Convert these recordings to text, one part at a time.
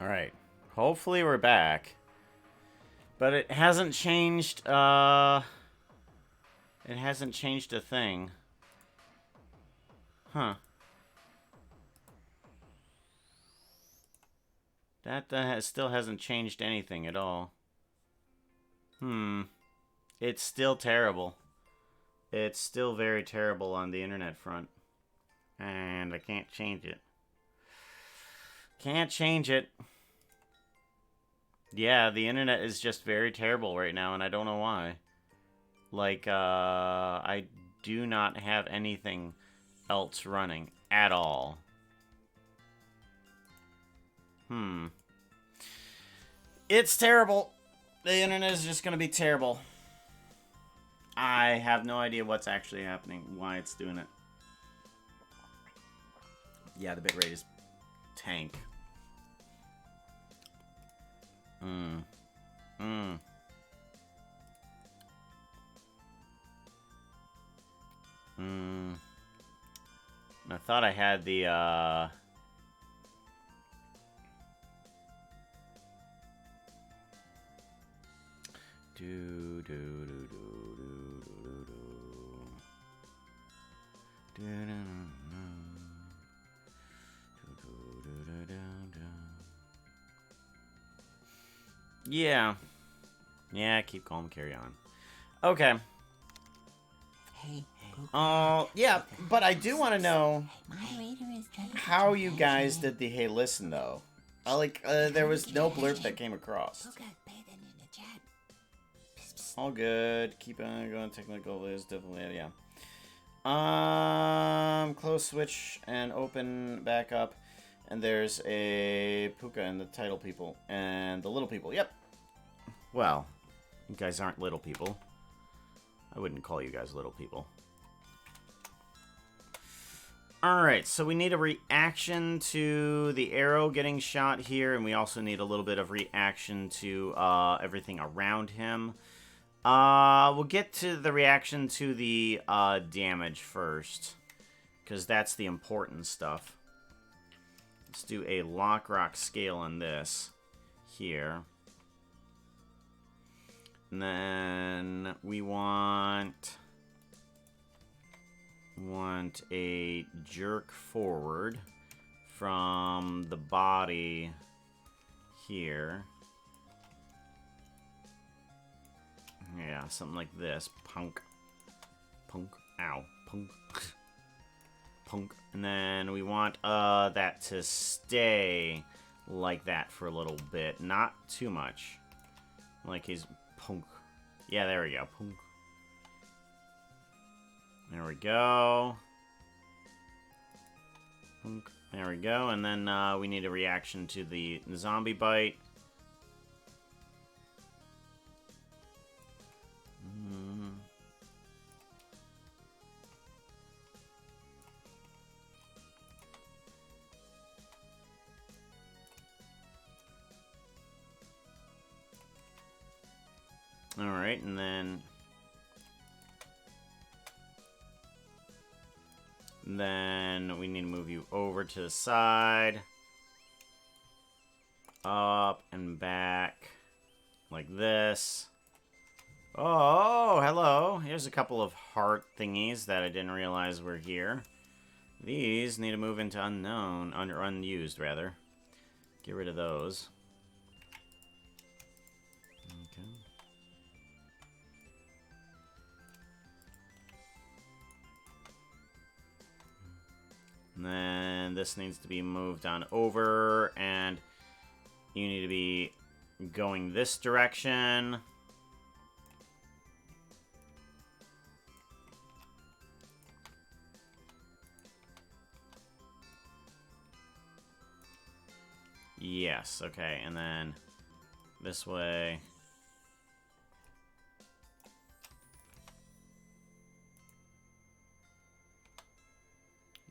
Alright. Hopefully we're back. But it hasn't changed, it hasn't changed a thing. Huh. That still hasn't changed anything at all. It's still terrible. It's still very terrible on the internet front. And I can't change it. Can't change it. Yeah, the internet is just very terrible right now, and I don't know why. Like, I do not have anything else running at all. It's terrible. The internet is just gonna be terrible. I have no idea what's actually happening, why it's doing it. Yeah, the bitrate is tank. I thought I had the, Yeah. Yeah, keep calm, carry on. Okay. Hey, Oh, yeah, but I do want to know how you guys did the hey listen though. There was no blurb that came across. All good. Keep on going. Technical is definitely yeah. Close switch and open back up, and there's a puka and the title people and the little people. Yep. Well, you guys aren't little people. I wouldn't call you guys little people. Alright, so we need a reaction to the arrow getting shot here, and we also need a little bit of reaction to everything around him. We'll get to the reaction to the damage first, because that's the important stuff. Let's do a lock rock scale on this here. And then we want a jerk forward from the body here. Yeah, something like this. Punk. Punk. Ow. Punk. Punk. And then we want that to stay like that for a little bit. Not too much. Like he's punk. Yeah, there we go. Punk. There we go. Punk. There we go. And then we need a reaction to the zombie bite. Alright, and then we need to move you over to the side. Up and back. Like this. Oh, hello. Here's a couple of heart thingies that I didn't realize were here. These need to move into unknown, or unused, rather. Get rid of those. Okay. And then this needs to be moved on over, and you need to be going this direction. Yes, okay, and then this way.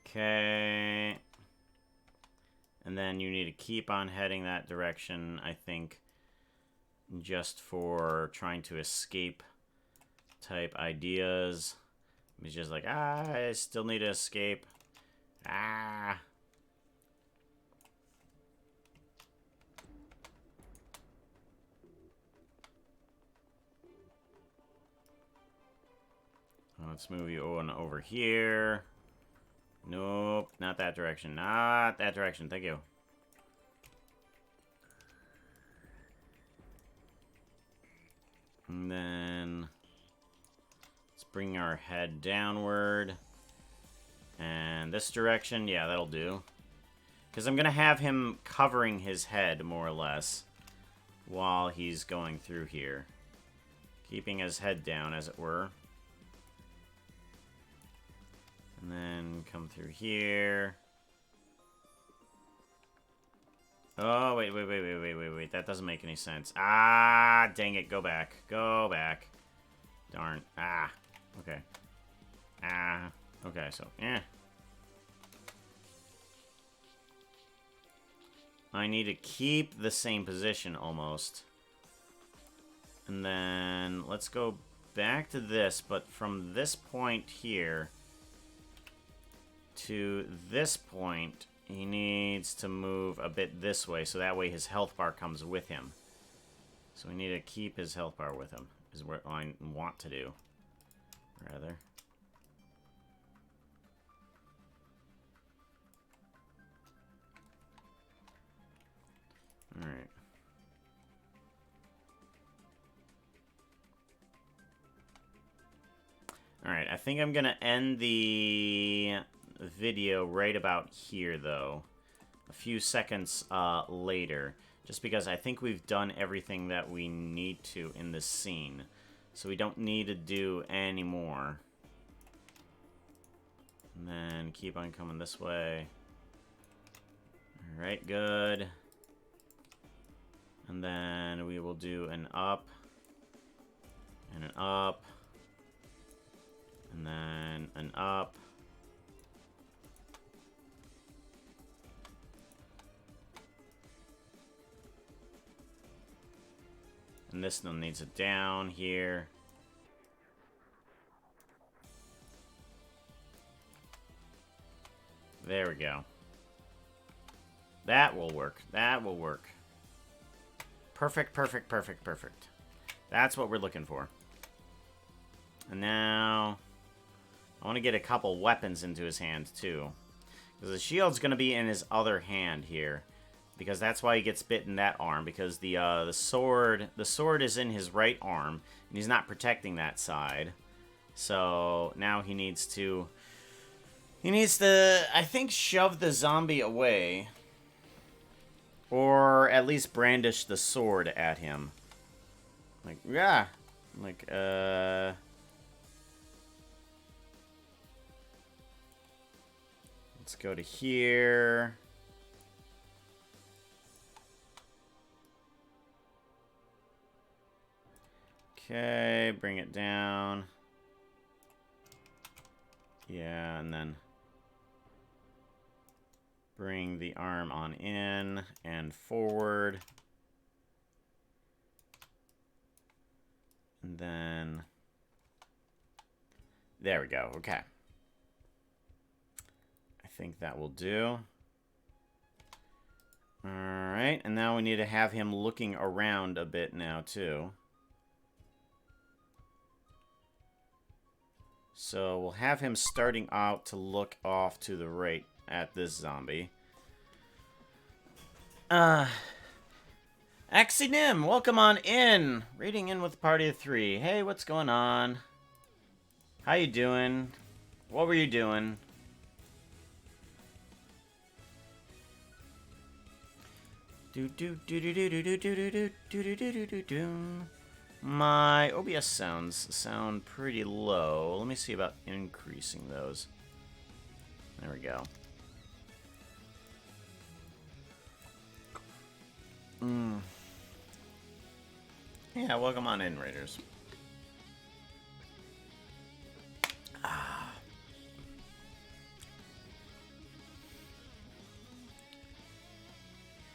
Okay. And then you need to keep on heading that direction, I think, just for trying to escape type ideas. It's just like, I still need to escape. Let's move you on over here. Nope, not that direction. Not that direction. Thank you. And then let's bring our head downward. And this direction, yeah, that'll do. Because I'm going to have him covering his head, more or less, while he's going through here. Keeping his head down, as it were. And then come through here. Oh, wait. That doesn't make any sense. Ah, dang it. Go back. Go back. Darn. Ah. Okay. Ah. Okay, so, I need to keep the same position, almost. And then, let's go back to this, but from this point here to this point, he needs to move a bit this way, so that way his health bar comes with him. So we need to keep his health bar with him, is what I want to do, rather. Alright. Alright, I think I'm gonna end the video right about here, though. A few seconds later. Just because I think we've done everything that we need to in this scene. So we don't need to do any more. And then keep on coming this way. Alright, good. And then we will do an up. And an up. And then an up. And this one needs a down here. There we go. That will work. That will work. Perfect, perfect, perfect, perfect. That's what we're looking for. And now I want to get a couple weapons into his hand, too. Because the shield's going to be in his other hand here. Because that's why he gets bit in that arm. Because the sword is in his right arm. And he's not protecting that side. So now he needs to... I think, shove the zombie away. Or at least brandish the sword at him. Like, yeah. Like, let's go to here. Okay, bring it down. Yeah, and then bring the arm on in and forward. And then there we go. Okay. I think that will do. All right, and now we need to have him looking around a bit now too. So we'll have him starting out to look off to the right at this zombie. Axinim, welcome on in. Reading in with a party of 3. Hey, what's going on? How you doing? What were you doing? My OBS sounds sound pretty low. Let me see about increasing those. There we go. Yeah, welcome on in, Raiders.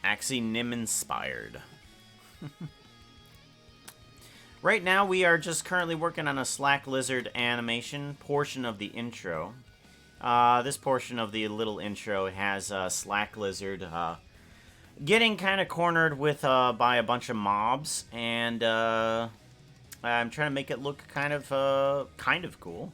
Axinim inspired. Right now, we are just currently working on a Slacklizard animation portion of the intro. This portion of the little intro has Slacklizard getting kind of cornered with by a bunch of mobs, and I'm trying to make it look kind of cool.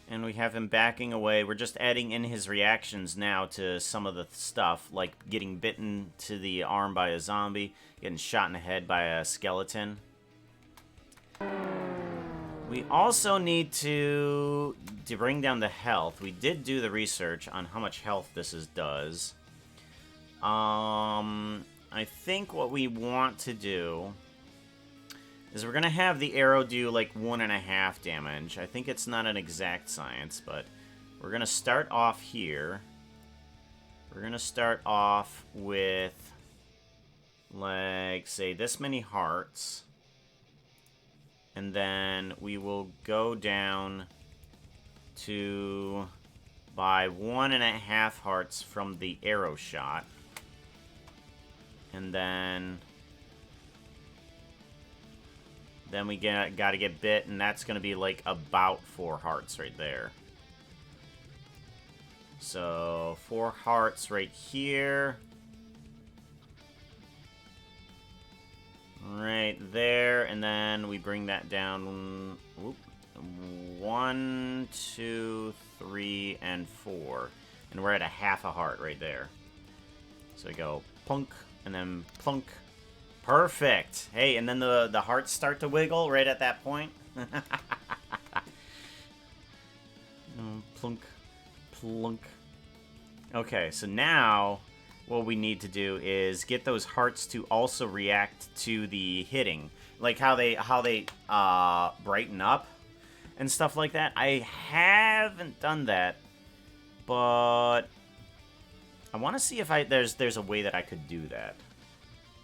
And we have him backing away. We're just adding in his reactions now to some of the stuff, like getting bitten to the arm by a zombie, getting shot in the head by a skeleton. We also need to bring down the health. We did do the research on how much health this does. I think what we want to do is we're going to have the arrow do like 1.5 damage. I think it's not an exact science, but we're going to start off here. We're going to start off with, like, say, this many hearts. And then we will go down to by 1.5 hearts from the arrow shot. And then we gotta get bit, and that's gonna be like about 4 hearts right there. So 4 hearts right here. Right there, and then we bring that down. Whoop, 1, 2, 3, and 4. And we're at a half a heart right there. So we go plunk, and then plunk. Perfect. Hey, and then the hearts start to wiggle right at that point. Plunk, plunk. Okay, so now what we need to do is get those hearts to also react to the hitting, like how they brighten up and stuff like that. I haven't done that, but I want to see if there's a way that I could do that.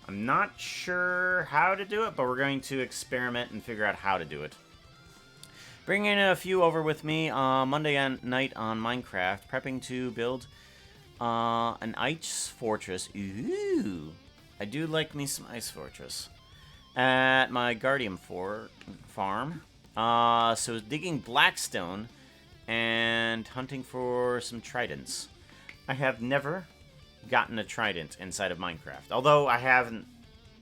I'm not sure how to do it, but we're going to experiment and figure out how to do it. Bringing a few over with me Monday night on Minecraft, prepping to build an ice fortress. Ooh, I do like me some ice fortress at my Guardian farm. So digging blackstone and hunting for some tridents. I have never gotten a trident inside of Minecraft, although I haven't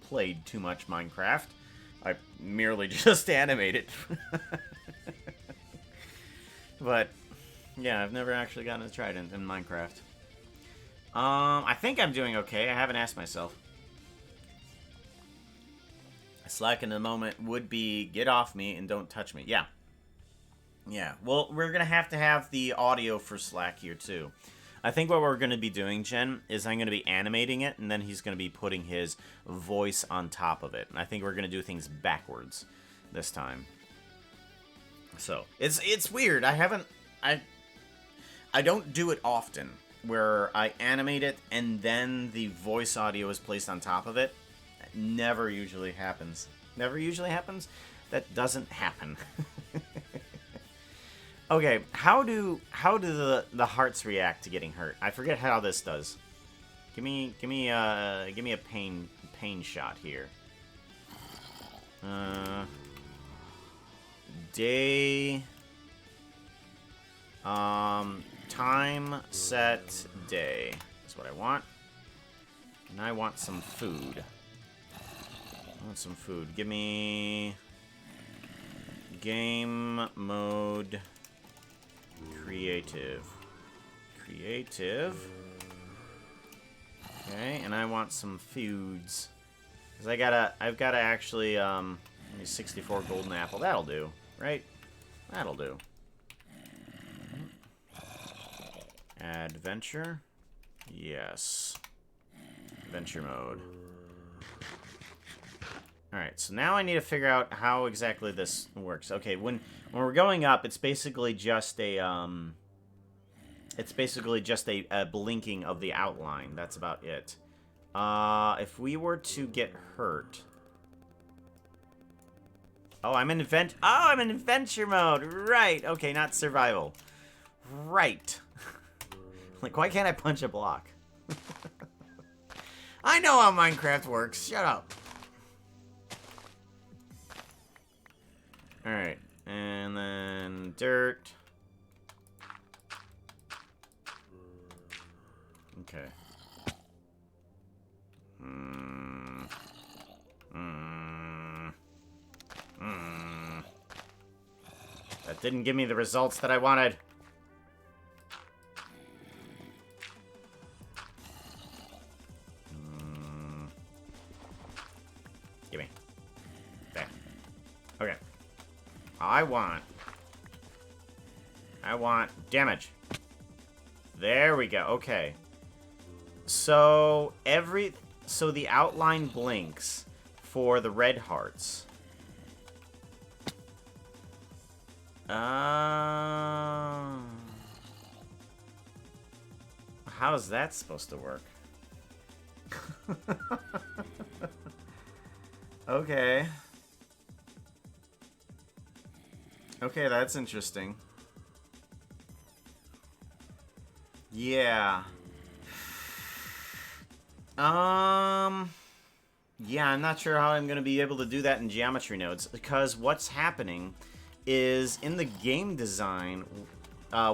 played too much Minecraft. I merely just animate it. But yeah, I've never actually gotten a trident in Minecraft. I think I'm doing okay. I haven't asked myself. Slack in the moment would be get off me and don't touch me. Yeah. Yeah. Well, we're going to have the audio for Slack here too. I think what we're going to be doing, Jen, is I'm going to be animating it, and then he's going to be putting his voice on top of it. And I think we're going to do things backwards this time. So, it's weird. I don't do it often, where I animate it, and then the voice audio is placed on top of it. It never usually happens. Never usually happens? That doesn't happen. Okay, how do the hearts react to getting hurt? I forget how this does. Give me a pain shot here. Day. Time set day. That's what I want. And I want some food. Give me game mode. Creative. Okay, and I want some foods. Cause I've gotta actually, 64 golden apple. That'll do, right? That'll do. Adventure? Yes. Adventure mode. Alright, so now I need to figure out how exactly this works. Okay, when we're going up, it's basically just a blinking of the outline. That's about it. If we were to get hurt. Oh, I'm in adventure mode. Right. Okay, not survival. Right. Like, why can't I punch a block? I know how Minecraft works. Shut up. Alright, and then dirt. Okay. That That didn't give me the results that I wanted. Gimme. There. Okay. I want damage. There we go. Okay. So the outline blinks for the red hearts. How is that supposed to work? Okay. Okay, that's interesting. Yeah. Yeah, I'm not sure how I'm going to be able to do that in geometry nodes, because what's happening is in the game design,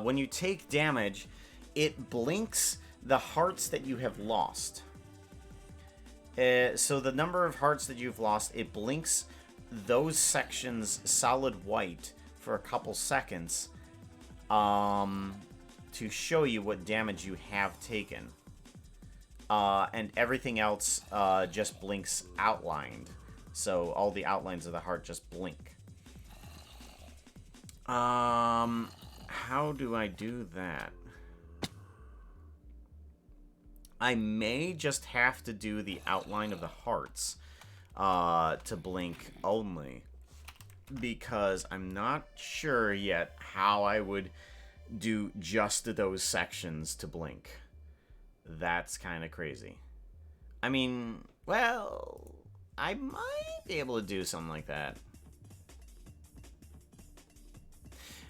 when you take damage, it blinks the hearts that you have lost. So the number of hearts that you've lost, it blinks those sections solid white for a couple seconds to show you what damage you have taken. And everything else just blinks outlined. So all the outlines of the heart just blink. How do I do that? I may just have to do the outline of the hearts to blink only. Because I'm not sure yet how I would do just those sections to blink. That's kind of crazy. I mean, well, I might be able to do something like that.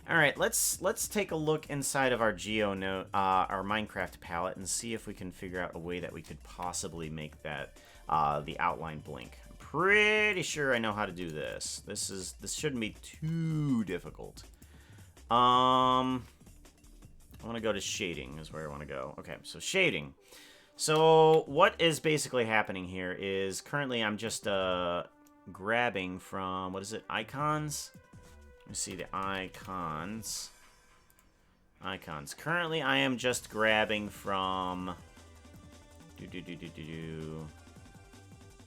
All right, let's take a look inside of our our MineCraft palette and see if we can figure out a way that we could possibly make that the outline blink. I'm pretty sure I know how to do this. This shouldn't be too difficult. I want to go to shading is where I want to go. Okay, so shading. So what is basically happening here is currently I'm just grabbing from, what is it, icons? Let me see the icons. Icons. Currently I am just grabbing from,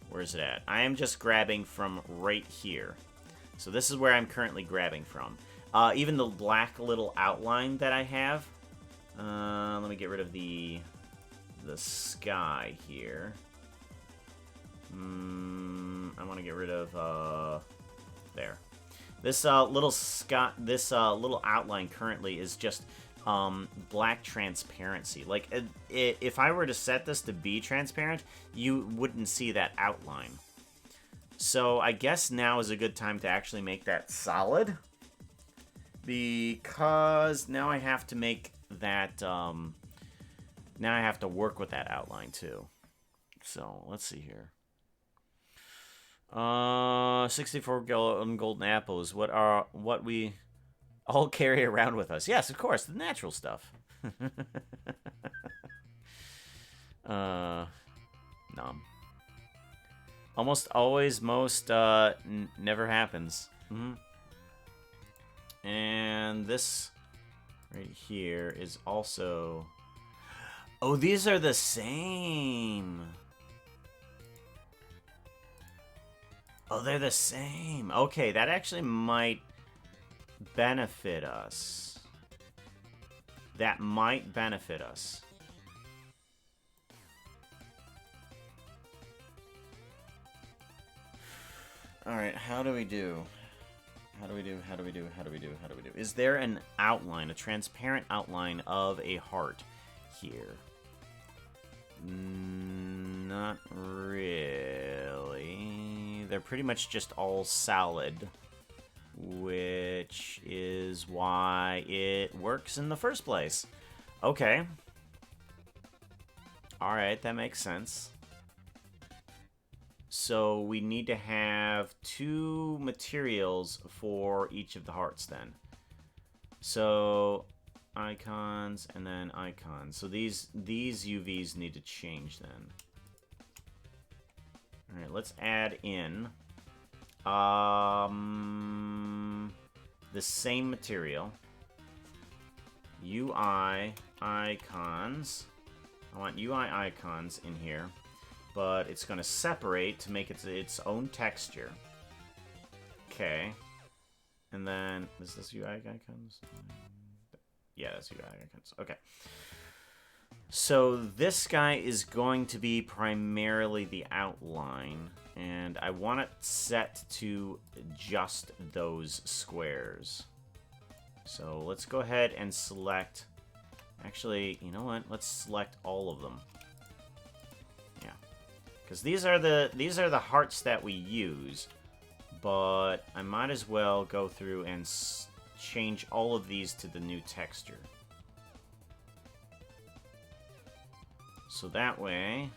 where is it at? I am just grabbing from right here. So this is where I'm currently grabbing from. Even the black little outline that I have. Let me get rid of the sky here. I want to get rid of there. This little little outline currently is just black transparency. Like if I were to set this to be transparent, you wouldn't see that outline. So I guess now is a good time to actually make that solid, because now I have to make that now I have to work with that outline too. So let's see here. 64 golden apples. What we all carry around with us? Yes, of course, the natural stuff. Nom. Almost always, most never happens. And this right here is also. Oh, these are the same. Oh, they're the same. Okay, that actually might benefit us. That might benefit us. Alright, how do we do? How do we do? Is there an outline, a transparent outline of a heart here? Not really. They're pretty much just all solid, which is why it works in the first place. Okay. Alright, that makes sense. So we need to have 2 materials for each of the hearts then. So icons and then icons. So these UVs need to change then. All right, let's add in the same material. UI icons. I want UI icons in here, but it's going to separate to make it its own texture. Okay. And then, is this UI icons? Yeah, that's UI icons. Okay. So this guy is going to be primarily the outline, and I want it set to just those squares. So let's go ahead and select... Actually, you know what? Let's select all of them. Yeah. Because these are the hearts that we use, but I might as well go through and change all of these to the new texture. So that way,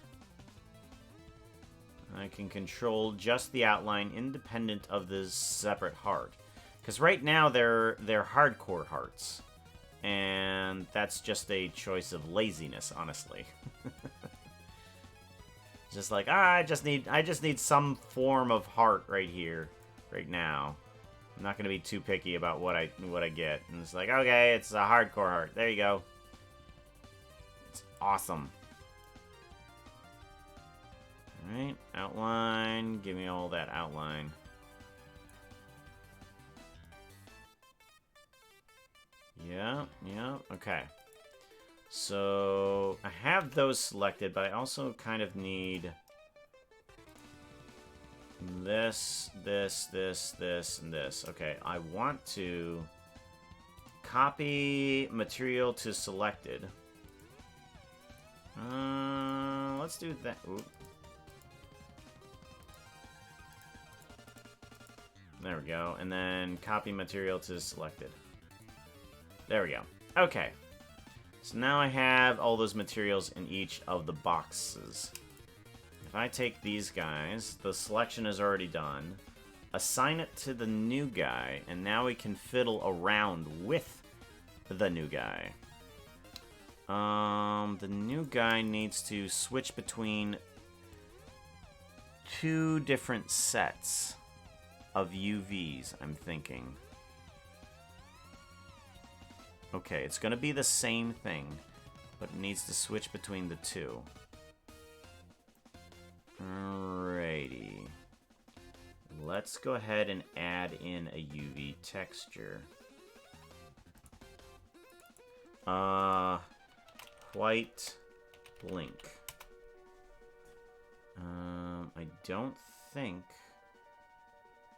I can control just the outline independent of this separate heart. Because right now, they're hardcore hearts. And that's just a choice of laziness, honestly. Just like, I just need some form of heart right here, right now. I'm not gonna be too picky about what I get. And it's like, okay, it's a hardcore heart. There you go. It's awesome. Alright, outline. Give me all that outline. Yeah, okay. So, I have those selected, but I also kind of need this, and this. Okay, I want to copy material to selected. Let's do that. Oop. There we go. And then copy material to selected. There we go. Okay. So now I have all those materials in each of the boxes. If I take these guys, the selection is already done. Assign it to the new guy, and now we can fiddle around with the new guy. The new guy needs to switch between two different sets of UVs, I'm thinking. Okay, it's gonna be the same thing, but it needs to switch between the two. Alrighty. Let's go ahead and add in a UV texture. White blink. I don't think...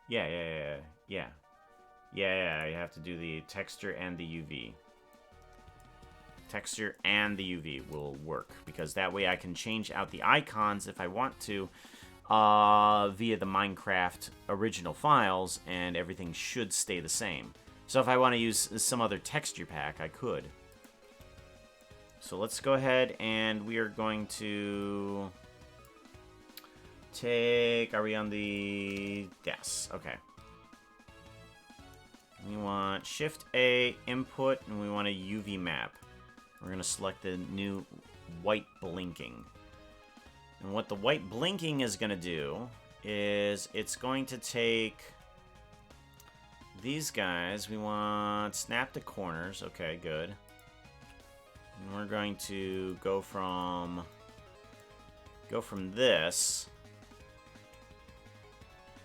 Yeah, you have to do the texture and the UV. Texture and the UV will work, because that way I can change out the icons if I want to via the MineCraft original files, and everything should stay the same. So if I want to use some other texture pack, I could. So let's go ahead and we are going to take... Are we on the... Yes, okay. We want Shift A, input, and we want a UV map. We're going to select the new white blinking. And what the white blinking is going to do is it's going to take these guys. We want snap to corners. Okay, good. And we're going to go from this.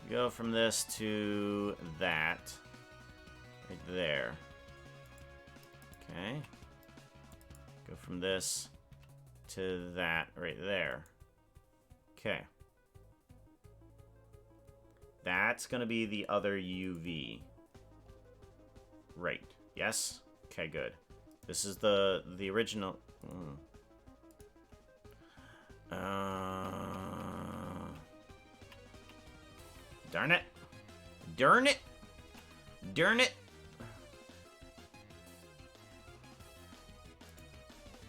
Go from this to that. Right there. Okay. Go from this to that right there. Okay. That's going to be the other UV. Right. Yes? Okay, good. This is the original... Darn it. Darn it. Darn it.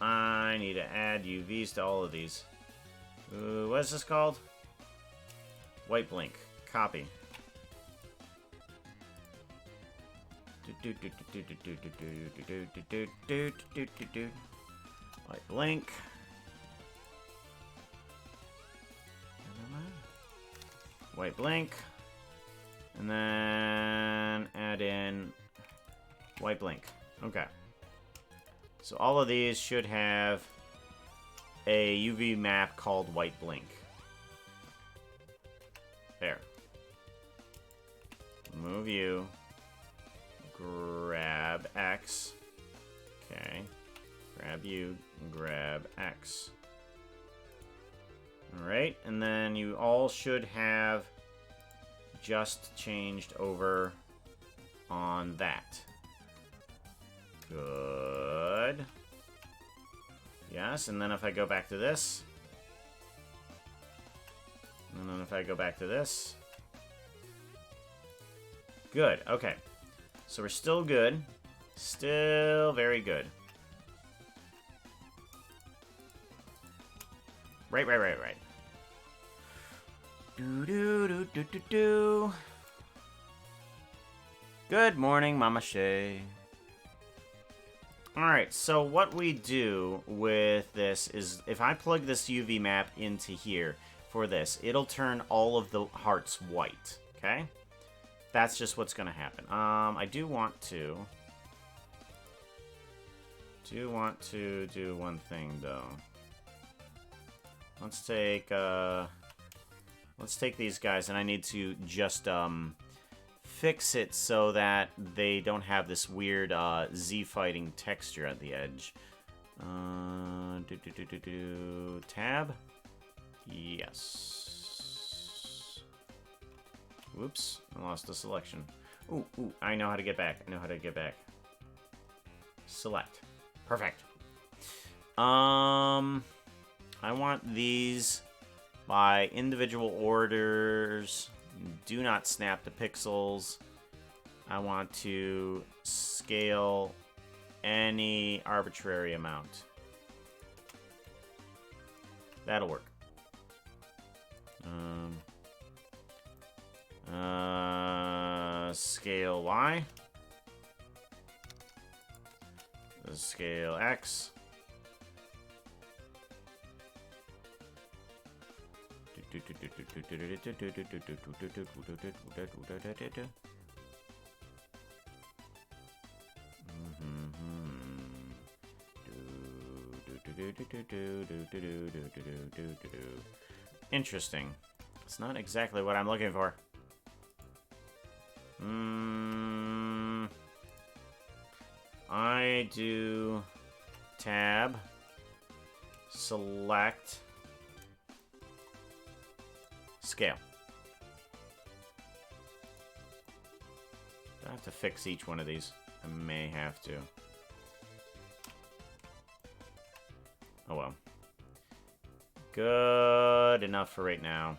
I need to add UVs to all of these. What is this called? White blink. Copy. White blink. White blink. And then add in White blink. Okay. So all of these should have a UV map called white blink. There. Move you. Grab X. Okay. Grab you. Grab X. Alright, and then you all should have just changed over on that. Good. Yes, and then if I go back to this. And then if I go back to this. Good, okay. So we're still good. Still very good. Right. Do. Good morning, Mama Shay. Alright, so what we do with this is, if I plug this UV map into here for this, it'll turn all of the hearts white, okay? That's just what's going to happen. I do want to do one thing, though. Let's take these guys, and I need to just, fix it so that they don't have this weird, Z-fighting texture at the edge. Tab? Yes. Whoops, I lost the selection. Ooh, I know how to get back. Select. Perfect. I want these by individual orders. Do not snap the pixels. I want to scale any arbitrary amount. That'll work. Scale Y. Scale X. Interesting. It's not exactly what I'm looking for. I do tab, select, scale. Do I have to fix each one of these? I may have to. Oh well. Good enough for right now.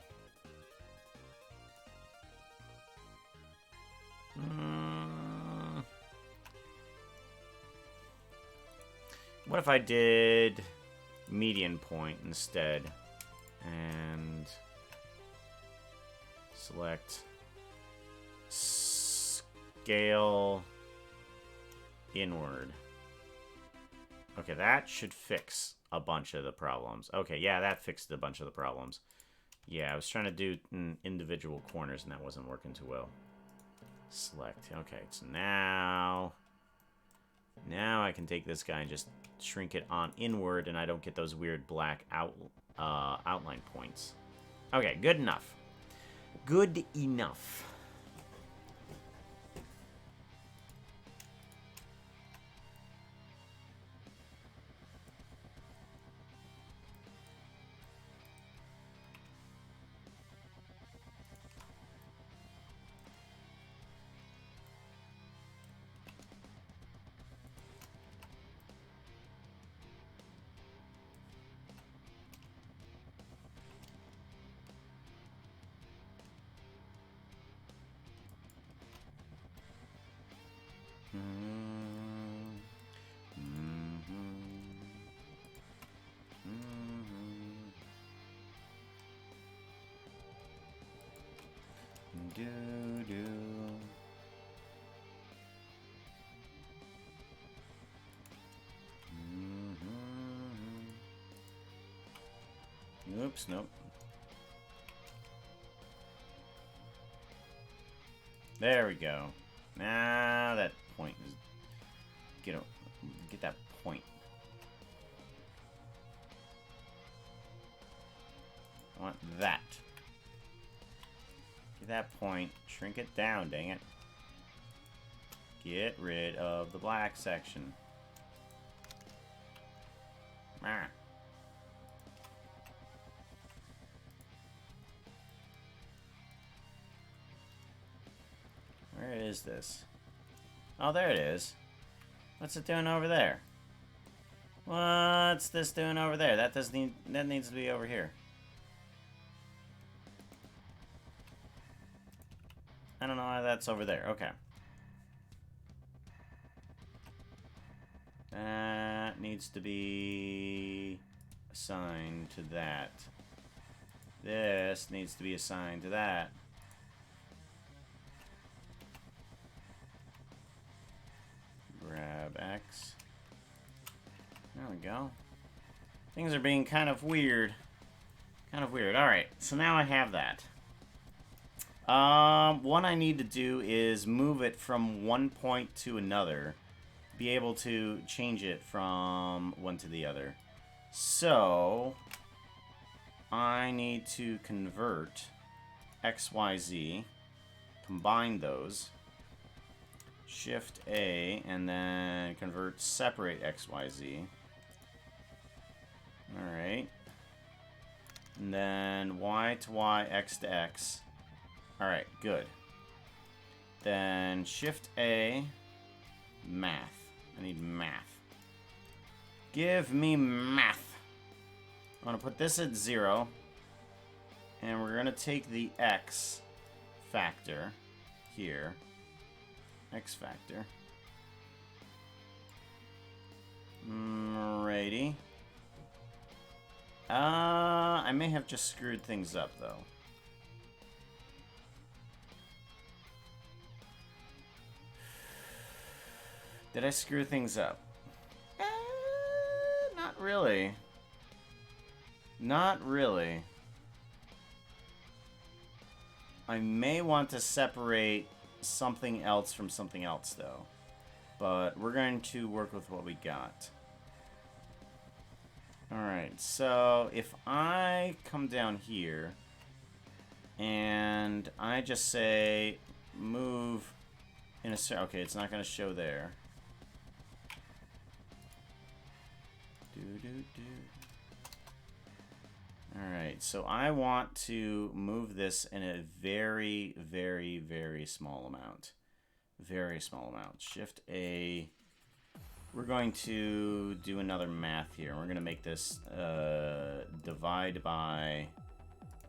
What if I did median point instead? And select scale inward. Okay, that should fix a bunch of the problems. Okay, yeah, that fixed a bunch of the problems. Yeah, I was trying to do individual corners and that wasn't working too well. Select. Okay, so now I can take this guy and just shrink it on inward and I don't get those weird black outline points. Okay, good enough. Good enough. Oops, nope. There we go. Now that point is get that point. I want that. Get that point. Shrink it down, dang it. Get rid of the black section. Ah. Where is this? Oh, there it is. What's it doing over there? What's this doing over there? That needs to be over here. I don't know why that's over there. Okay. That needs to be assigned to that. This needs to be assigned to that. Grab X. There we go. Things are being kind of weird. Alright, so now I have that. What I need to do is move it from one point to another. Be able to change it from one to the other. So, I need to convert XYZ, combine those, Shift A, and then convert separate XYZ. Alright. And then Y to Y, X to X. Alright, good. Then Shift A, math. I need math. Give me math. I'm going to put this at 0. And we're going to take the X factor here. X factor. Alrighty. I may have just screwed things up, though. Did I screw things up? Not really. Not really. I may want to separate something else from something else, though. But we're going to work with what we got. Alright, so if I come down here and I just say move in a... Okay, it's not going to show there. Alright, so I want to move this in a very, very, very small amount. Very small amount. Shift A. We're going to do another math here. We're going to make this divide by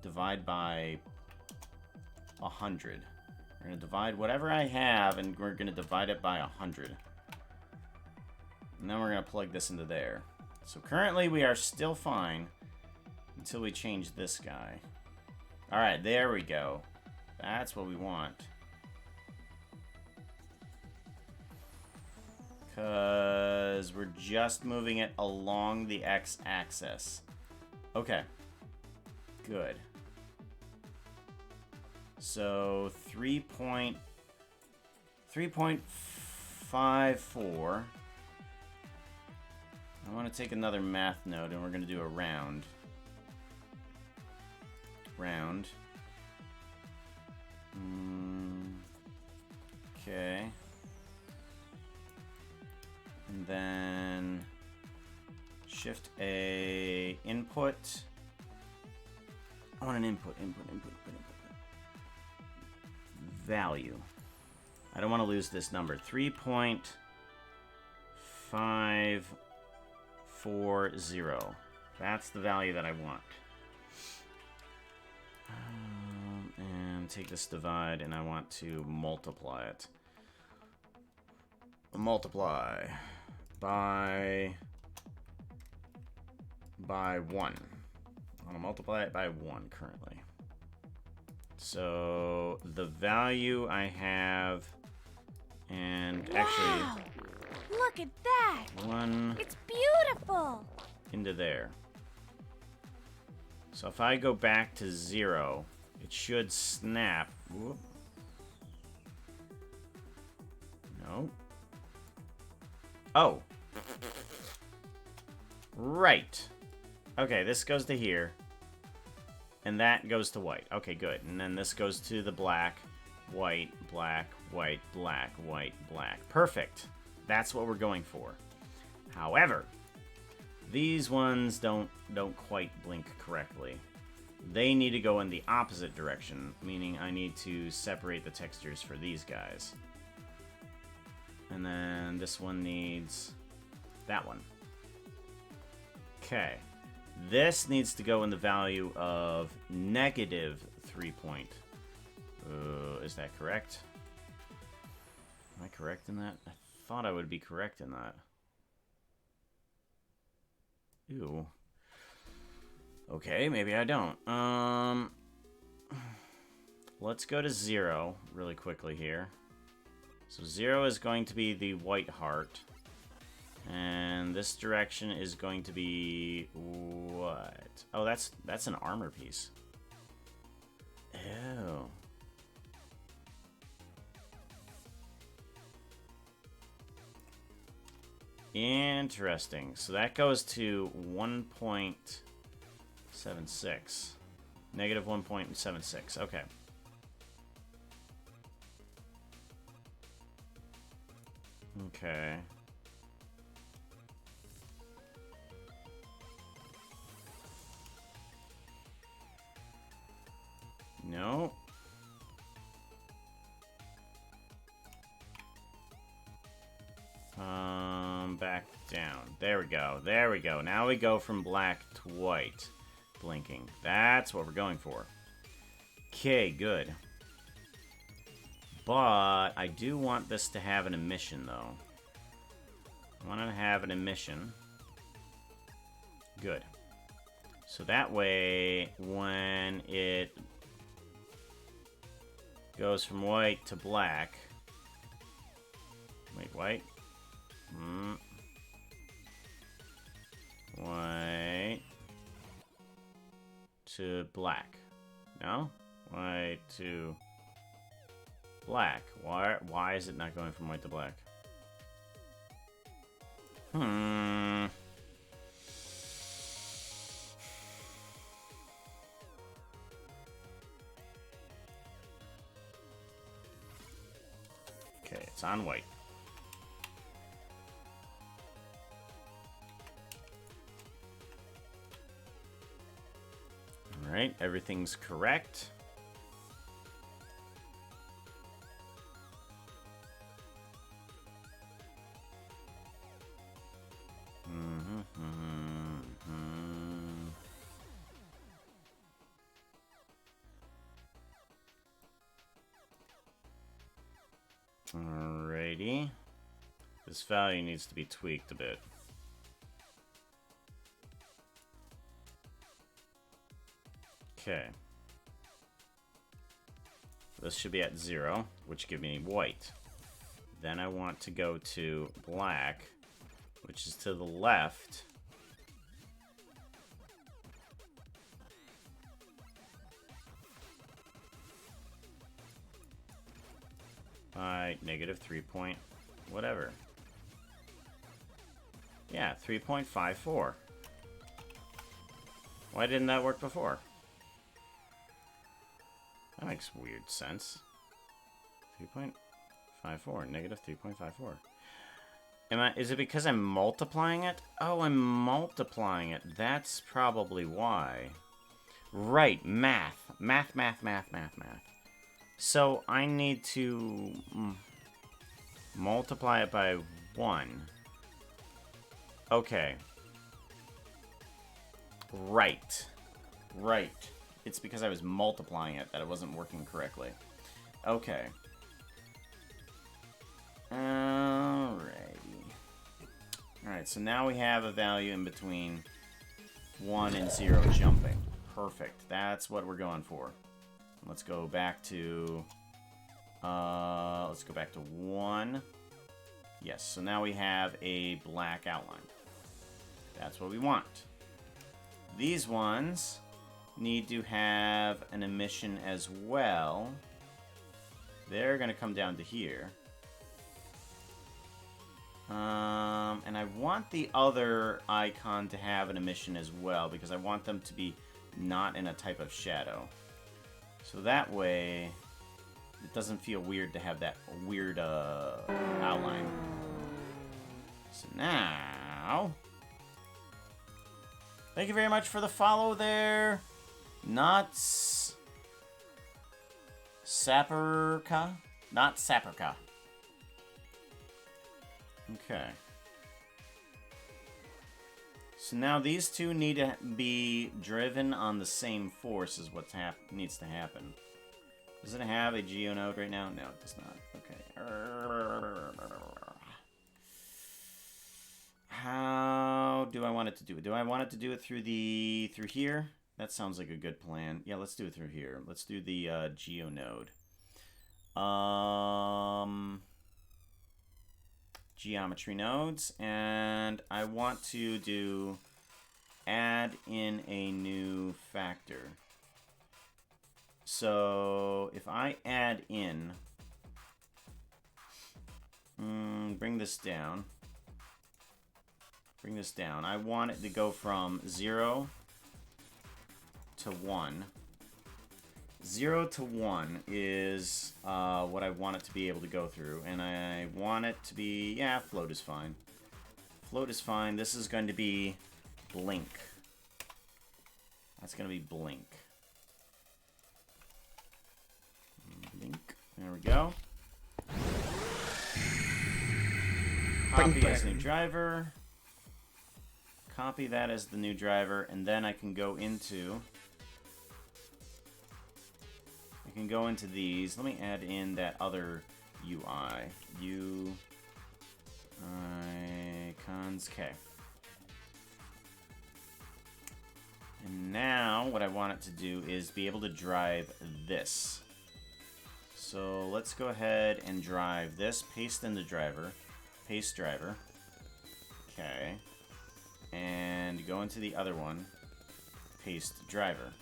100. We're going to divide whatever I have, and we're going to divide it by 100. And then we're going to plug this into there. So currently we are still fine until we change this guy. Alright, there we go. That's what we want. Because we're just moving it along the x-axis. Okay. Good. So 3.54. I want to take another math node, and we're going to do a round. Round. Okay. And then Shift A, input. I want an input. Value. I don't want to lose this number. 3.540. That's the value that I want. And take this divide, and I want to multiply it. Multiply by 1. I want to multiply it by 1 currently. So the value I have, and wow. actually, Look at that! 1 It's beautiful! into there. So if I go back to 0, it should snap. Whoop. No. Oh. Right. Okay, this goes to here. And that goes to white. Okay, good. And then this goes to the black, white, black, white, black, white, black. Perfect. That's what we're going for. However, these ones don't quite blink correctly. They need to go in the opposite direction, meaning I need to separate the textures for these guys. And then this one needs that one. Okay. This needs to go in the value of negative 3 point. Is that correct? Am I correct in that? I thought I would be correct in that. Ew. Okay, maybe I don't. Let's go to 0 really quickly here. So 0 is going to be the white heart. And this direction is going to be what? Oh, that's an armor piece. Oh. Interesting. So that goes to 1.76. Negative 1.76. Okay. Okay. No. Back down. There we go. There we go. Now we go from black to white. Blinking. That's what we're going for. Okay, good. But I do want this to have an emission, though. I want it to have an emission. Good. So that way, when it goes from white to black... Wait, white? White to black. No? White to black. Why is it not going from white to black? Okay, it's on white. Alright, everything's correct. Alrighty. This value needs to be tweaked a bit. Okay. This should be at 0, which give me white. Then I want to go to black, which is to the left. By negative 3 point whatever. Yeah, 3.54. Why didn't that work before? That makes weird sense. 3.54, negative 3.54. Is it because I'm multiplying it? Oh, I'm multiplying it. That's probably why. Right, math. Math. So I need to multiply it by 1. Okay. Right. It's because I was multiplying it that it wasn't working correctly. Okay. Alrighty. Alright, so now we have a value in between 1 and 0 jumping. Perfect. That's what we're going for. Let's go back to... let's go back to 1. Yes, so now we have a black outline. That's what we want. These ones need to have an emission as well. They're going to come down to here. And I want the other icon to have an emission as well, because I want them to be not in a type of shadow. So that way, it doesn't feel weird to have that weird outline. So now, thank you very much for the follow there. Not Saperka? Not Saperka. Okay. So now these two need to be driven on the same force is what needs to happen. Does it have a geonode right now? No, it does not. Okay. How do I want it to do it? Do I want it to do it through here? That sounds like a good plan. Yeah, let's do it through here. Let's do the geonode. Geometry nodes, and I want to add in a new factor. So if I add in, bring this down. Bring this down. I want it to go from 0 to 1. 0 to 1 is what I want it to be able to go through. And I want it to be... Yeah, float is fine. Float is fine. This is going to be blink. That's going to be blink. Blink. There we go. Copy as new driver. Copy that as the new driver, and then I can go into... these. Let me add in that other UI. Icons. Okay. And now what I want it to do is be able to drive this. So let's go ahead and drive this. Paste in the driver. Paste driver. Okay. And go into the other one. Paste driver.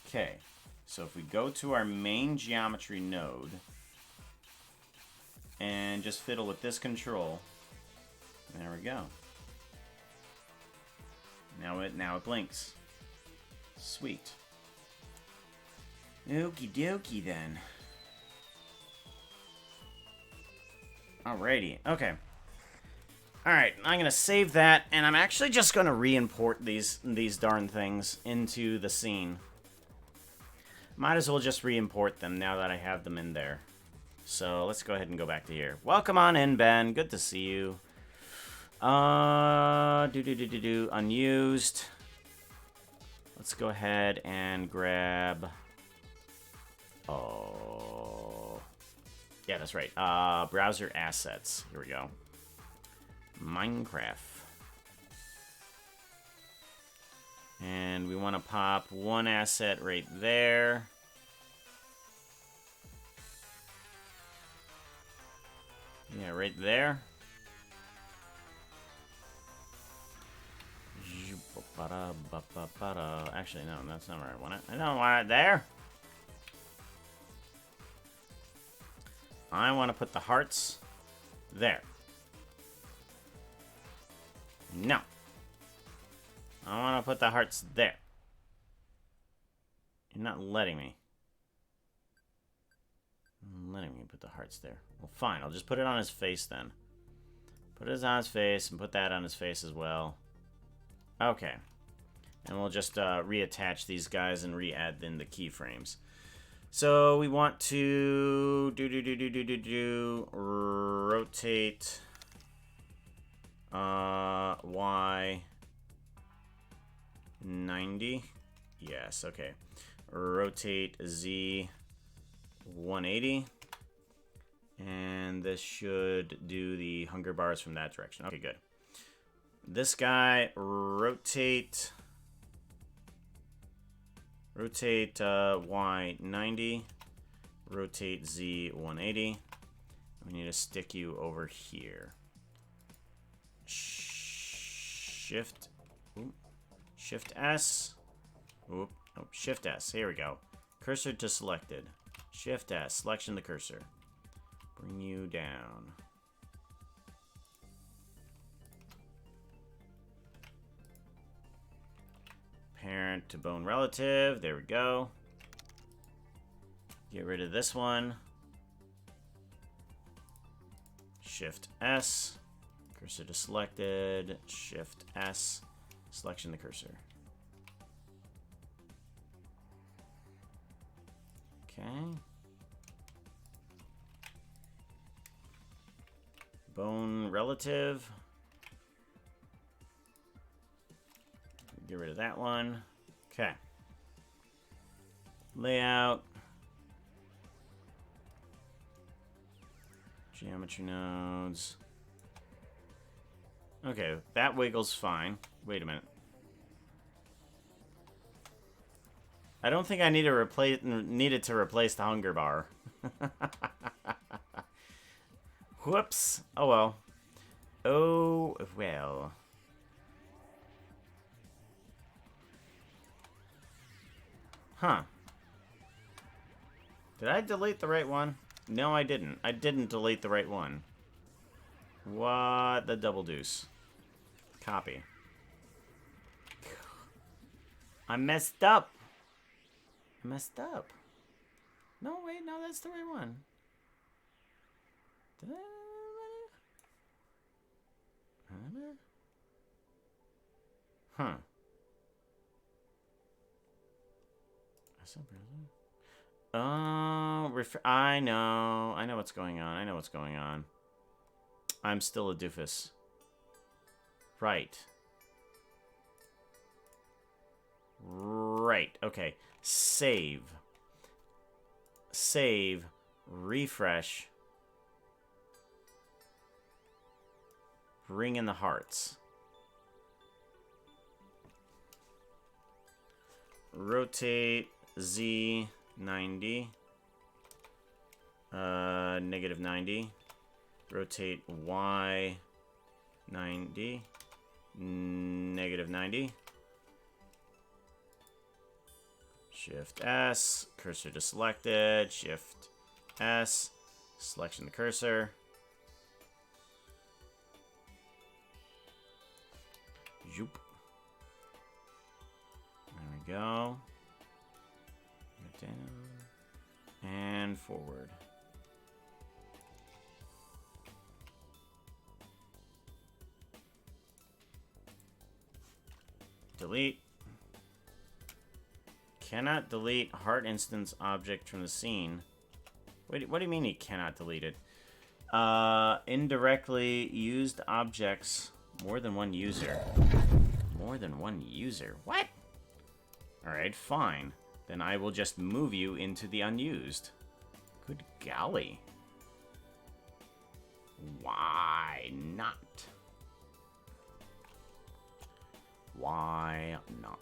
Okay, so if we go to our main geometry node and just fiddle with this control, there we go. Now it blinks. Sweet. Okie dokie then. Alrighty, okay. Alright, I'm gonna save that, and I'm actually just gonna re-import these darn things into the scene. Might as well just re-import them now that I have them in there. So let's go ahead and go back to here. Welcome on in, Ben. Good to see you. Unused. Let's go ahead and grab... Oh... Yeah, that's right. Browser assets. Here we go. MineCraft. And we want to pop one asset right there. Yeah, right there. Actually, no, that's not where I want it. I don't want it there. I want to put the hearts there. No. I want to put the hearts there. You're not letting me. You're letting me put the hearts there. Well, fine. I'll just put it on his face then. Put it on his face and put that on his face as well. Okay. And we'll just reattach these guys and re-add in the keyframes. So we want to rotate Y 90. Yes, okay. Rotate Z 180. And this should do the hunger bars from that direction. Okay, good. This guy, rotate Y 90. Rotate Z 180. We need to stick you over here. Shift S. Oop. Oh, Shift S. Here we go. Cursor to selected. Shift S. Selection the cursor. Bring you down. Parent to bone relative. There we go. Get rid of this one. Shift S. Cursor to selected. Shift S. Selection the cursor. Okay. Bone relative. Get rid of that one. Okay. Layout. Geometry nodes. Okay, that wiggles fine. Wait a minute. I don't think I needed to replace the hunger bar. Whoops. Oh well. Oh well. Huh. Did I delete the right one? No, I didn't. I didn't delete the right one. What the double deuce? Copy. I messed up. I messed up. No, wait, no, that's the right one. Did I? Huh. I know. I know what's going on. I know what's going on. I'm still a doofus. Right. Right. Okay. Save. Save. Refresh. Bring in the hearts. Rotate Z 90. Negative 90. Rotate Y 90. Negative 90. Shift S. Cursor to selected. Shift S. Selection the cursor. Zoop. There we go. Down. And forward. Delete. Cannot delete heart instance object from the scene. Wait, what do you mean he cannot delete it? Indirectly used objects. More than one user. More than one user? What? Alright, fine. Then I will just move you into the unused. Good golly. Why not? Why not?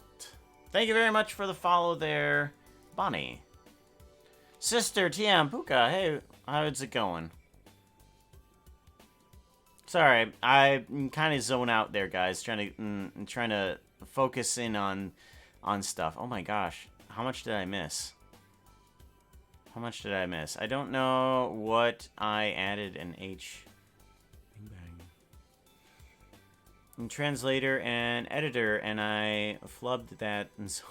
Thank you very much for the follow there, Bonnie. Sister TM Puka, hey, how's it going? Sorry, I'm kind of zone out there, guys. Trying to focus in on stuff. Oh my gosh, how much did I miss? How much did I miss? I don't know what I added an H. Bing bang. And translator and editor, and I flubbed that, and so.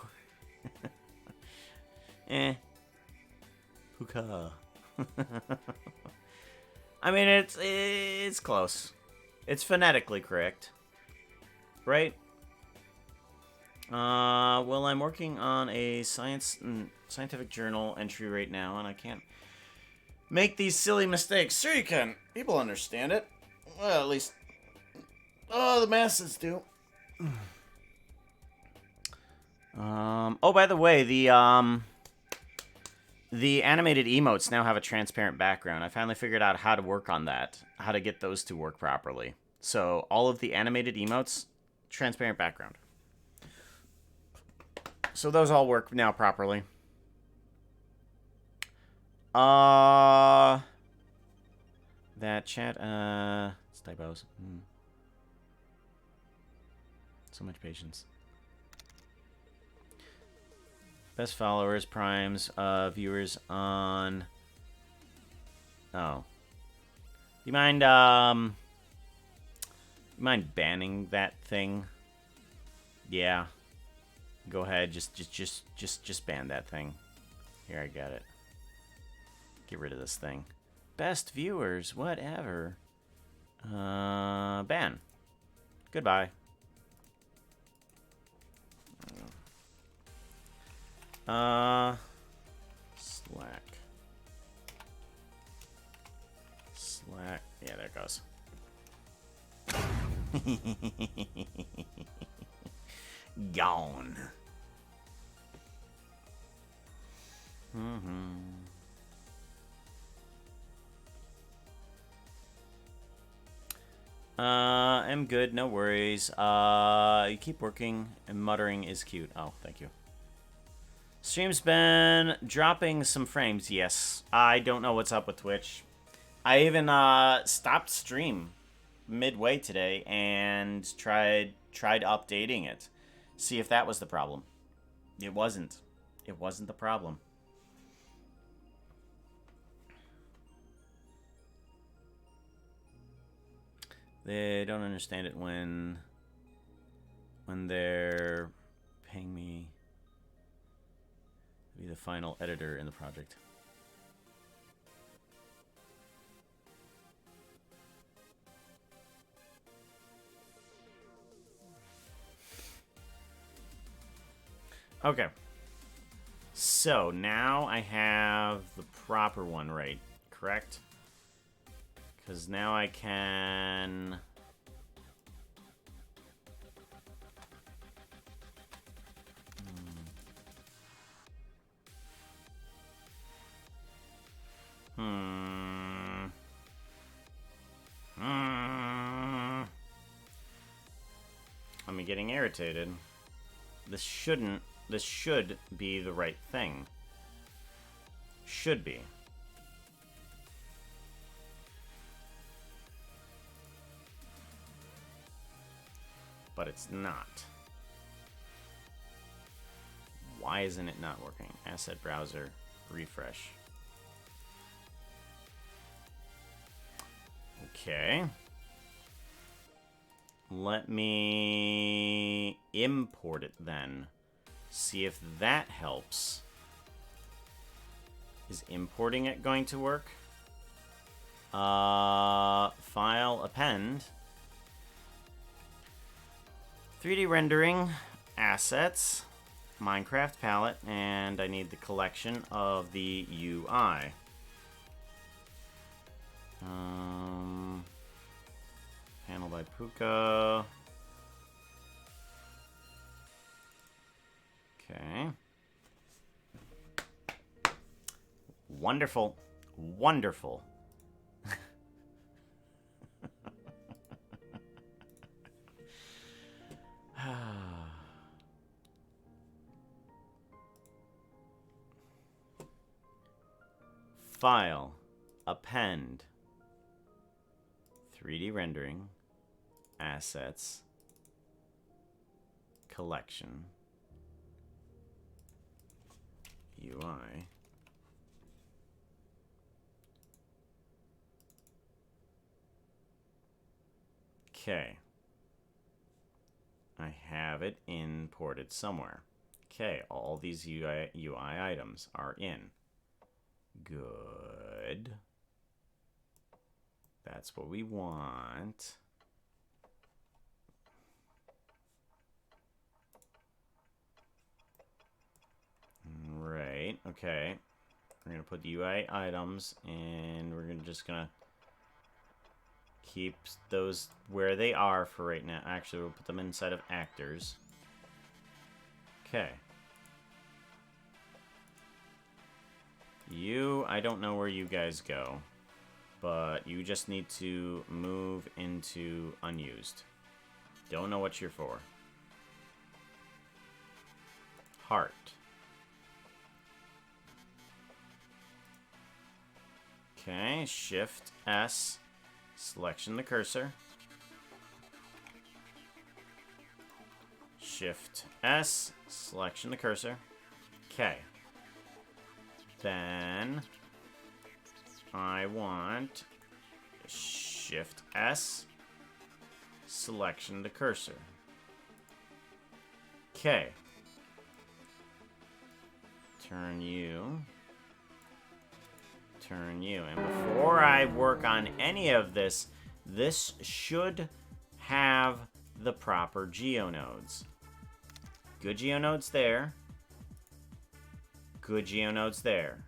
Puka. I mean, it's close. It's phonetically correct, right? Well, I'm working on a scientific journal entry right now, and I can't make these silly mistakes. Sure you can. People understand it. Well, at least, the masses do. Oh, by the way, the animated emotes now have a transparent background. I finally figured out how to work on that, how to get those to work properly. So all of the animated emotes, transparent background. So those all work now properly. That chat, it's typos. So much patience. Best followers, primes, viewers on... Oh. you mind, you mind banning that thing? Yeah. Go ahead, just ban that thing. Here, I got it. Get rid of this thing. Best viewers, whatever. Ban. Goodbye. Slack. Yeah, there it goes. Gone. I'm good, no worries. You keep working, and muttering is cute. Oh, thank you. Stream's been dropping some frames, yes. I don't know what's up with Twitch. I even stopped stream midway today and tried updating it. See if that was the problem. It wasn't. It wasn't the problem. They don't understand it when they're paying me to be the final editor in the project. Okay. So now I have the proper one right, correct? Because now I can... I'm getting irritated. This should be the right thing. Should be. But it's not. Why isn't it not working? Asset browser, refresh. Okay. Let me import it then. See if that helps. Is importing it going to work? File, append. 3D rendering, assets, MineCraft palette, and I need the collection of the UI. Panel by Puka. Okay. Wonderful. Wonderful. File, append, 3D rendering, assets, collection, UI. Okay. I have it imported somewhere. Okay, all these UI items are in. Good. That's what we want. Right, okay. We're going to put the UI items, and we're just going to keep those where they are for right now. Actually, we'll put them inside of actors. Okay. I don't know where you guys go, but you just need to move into unused. Don't know what you're for. Heart. Okay, Shift S, selection the cursor. Shift S, selection the cursor. Okay. Then I want Shift S, selection to cursor. Okay. Turn you. Turn you. And before I work on any of this, this should have the proper geonodes. Good geonodes there. Good geonodes there.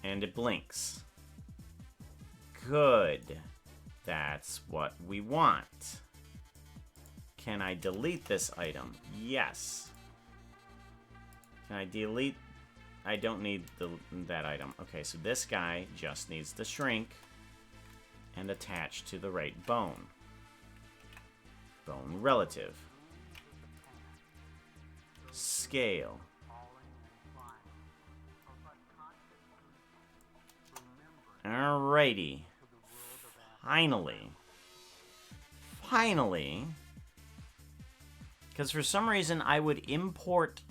And it blinks. Good. That's what we want. Can I delete this item? Yes. Can I delete? I don't need that item. Okay, so this guy just needs to shrink and attach to the right bone. Bone relative. Scale. Alrighty. Finally. Because for some reason I would import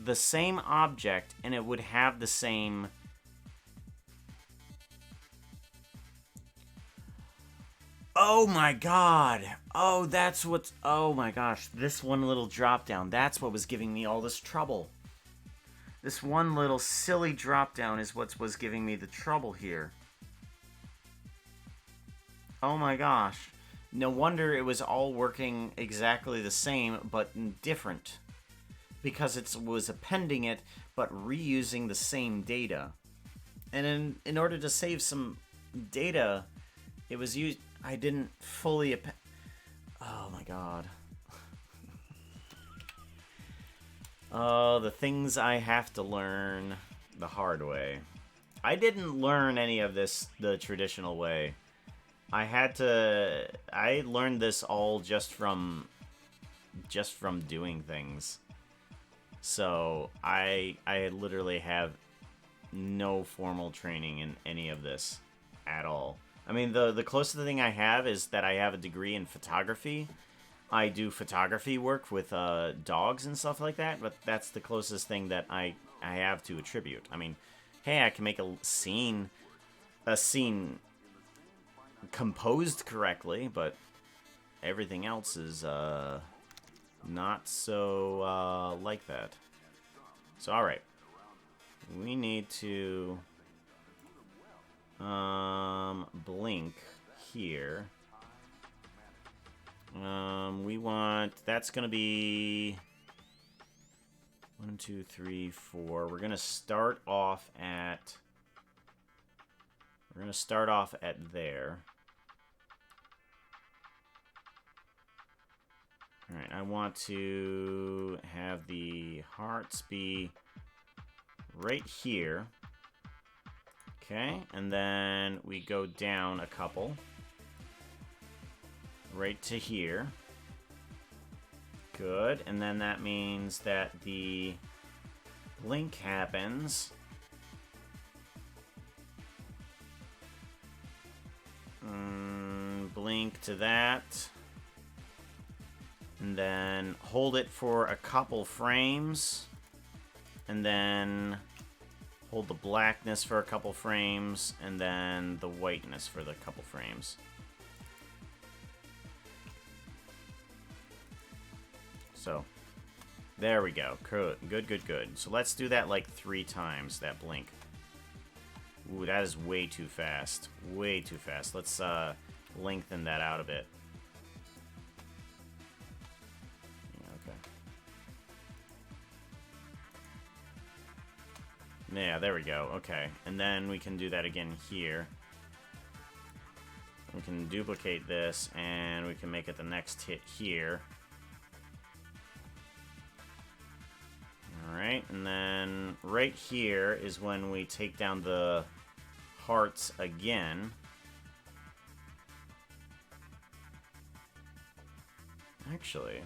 the same object and it would have the same... Oh my god! Oh, that's what's... Oh my gosh, this one little drop down, that's what was giving me all this trouble. This one little silly drop down is what was giving me the trouble here. Oh my gosh. No wonder it was all working exactly the same, but different. Because it was appending it, but reusing the same data. And in order to save some data, it was used... I didn't fully append... Oh my god. Oh, the things I have to learn the hard way. I didn't learn any of this the traditional way. I learned this all just from doing things. So I literally have no formal training in any of this at all. I mean, the closest thing I have is that I have a degree in photography. I do photography work with dogs and stuff like that, but that's the closest thing that I have to attribute. I mean, hey, I can make a scene composed correctly, but everything else is not so like that. So, alright. We need to blink here. We want... That's gonna be... 1, 2, 3, 4. We're gonna start off at... We're gonna start off at there. Alright, I want to have the hearts be right here. Okay, and then we go down a couple. Right to here. Good, and then that means that the blink happens. Blink to that. And then hold it for a couple frames. And then hold the blackness for a couple frames. And then the whiteness for the couple frames. So, there we go. Good, good, good, good. So let's do that like 3 times, that blink. Ooh, that is way too fast. Way too fast. Let's lengthen that out a bit. Yeah, okay. Yeah, there we go. Okay. And then we can do that again here. We can duplicate this, and we can make it the next hit here. Alright, and then right here is when we take down the hearts again. Actually,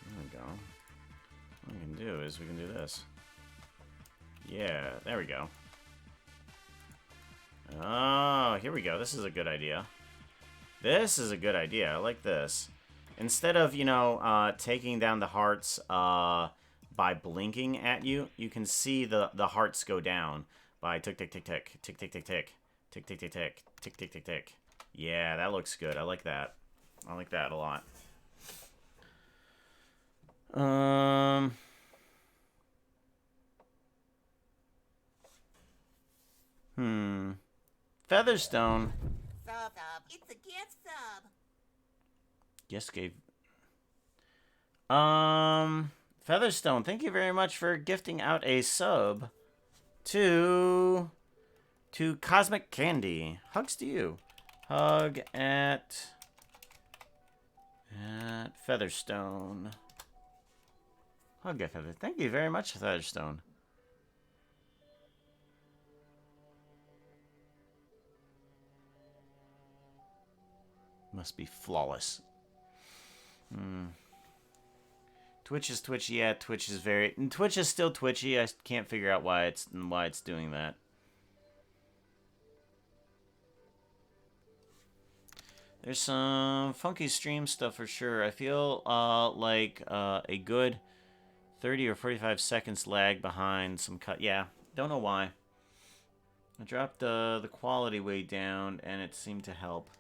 there we go. What we can do is we can do this. Yeah, there we go. Oh, here we go. This is a good idea. This is a good idea. I like this. Instead of, you know, taking down the hearts by blinking at you, you can see the hearts go down by tick, tick, tick, tick, tick, tick, tick, tick, tick, tick, tick, tick, tick, tick, tick, tick. Yeah, that looks good. I like that. I like that a lot. Featherstone. Sub. It's a gift sub. Yes, gave. Featherstone, thank you very much for gifting out a sub to Cosmic Candy. Hugs to you. Hug at Featherstone. Hug at Featherstone. Thank you very much, Featherstone. Must be flawless. Twitch is twitchy. Yeah, Twitch is very... And Twitch is still twitchy. I can't figure out why it's doing that. There's some funky stream stuff for sure. I feel like a good 30 or 45 seconds lag behind some cut. Yeah, don't know why. I dropped the quality way down, and it seemed to help.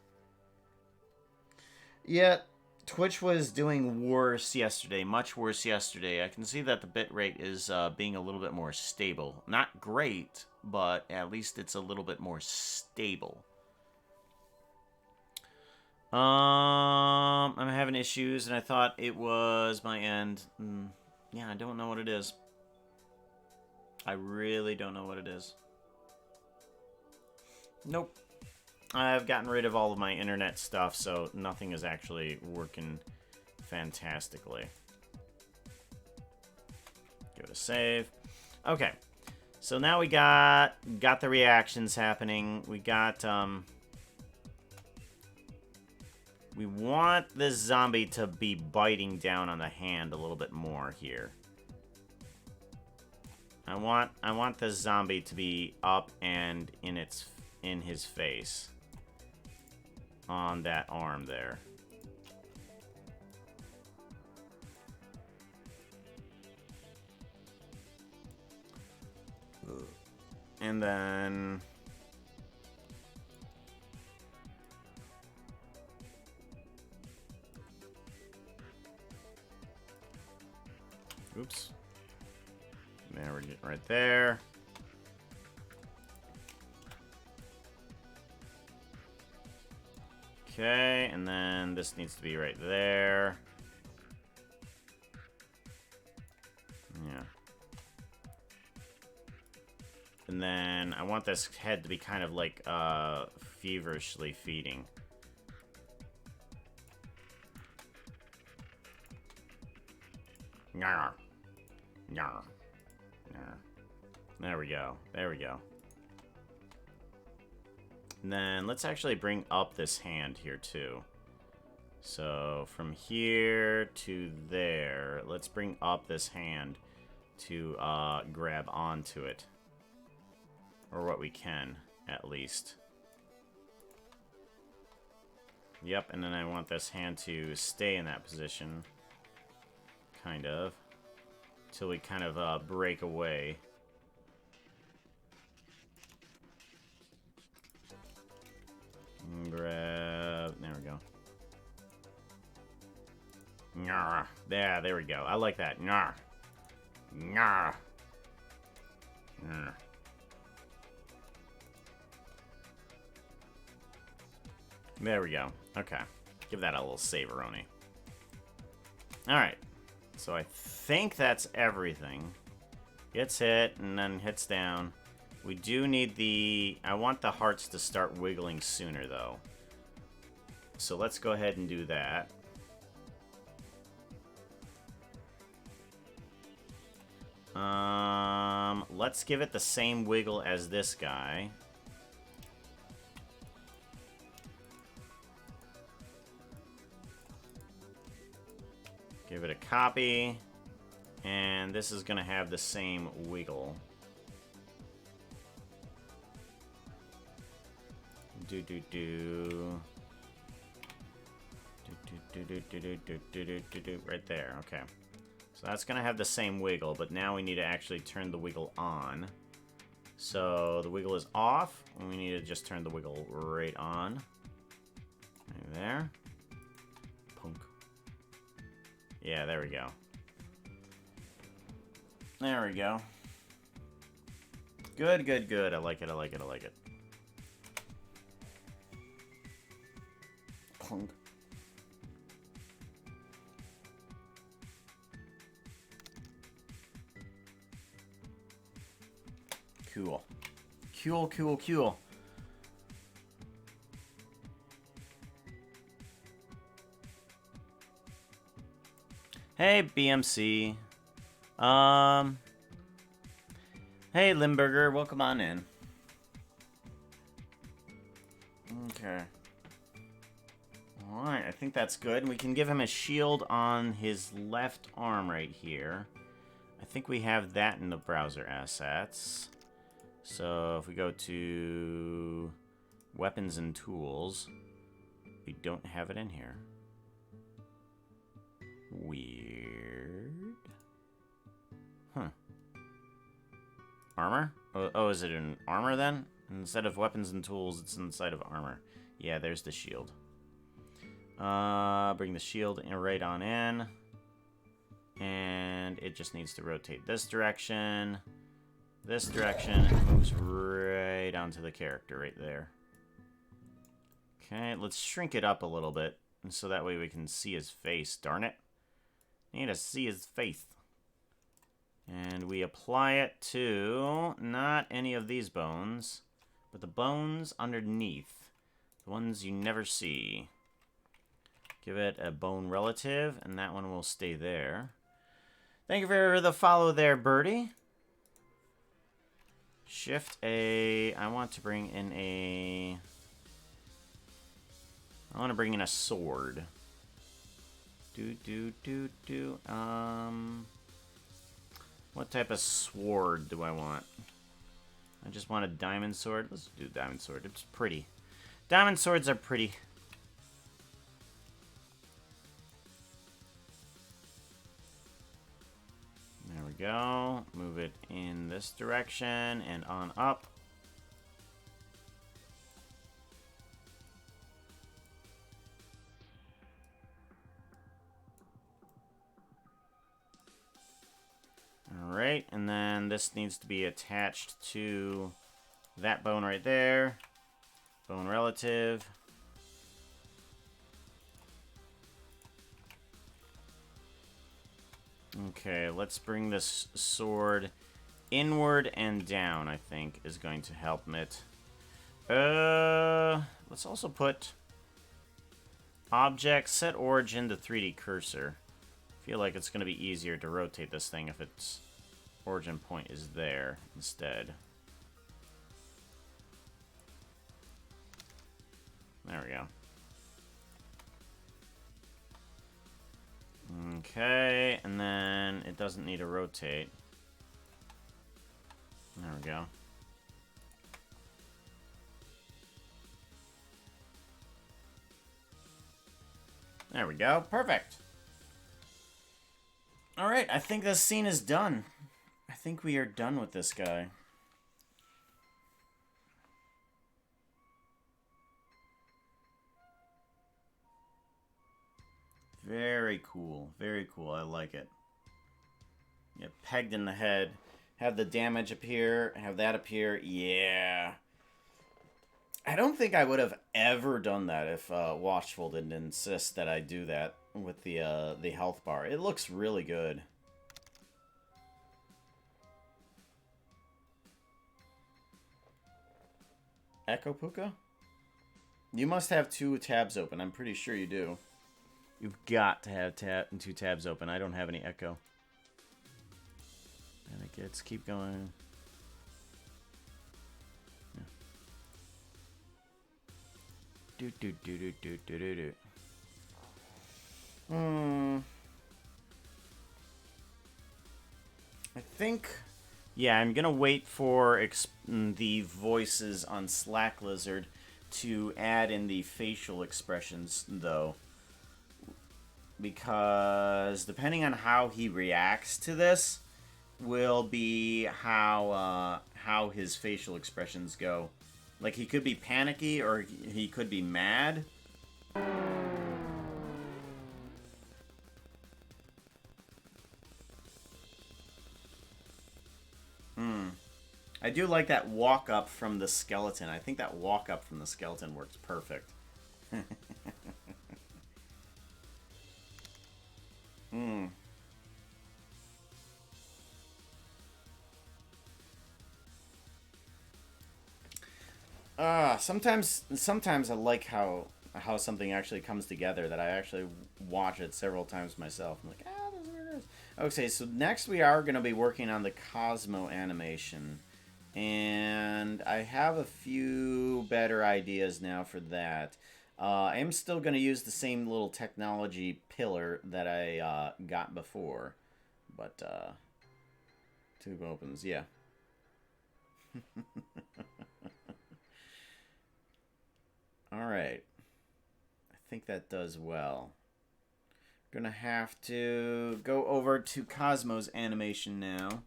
Yeah, Twitch was doing worse yesterday, much worse yesterday. I can see that the bitrate is being a little bit more stable. Not great, but at least it's a little bit more stable. I'm having issues, and I thought it was my end. Yeah, I don't know what it is. I really don't know what it is. Nope. I've gotten rid of all of my internet stuff, so nothing is actually working fantastically. Give it a save. Okay. So now we got the reactions happening. We got, we want this zombie to be biting down on the hand a little bit more here. I want this zombie to be up and in his face. On that arm there. And then... Oops. There we get right there. Okay, and then this needs to be right there. Yeah. And then I want this head to be kind of like feverishly feeding. Nyar. Nyar. Nyar. There we go. There we go. And then let's actually bring up this hand here too. So from here to there, let's bring up this hand to grab onto it. Or what we can, at least. Yep, and then I want this hand to stay in that position. Kind of. Till we kind of break away. Grab. There we go. Nyah. There we go. I like that. Nyah. Nyah. Nyah. There we go. Okay. Give that a little saveroni. Alright. So I think that's everything. Gets hit and then hits down. We do need the... I want the hearts to start wiggling sooner, though. So let's go ahead and do that. Let's give it the same wiggle as this guy. Give it a copy. And this is going to have the same wiggle. Do. Right there. Okay. So that's going to have the same wiggle, but now we need to actually turn the wiggle on. So the wiggle is off, and we need to just turn the wiggle right on. Right there. Punk. Yeah, there we go. There we go. Good, good, good. I like it, I like it, I like it. Punk. Cool. Cool, cool, cool. Hey, BMC. Hey, Limburger, welcome on in. Okay. Alright, I think that's good. We can give him a shield on his left arm right here. I think we have that in the browser assets. So if we go to weapons and tools, we don't have it in here. Weird. Huh. Armor? Oh, is it in armor then? Instead of weapons and tools, it's inside of armor. Yeah, there's the shield. Bring the shield right on in. And it just needs to rotate this direction. This direction. It moves right onto the character right there. Okay, let's shrink it up a little bit. So that way we can see his face. Darn it. Need to see his face. And we apply it to not any of these bones, but the bones underneath. The ones you never see. Give it a bone relative, and that one will stay there. Thank you for the follow there, Birdie. Shift A. I want to bring in a... I want to bring in a sword. What type of sword do I want? I just want a diamond sword. Let's do diamond sword. It's pretty. Diamond swords are pretty. There we go. Move it in this direction and on up. Alright, and then this needs to be attached to that bone right there. Bone relative. Okay, let's bring this sword inward and down, I think, is going to help it. Let's also put object, set origin to 3D cursor. I feel like it's going to be easier to rotate this thing if its origin point is there instead. There we go. Okay, and then it doesn't need to rotate. There we go. There we go. Perfect. Alright, I think this scene is done. I think we are done with this guy. Very cool. Very cool. I like it. Yeah, pegged in the head. Have the damage appear. Have that appear. Yeah. I don't think I would have ever done that if Watchful didn't insist that I do that with the health bar. It looks really good. Echo Puka? You must have 2 tabs open. I'm pretty sure you do. You've got to have 2 tabs open. I don't have any echo. And it gets... Keep going. Yeah. Do. I think... Yeah, I'm gonna wait for the voices on Slacklizard to add in the facial expressions, though. because depending on how he reacts to this will be how his facial expressions go. Like, he could be panicky or he could be mad. I do like that walk up from the skeleton. I think that walk up from the skeleton works perfect. Sometimes I like how something actually comes together, that I actually watch it several times myself. I'm like, ah, this is what it is. Okay, so next we are going to be working on the Cosmo animation. And I have a few better ideas now for that. I am still going to use the same little technology pillar that I got before. But, tube opens, yeah. Alright. I think that does well. Gonna have to go over to Cosmo's animation now.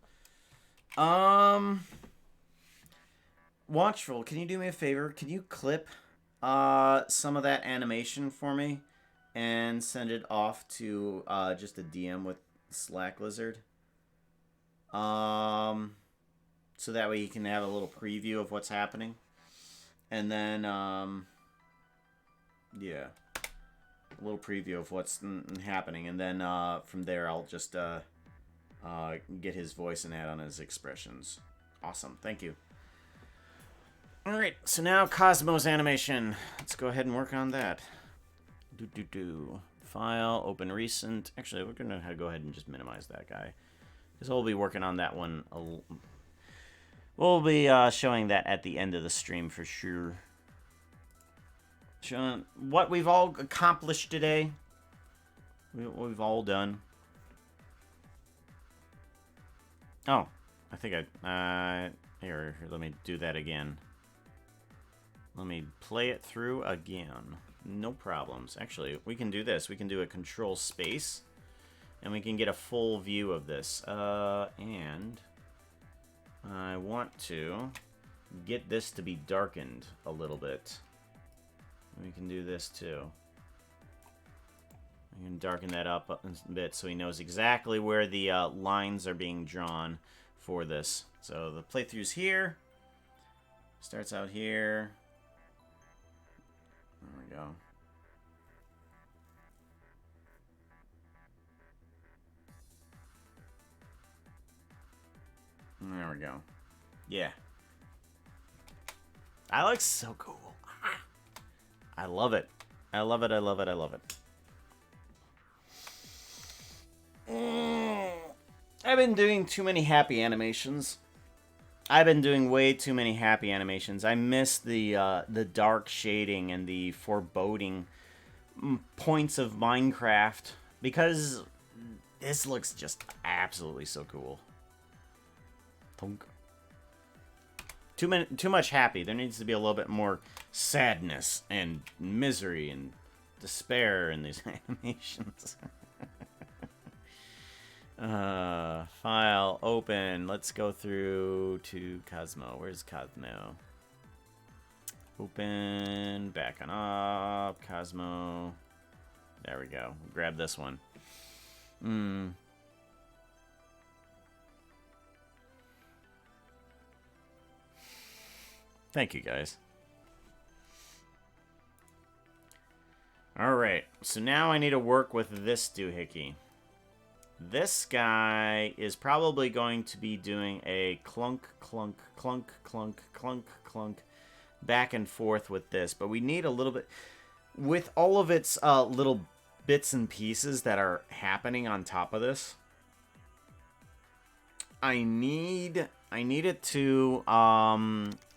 Watchful, can you do me a favor? Can you clip some of that animation for me and send it off to just a DM with Slacklizard? So that way you can have a little preview of what's happening. And then, yeah, a little preview of what's happening. And then from there, I'll just get his voice and add on his expressions. Awesome, thank you. Alright, so now Cosmo's animation. Let's go ahead and work on that. File, open recent. Actually, we're going to go ahead and just minimize that guy, because we'll be working on that one. We'll be showing that at the end of the stream for sure. Showing what we've all accomplished today. What we've all done. Oh, I think here, let me do that again. Let me play it through again. No problems. Actually, we can do this. We can do a control space, and we can get a full view of this. And I want to get this to be darkened a little bit. We can do this too. We can darken that up a bit so he knows exactly where the lines are being drawn for this. So the playthrough's here. Starts out here. There we go. There we go. Yeah. That looks so cool. I love it. I love it, I love it, I love it. I've been doing too many happy animations. I've been doing way too many happy animations. I miss the dark shading and the foreboding points of MineCraft, because this looks just absolutely so cool. Too much happy. There needs to be a little bit more sadness and misery and despair in these animations. File, open. Let's go through to Cosmo. Where's Cosmo? Open, back on up, Cosmo. There we go. Grab this one. Thank you, guys. Alright, so now I need to work with this doohickey. This guy is probably going to be doing a clunk, clunk, clunk, clunk, clunk, clunk, back and forth with this. But we need a little bit, with all of its little bits and pieces that are happening on top of this, I need it to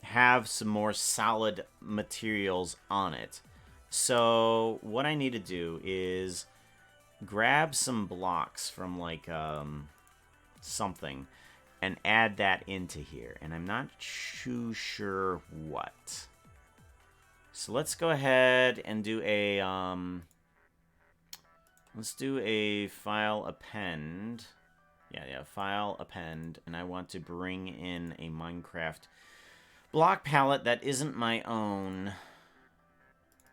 have some more solid materials on it. So what I need to do is grab some blocks from like something and add that into here, and I'm not too sure what. So let's go ahead and do a Let's do a file append. Yeah, file append. And I want to bring in a Minecraft block palette that isn't my own.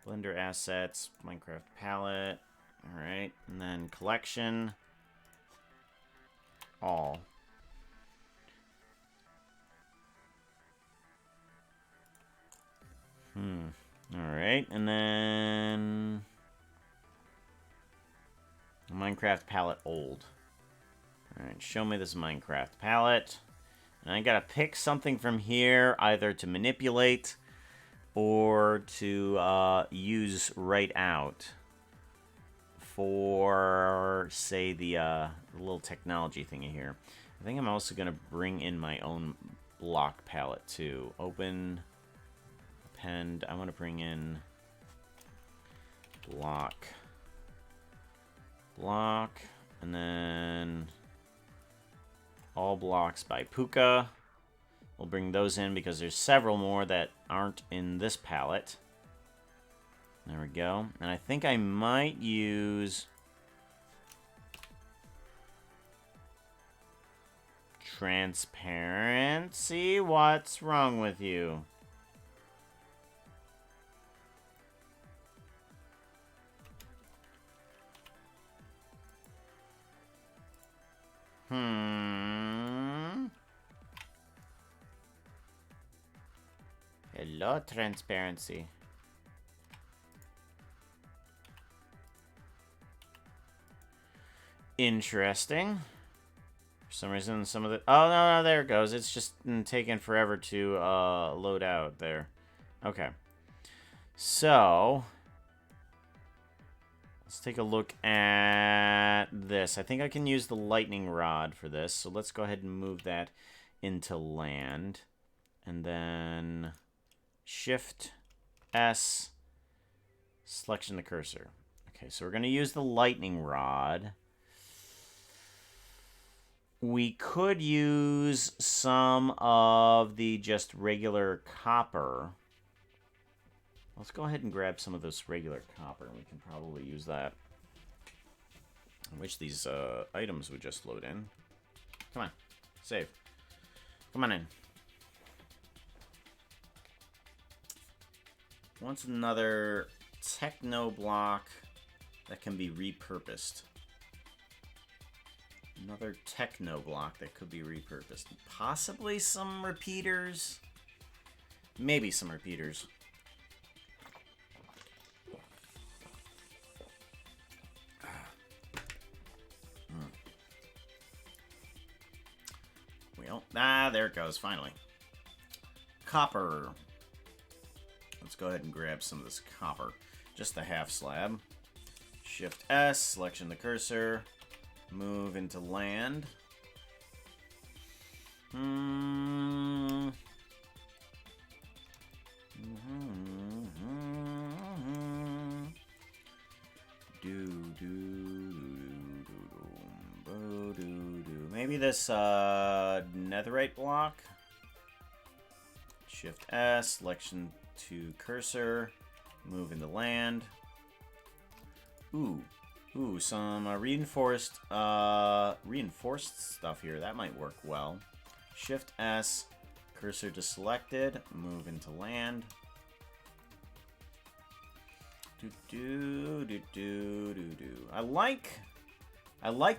Blender assets, Minecraft palette. Alright, and then collection. All. Alright, and then Minecraft palette old. Alright, show me this Minecraft palette. And I gotta pick something from here, either to manipulate or to use right out for, say, the little technology thingy here. I think I'm also gonna bring in my own block palette too. Open, append. I want to bring in block, and then all blocks by Puka. We'll bring those in because there's several more that aren't in this palette. There we go. And I think I might use transparency. What's wrong with you? Hello, transparency. Interesting. For some reason, some of the... Oh, no, there it goes. It's just taking forever to load out there. Okay. So... let's take a look at this. I think I can use the lightning rod for this. So let's go ahead and move that into land. And then Shift S, selection the cursor. Okay, so we're going to use the lightning rod. We could use some of the just regular copper. Let's go ahead and grab some of this regular copper, and we can probably use that. I wish these items would just load in. Come on. Save. Come on in. Wants another techno block that can be repurposed. Another techno block that could be repurposed. Possibly some repeaters. Maybe some repeaters. There it goes, finally. Copper. Let's go ahead and grab some of this copper. Just the half slab. Shift S, selection the cursor. Move into land. Maybe this netherite block. Shift S, selection to cursor, move into land. Ooh, some reinforced stuff here. That might work well. Shift S, cursor to selected, move into land. I like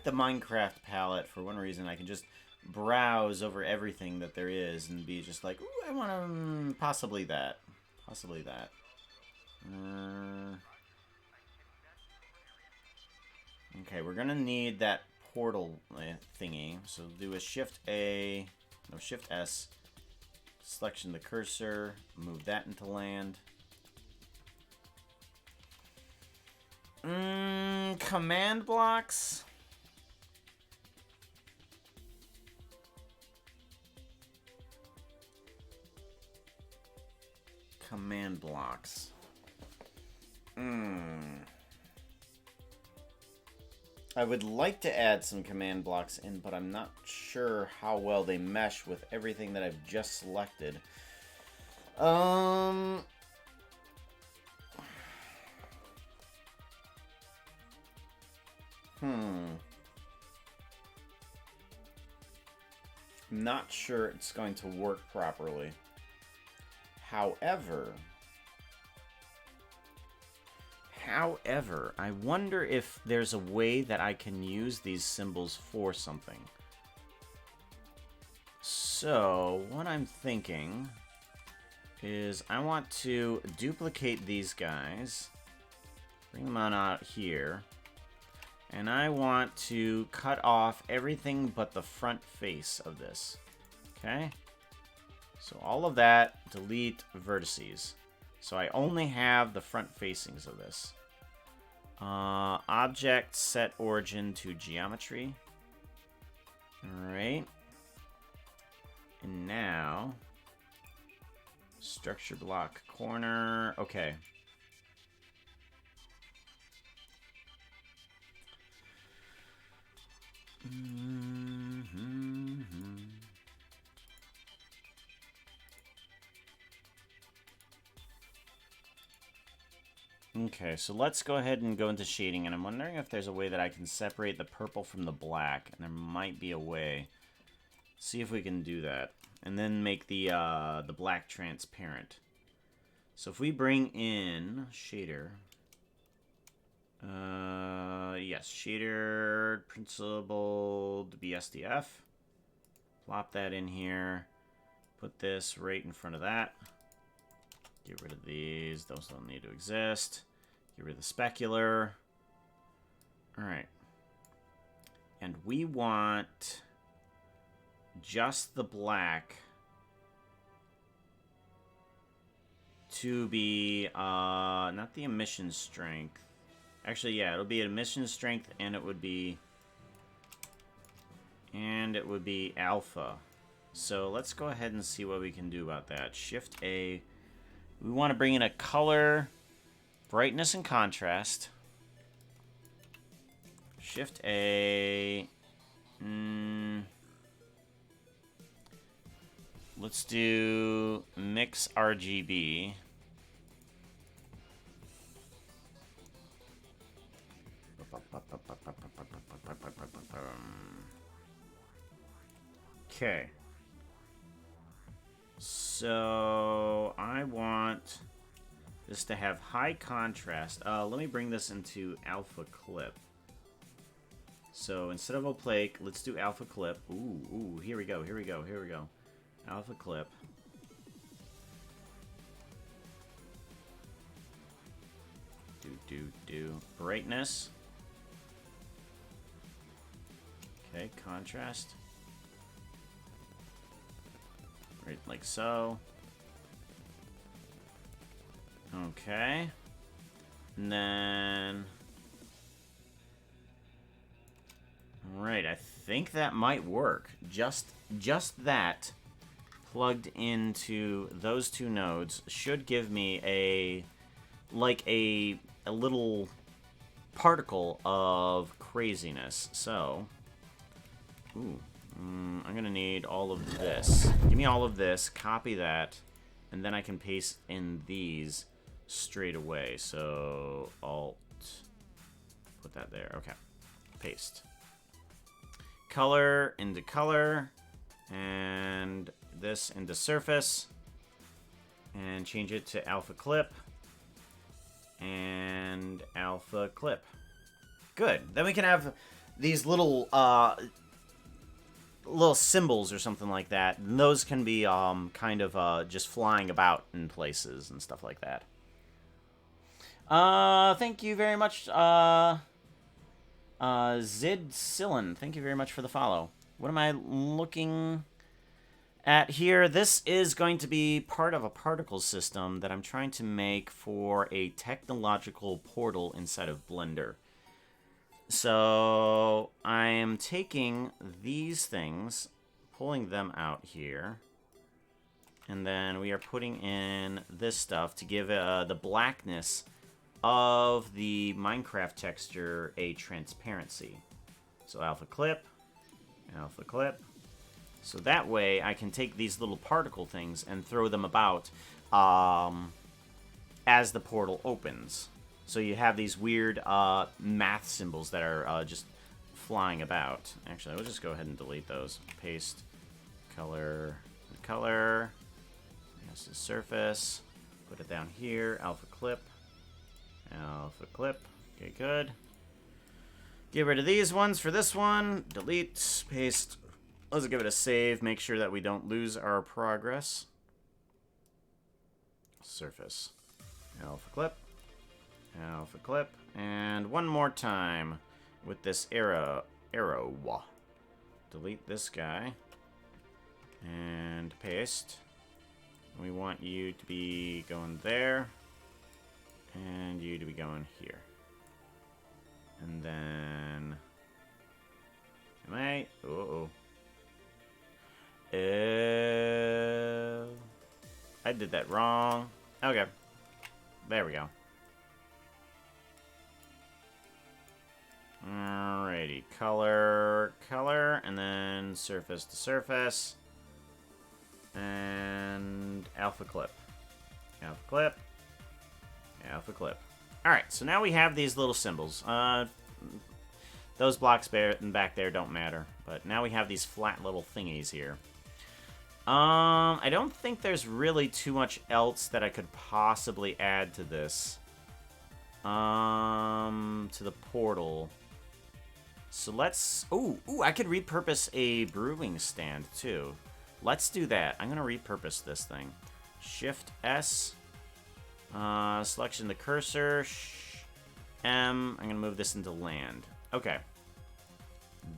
the Minecraft palette for one reason. I can just browse over everything that there is and be just like, ooh, I want to possibly that. Possibly that. Okay, we're gonna need that portal thingy. So do a Shift S, selection the cursor, move that into land. Command blocks. Command blocks. I would like to add some command blocks in, but I'm not sure how well they mesh with everything that I've just selected. Not sure it's going to work properly. However, I wonder if there's a way that I can use these symbols for something. So, what I'm thinking is I want to duplicate these guys, bring them on out here, and I want to cut off everything but the front face of this. Okay? So all of that, delete vertices. So I only have the front facings of this. Object set origin to geometry. Alright. And now, structure block corner. Okay. Okay, so let's go ahead and go into shading, and I'm wondering if there's a way that I can separate the purple from the black, and there might be a way. See if we can do that, and then make the black transparent. So if we bring in shader, yes, shader principled BSDF, plop that in here, put this right in front of that. Get rid of these. Those don't need to exist. Get rid of the specular. Alright. And we want just the black to be, not the emission strength. Actually, yeah, it'll be emission strength, and it would be alpha. So let's go ahead and see what we can do about that. Shift A. We want to bring in a color, brightness, and contrast. Shift A. Let's do mix RGB. Okay. So I want this to have high contrast. Let me bring this into alpha clip. So instead of opaque, let's do alpha clip. Ooh, here we go. Alpha clip. Do. Brightness. Okay, contrast. Right, like so. Okay. And then... Alright, I think that might work. Just that plugged into those two nodes should give me a little particle of craziness. So, I'm gonna need all of this. Give me all of this, copy that, and then I can paste in these straight away. So, Alt, put that there. Okay, paste. Color into color, and this into surface, and change it to alpha clip, and alpha clip. Good. Then we can have these little symbols or something like that. And those can be kind of just flying about in places and stuff like that. Thank you very much, Zid Sillin. Thank you very much for the follow. What am I looking at here? This is going to be part of a particle system that I'm trying to make for a technological portal inside of Blender. So I am taking these things, pulling them out here, and then we are putting in this stuff to give the blackness of the MineCraft texture a transparency. So alpha clip. So that way I can take these little particle things and throw them about as the portal opens. So you have these weird math symbols that are just flying about. Actually, we'll just go ahead and delete those. Paste, color, color. This is surface. Put it down here. Alpha clip. Alpha clip. Okay, good. Get rid of these ones for this one. Delete, paste. Let's give it a save. Make sure that we don't lose our progress. Surface. Alpha clip. Alpha clip. And one more time with this arrow. Delete this guy. And paste. We want you to be going there. And you to be going here. And then... I did that wrong. Okay. There we go. Alrighty. Color, color, and then surface to surface. And alpha clip. Alpha clip. Alpha clip. Alright, so now we have these little symbols. Those blocks back there don't matter. But now we have these flat little thingies here. I don't think there's really too much else that I could possibly add to this. To the portal. So let's... Ooh, I could repurpose a brewing stand, too. Let's do that. I'm going to repurpose this thing. Shift S. Selection the cursor. M. I'm going to move this into land. Okay.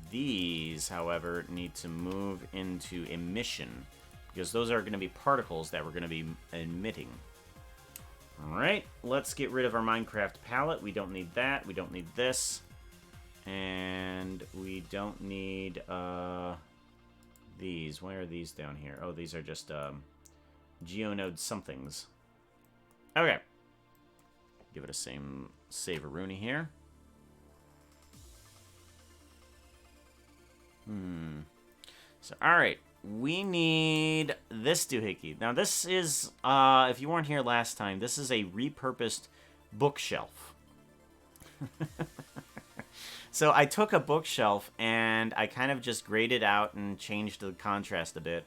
These, however, need to move into emission. Because those are going to be particles that we're going to be emitting. Alright. Let's get rid of our MineCraft palette. We don't need that. We don't need this. And we don't need these. Why are these down here? Oh, these are just geonode somethings. Okay. Give it a save-a-rooney here. So, alright. We need this doohickey. Now, this is, if you weren't here last time, this is a repurposed bookshelf. So I took a bookshelf and I kind of just graded out and changed the contrast a bit.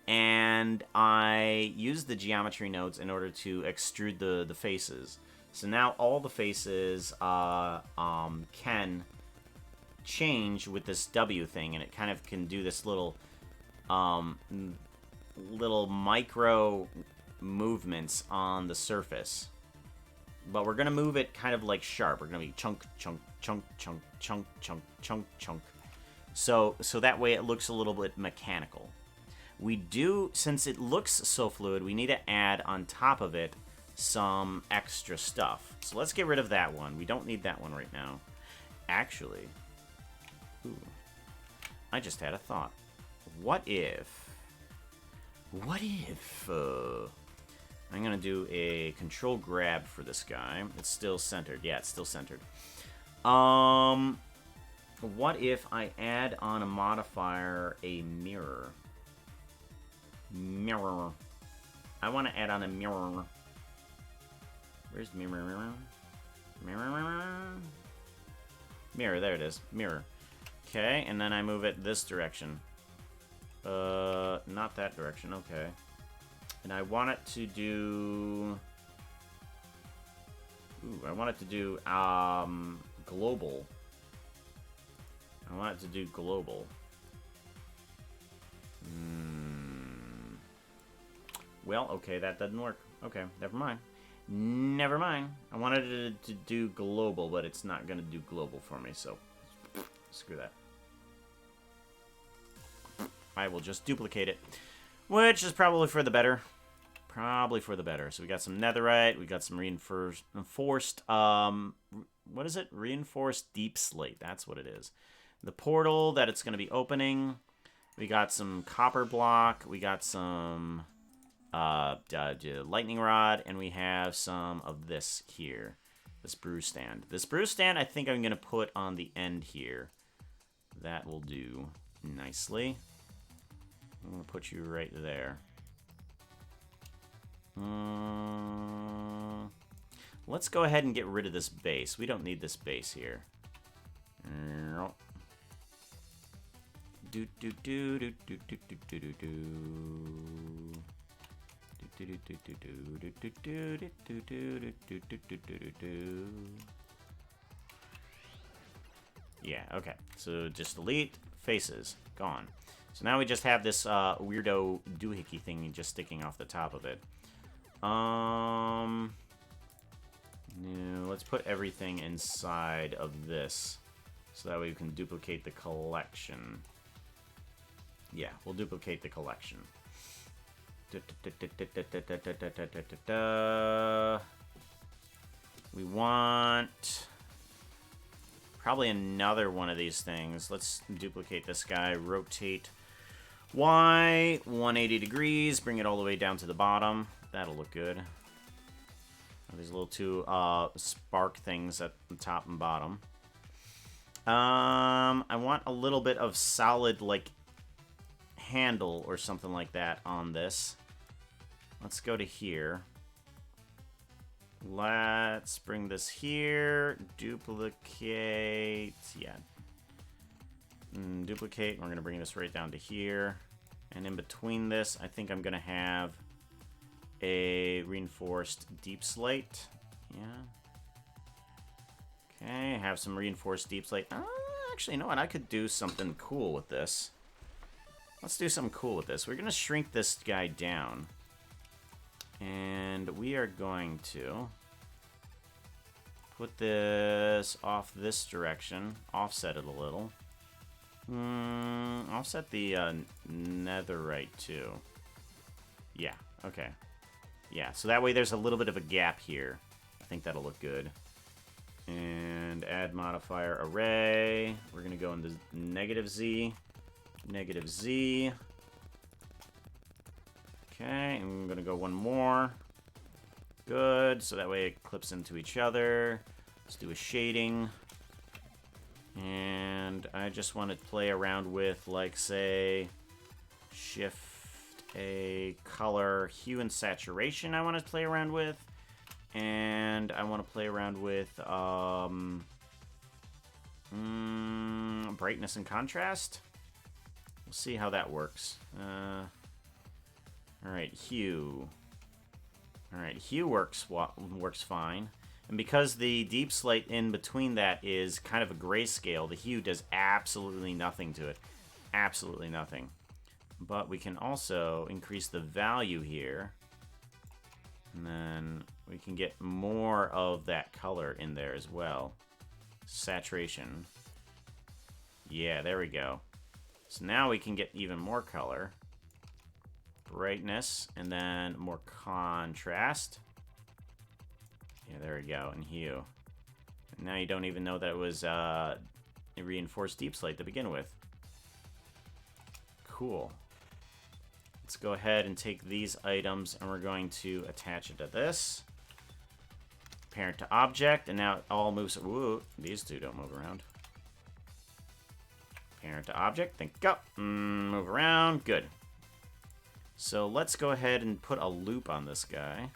And I used the geometry nodes in order to extrude the faces. So now all the faces can change with this W thing, and it kind of can do this little micro movements on the surface. But we're going to move it kind of like sharp. We're going to be chunk, chunk, chunk, chunk, chunk, chunk, chunk, chunk. So that way it looks a little bit mechanical. We do, since it looks so fluid, we need to add on top of it some extra stuff. So let's get rid of that one. We don't need that one right now. Actually, I just had a thought. What if I'm going to do a control grab for this guy. It's still centered. Yeah, it's still centered. What if I add on a modifier a mirror? Mirror. I want to add on a mirror. Where's mirror? Mirror. Mirror, there it is. Mirror. Okay, and then I move it this direction. Not that direction. Okay. And I want it to do... I want it to do, global. I want it to do global. Well, okay, that doesn't work. Okay, never mind. Never mind. I wanted it to do global, but it's not going to do global for me, so screw that. I will just duplicate it, which is probably for the better. Probably for the better. So we got some netherite. We got some reinforced, what is it? Reinforced deep slate. That's what it is. The portal that it's going to be opening. We got some copper block. We got some lightning rod. And we have some of this here. This brew stand. This brew stand I think I'm going to put on the end here. That will do nicely. I'm going to put you right there. let's go ahead and get rid of this base. We don't need this base here. Do do do do do do do do do do. Yeah, okay. So just delete faces. Gone. So now we just have this weirdo doohickey thing just sticking off the top of it. No, let's put everything inside of this. So that way we can duplicate the collection. Yeah, we'll duplicate the collection. We want probably another one of these things. Let's duplicate this guy. Rotate Y 180 degrees. Bring it all the way down to the bottom. That'll look good. These little two spark things at the top and bottom. I want a little bit of solid, like, handle or something like that on this. Let's go to here. Let's bring this here. Duplicate. Yeah. Duplicate. We're going to bring this right down to here. And in between this, I think I'm going to have a reinforced deep slate. Yeah. Okay, have some reinforced deep slate. Actually, you know what? I could do something cool with this. Let's do something cool with this. We're going to shrink this guy down. And we are going to put this off this direction. Offset it a little. Offset the netherite too. Yeah, okay. Yeah, so that way there's a little bit of a gap here. I think that'll look good. And add modifier array. We're going to go into negative Z. Negative Z. Okay, and I'm going to go one more. Good, so that way it clips into each other. Let's do a shading. And I just want to play around with, like, say, shift a color hue and saturation I want to play around with. And I want to play around with brightness and contrast. We'll see how that works. Alright, hue. Alright, hue works fine. And because the deep slate in between that is kind of a grayscale, the hue does absolutely nothing to it. Absolutely nothing. But we can also increase the value here. And then we can get more of that color in there as well. Saturation. Yeah, there we go. So now we can get even more color. Brightness, and then more contrast. Yeah, there we go, and hue. And now you don't even know that it was a reinforced deep slate to begin with. Cool. Let's go ahead and take these items, and we're going to attach it to this. Parent to object, and now it all moves. Woo, these two don't move around. Parent to object, think up, move around, good. So let's go ahead and put a loop on this guy.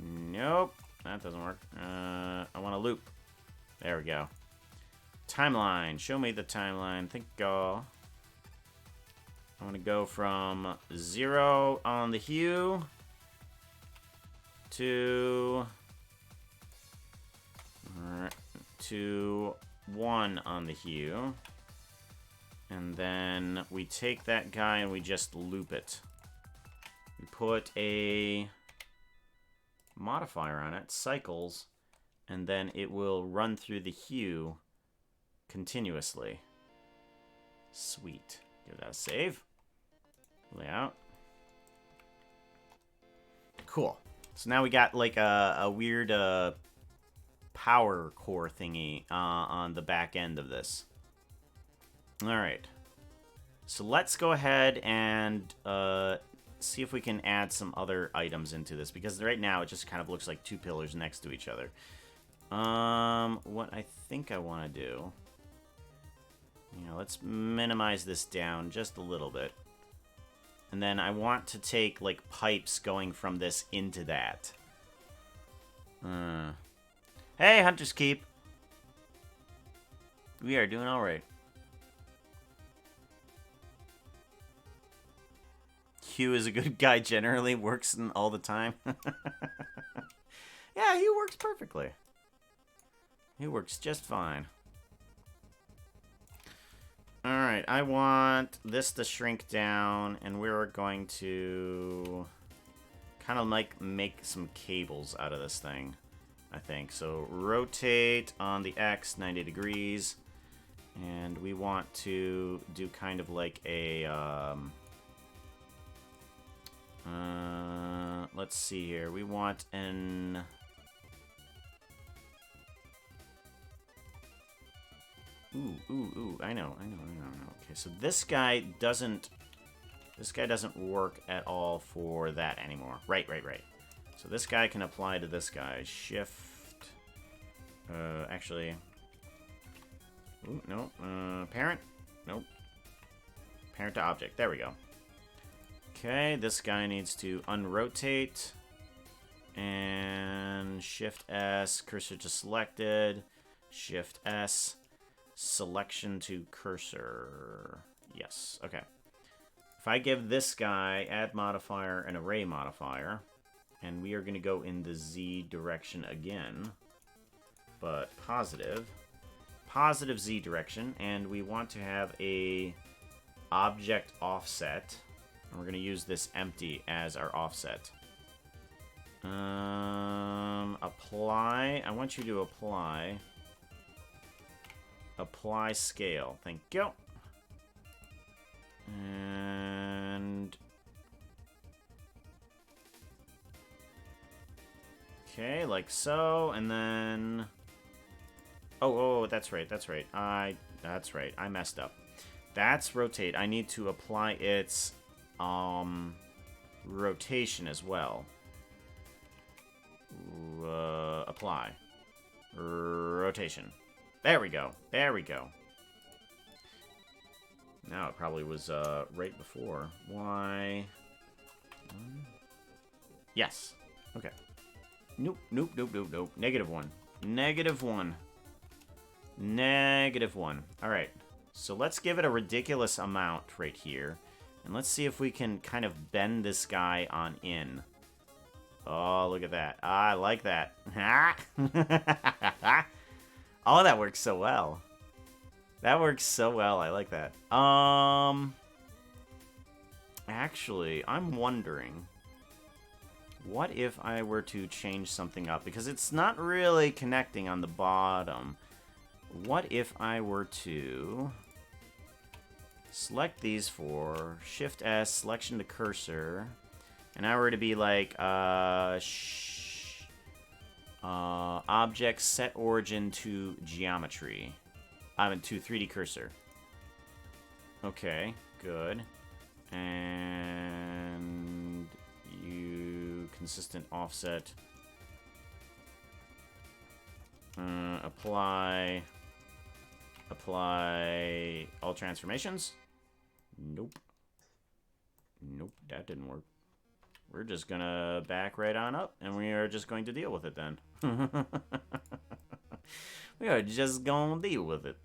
Nope, that doesn't work. I want a loop. There we go. Timeline, show me the timeline. Think go. I want to go from 0 on the hue to 1 on the hue. And then we take that guy and we just loop it. We put a modifier on it, cycles, and then it will run through the hue continuously. Sweet. Give that a save. Layout. Cool. So now we got like a weird power core thingy on the back end of this. Alright. So let's go ahead and see if we can add some other items into this, because right now it just kind of looks like two pillars next to each other. What I think I want to do... You know, let's minimize this down just a little bit. And then I want to take, like, pipes going from this into that. Hey, Hunter's Keep. We are doing alright. Hugh is a good guy generally, works all the time. Yeah, he works perfectly. He works just fine. Alright, I want this to shrink down, and we're going to kind of like make some cables out of this thing, I think. So rotate on the X 90 degrees, and we want to do kind of like a, let's see here. We want an... Ooh, I know. Okay, so this guy doesn't work at all for that anymore. Right. So this guy can apply to this guy. Shift, actually, ooh, no, parent, nope. Parent to object, there we go. Okay, this guy needs to unrotate, and Shift S, cursor to selected, Shift S, selection to cursor. Yes, okay. If I give this guy add modifier and array modifier, and we are going to go in the Z direction again, but positive Z direction, and we want to have a object offset, and we're going to use this empty as our offset. Apply. I want you to apply scale. Thank you. And okay, like so, and then oh, that's right. That's right. I messed up. That's rotate. I need to apply its rotation as well. Apply rotation. There we go. Now it probably was right before. Why? Yes. Okay. Nope. -1. -1. Alright. So let's give it a ridiculous amount right here. And let's see if we can kind of bend this guy on in. Oh, look at that. I like that. Oh, that works so well. That works so well. I like that. Actually, I'm wondering, what if I were to change something up? Because it's not really connecting on the bottom. What if I were to select these four, Shift S, selection to cursor, and I were to be like, object set origin to geometry. To 3D cursor. Okay, good. And you consistent offset. Apply all transformations. Nope, that didn't work. We're just gonna back right on up, and we are just going to deal with it then. We are just gonna deal with it.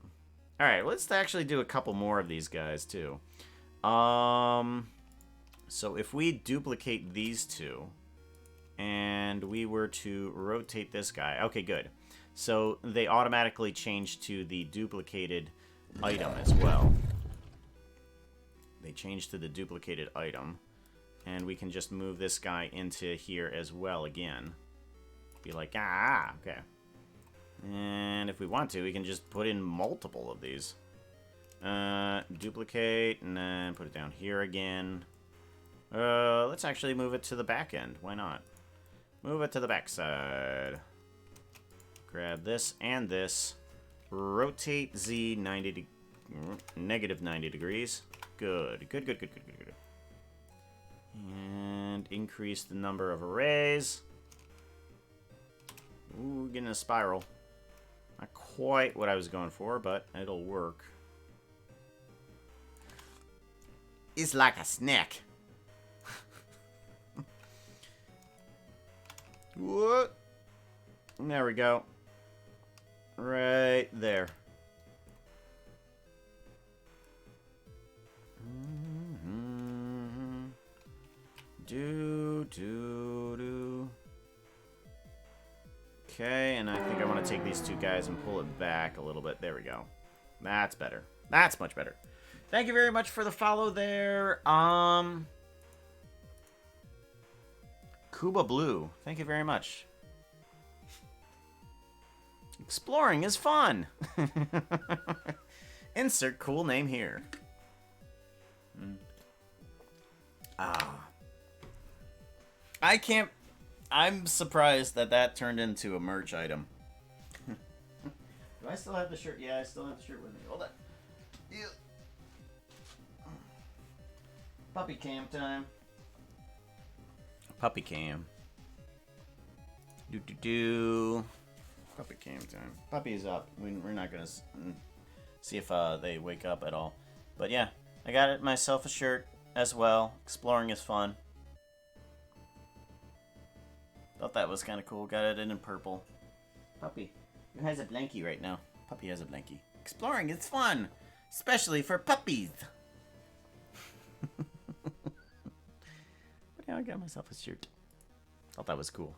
Alright, let's actually do a couple more of these guys, too. So if we duplicate these two, and we were to rotate this guy... Okay, good. So they automatically change to the duplicated item as well. They change to the duplicated item. And we can just move this guy into here as well again. Be like, okay. And if we want to, we can just put in multiple of these. Duplicate, and then put it down here again. Let's actually move it to the back end. Why not? Move it to the back side. Grab this and this. Rotate Z negative 90 degrees. Good. And increase the number of arrays. Ooh, getting a spiral. Not quite what I was going for, but it'll work. It's like a snack. What? There we go. Right there. Do. Okay, and I think I want to take these two guys and pull it back a little bit. There we go. That's better. That's much better. Thank you very much for the follow there. Cuba Blue. Thank you very much. Exploring is fun. Insert cool name here. I'm surprised that turned into a merch item. Do I still have the shirt? Yeah, I still have the shirt with me. Hold on. Yeah. Puppy cam time. Puppy cam. Do. Puppy cam time. Puppy's up. We're not gonna see if they wake up at all. But yeah, I got it myself a shirt as well. Exploring is fun. Thought that was kind of cool. Got it in purple. Puppy, who has a blankie right now? Puppy has a blankie. Exploring is fun, especially for puppies. But yeah, I got myself a shirt. Thought that was cool.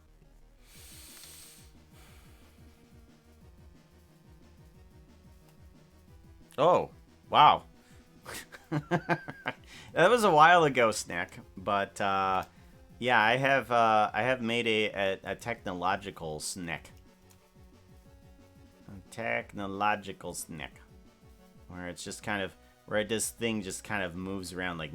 Oh, wow. That was a while ago, Snack. But yeah, I have made a technological snack. A technological snack, where it's just kind of this thing just kind of moves around like.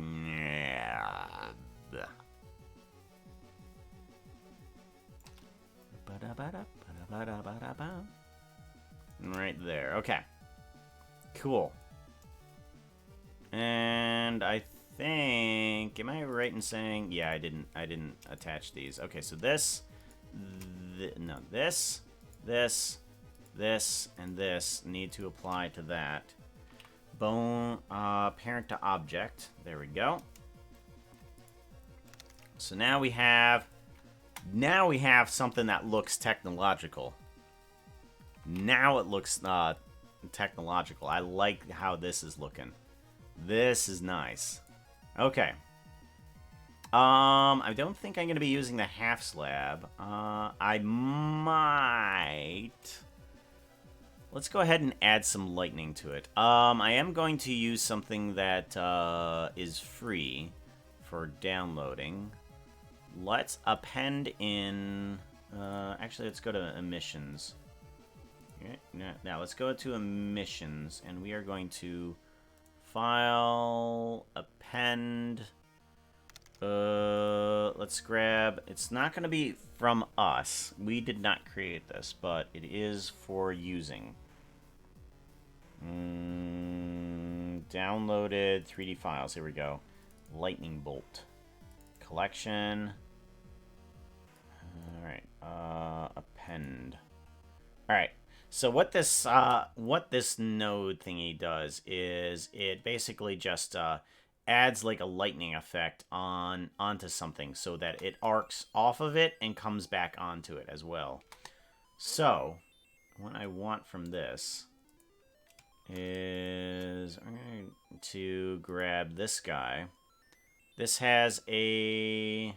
Right there. Okay. Cool. And I think, am I right in saying, yeah, I didn't attach these. Okay, so this, this, and this need to apply to that. Bone, parent to object. There we go. So now we have something that looks technological. Now it looks technological. I like how this is looking. This is nice. Okay. I don't think I'm going to be using the half slab. I might. Let's go ahead and add some lightning to it. I am going to use something that is free for downloading. Let's append in. Actually, let's go to emissions. Okay, now let's go to emissions, and we are going to file append. Let's grab. It's not going to be from us. We did not create this, but it is for using. Downloaded 3D files. Here we go. Lightning bolt collection. All right. Append. All right. So what this node thingy does is it basically just adds like a lightning effect onto something so that it arcs off of it and comes back onto it as well. So what I want from this is I'm going to grab this guy. This has a...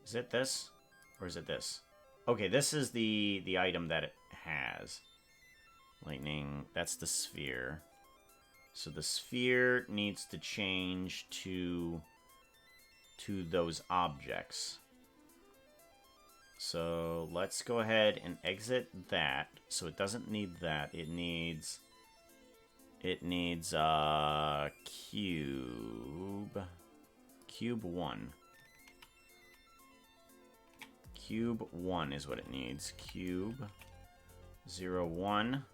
Is it this? Or is it this? Okay, this is the item that it has. Lightning, that's the sphere. So the sphere needs to change to those objects. So let's go ahead and exit that. So it doesn't need that. It needs cube 1. Cube 1 is what it needs. Cube 0, 1.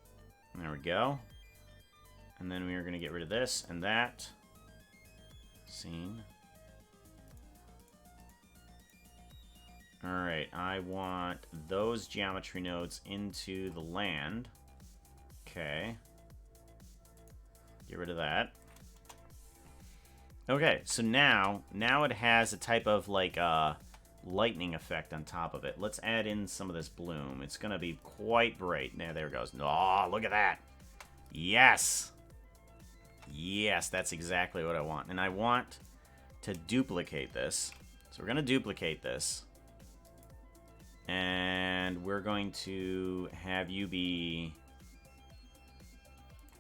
There we go. And then we are going to get rid of this and that. Scene. Alright, I want those geometry nodes into the land. Okay. Get rid of that. Okay, so now it has a type of like lightning effect on top of it. Let's add in some of this bloom. It's going to be quite bright. There it goes. Oh, look at that. Yes. Yes, that's exactly what I want. And I want to duplicate this. So we're going to duplicate this. And we're going to have you be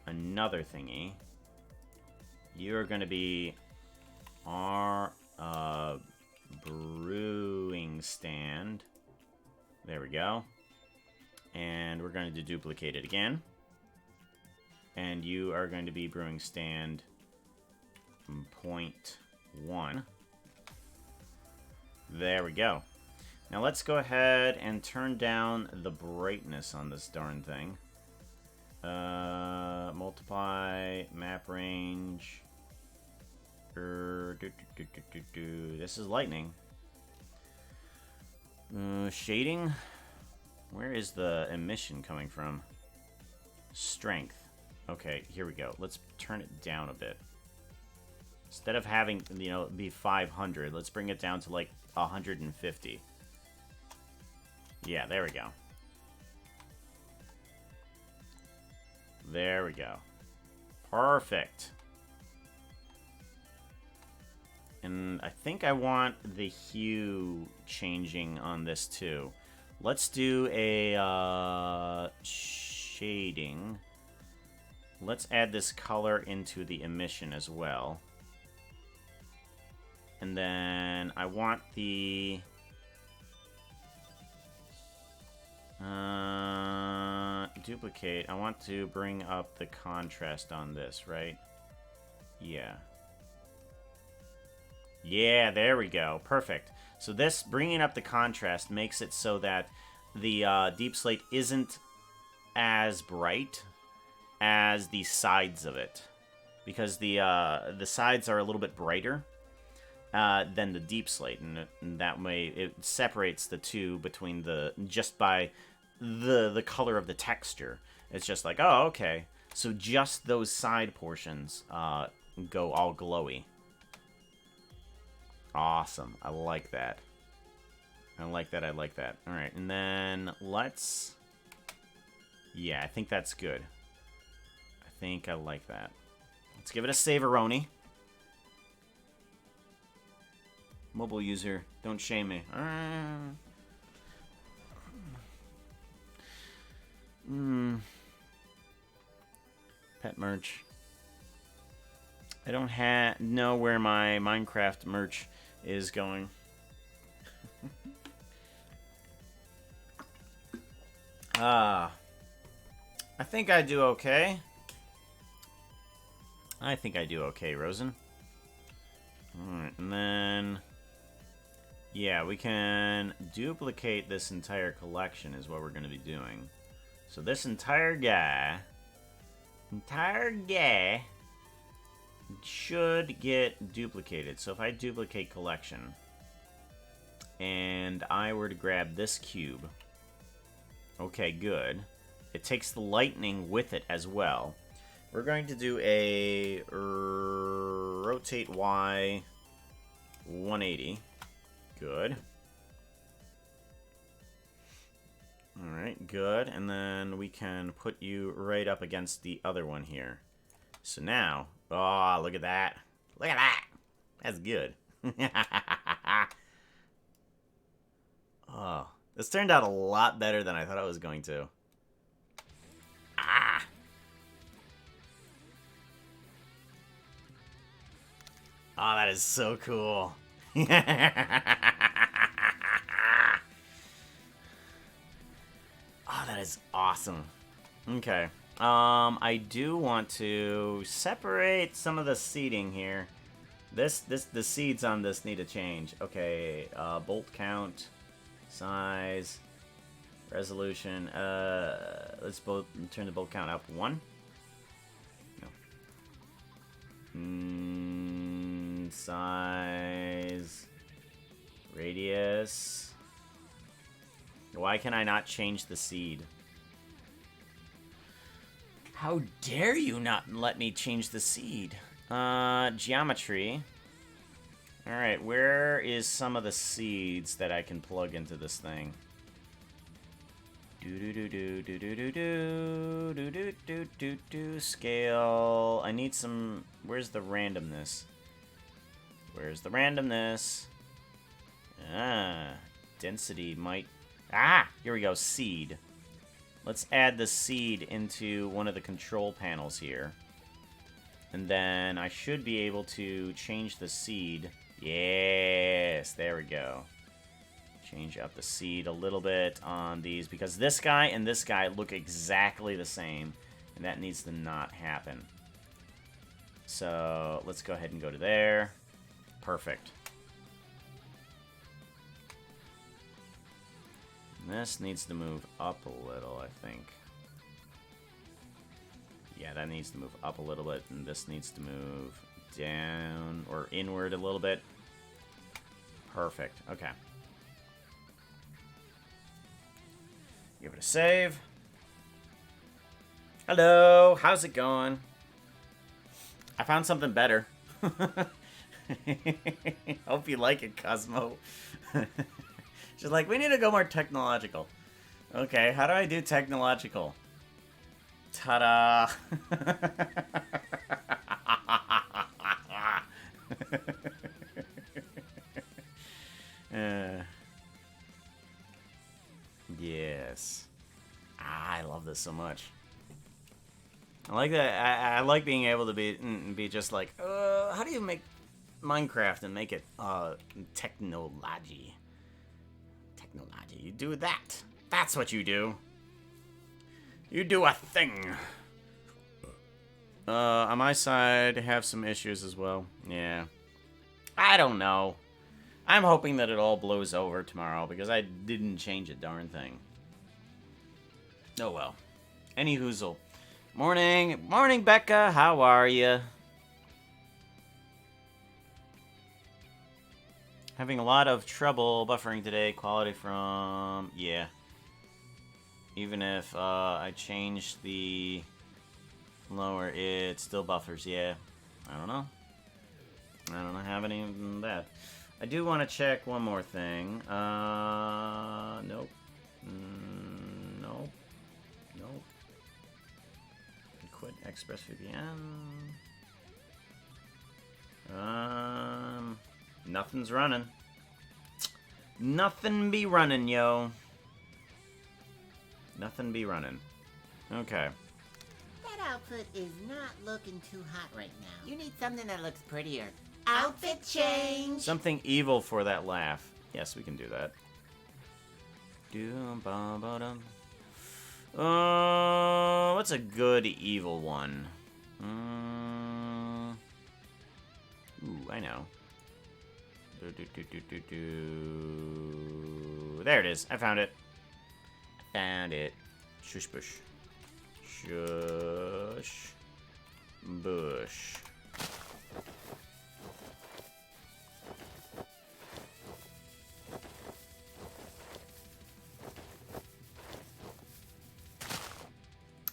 another thingy. You're going to be our brewing stand. There we go. And we're going to duplicate it again. And you are going to be brewing stand 0.1. There we go. Now let's go ahead and turn down the brightness on this darn thing. Multiply, map range. This is lightning. Shading. Where is the emission coming from? Strength. Okay, here we go. Let's turn it down a bit. Instead of having, you know, be 500, let's bring it down to like 150. Yeah, there we go. There we go. Perfect. And I think I want the hue changing on this too. Let's do a shading. Let's add this color into the emission as well. And then I want the duplicate. I want to bring up the contrast on this, right? Yeah. Yeah, there we go. Perfect. So this, bringing up the contrast, makes it so that the deep slate isn't as bright as the sides of it. Because the sides are a little bit brighter than the deep slate. And that way it separates the two between just by the color of the texture. It's just like, oh, okay. So just those side portions go all glowy. Awesome. I like that. I like that. I like that. All right. And then let's... Yeah, I think that's good. I think I like that. Let's give it a saveroni. Mobile user, don't shame me. Pet merch. I don't know where my MineCraft merch is going. I think I do okay. I think I do okay, Rosen. Alright, and then... Yeah, we can duplicate this entire collection is what we're going to be doing. So this entire guy should get duplicated. So if I duplicate collection and I were to grab this cube, okay, good. It takes the lightning with it as well. We're going to do a rotate Y 180. Good. Alright, good. And then we can put you right up against the other one here. So now, oh, look at that. Look at that. That's good. Oh, this turned out a lot better than I thought it was going to. Ah. Oh, that is so cool. Oh, that is awesome. Okay. I do want to separate some of the seeding here. The seeds on this need to change. Okay, bolt count, size, resolution. Let's both turn the bolt count up 1. No. Size, radius. Why can I not change the seed? How dare you not let me change the seed? Geometry. Alright, where is some of the seeds that I can plug into this thing? Do scale. I need some. Where's the randomness? Where's the randomness? Density might. Here we go. Seed. Let's add the seed into one of the control panels here. And then I should be able to change the seed. Yes, there we go. Change up the seed a little bit on these, because this guy and this guy look exactly the same, and that needs to not happen. So let's go ahead and go to there. Perfect. And this needs to move up a little, I think. Yeah, that needs to move up a little bit, and this needs to move down or inward a little bit. Perfect. Okay. Give it a save. Hello, how's it going? I found something better. Hope you like it, Cosmo. She's like, we need to go more technological. Okay, how do I do technological? Ta-da! Yes. I love this so much. I like that. I like being able to be just like, how do you make Minecraft and make it technology? Technology. You do that. That's what you do. You do a thing. On my side, have some issues as well. Yeah. I don't know. I'm hoping that it all blows over tomorrow, because I didn't change a darn thing. Oh well. Any hoozle. Morning. Morning, Becca. How are you? Having a lot of trouble buffering today. Quality from... Yeah. Even if I change the lower, it still buffers. Yeah. I don't know. I don't have any of that. I do want to check one more thing. Nope. Nope. Nope. Quit ExpressVPN. Nothing's running. Nothing be running, yo. Nothing be running. Okay. That outfit is not looking too hot right now. You need something that looks prettier. Outfit change! Something evil for that laugh. Yes, we can do that. What's a good evil one? Ooh, I know. There it is. I found it. Found it. Shush bush. Shush bush.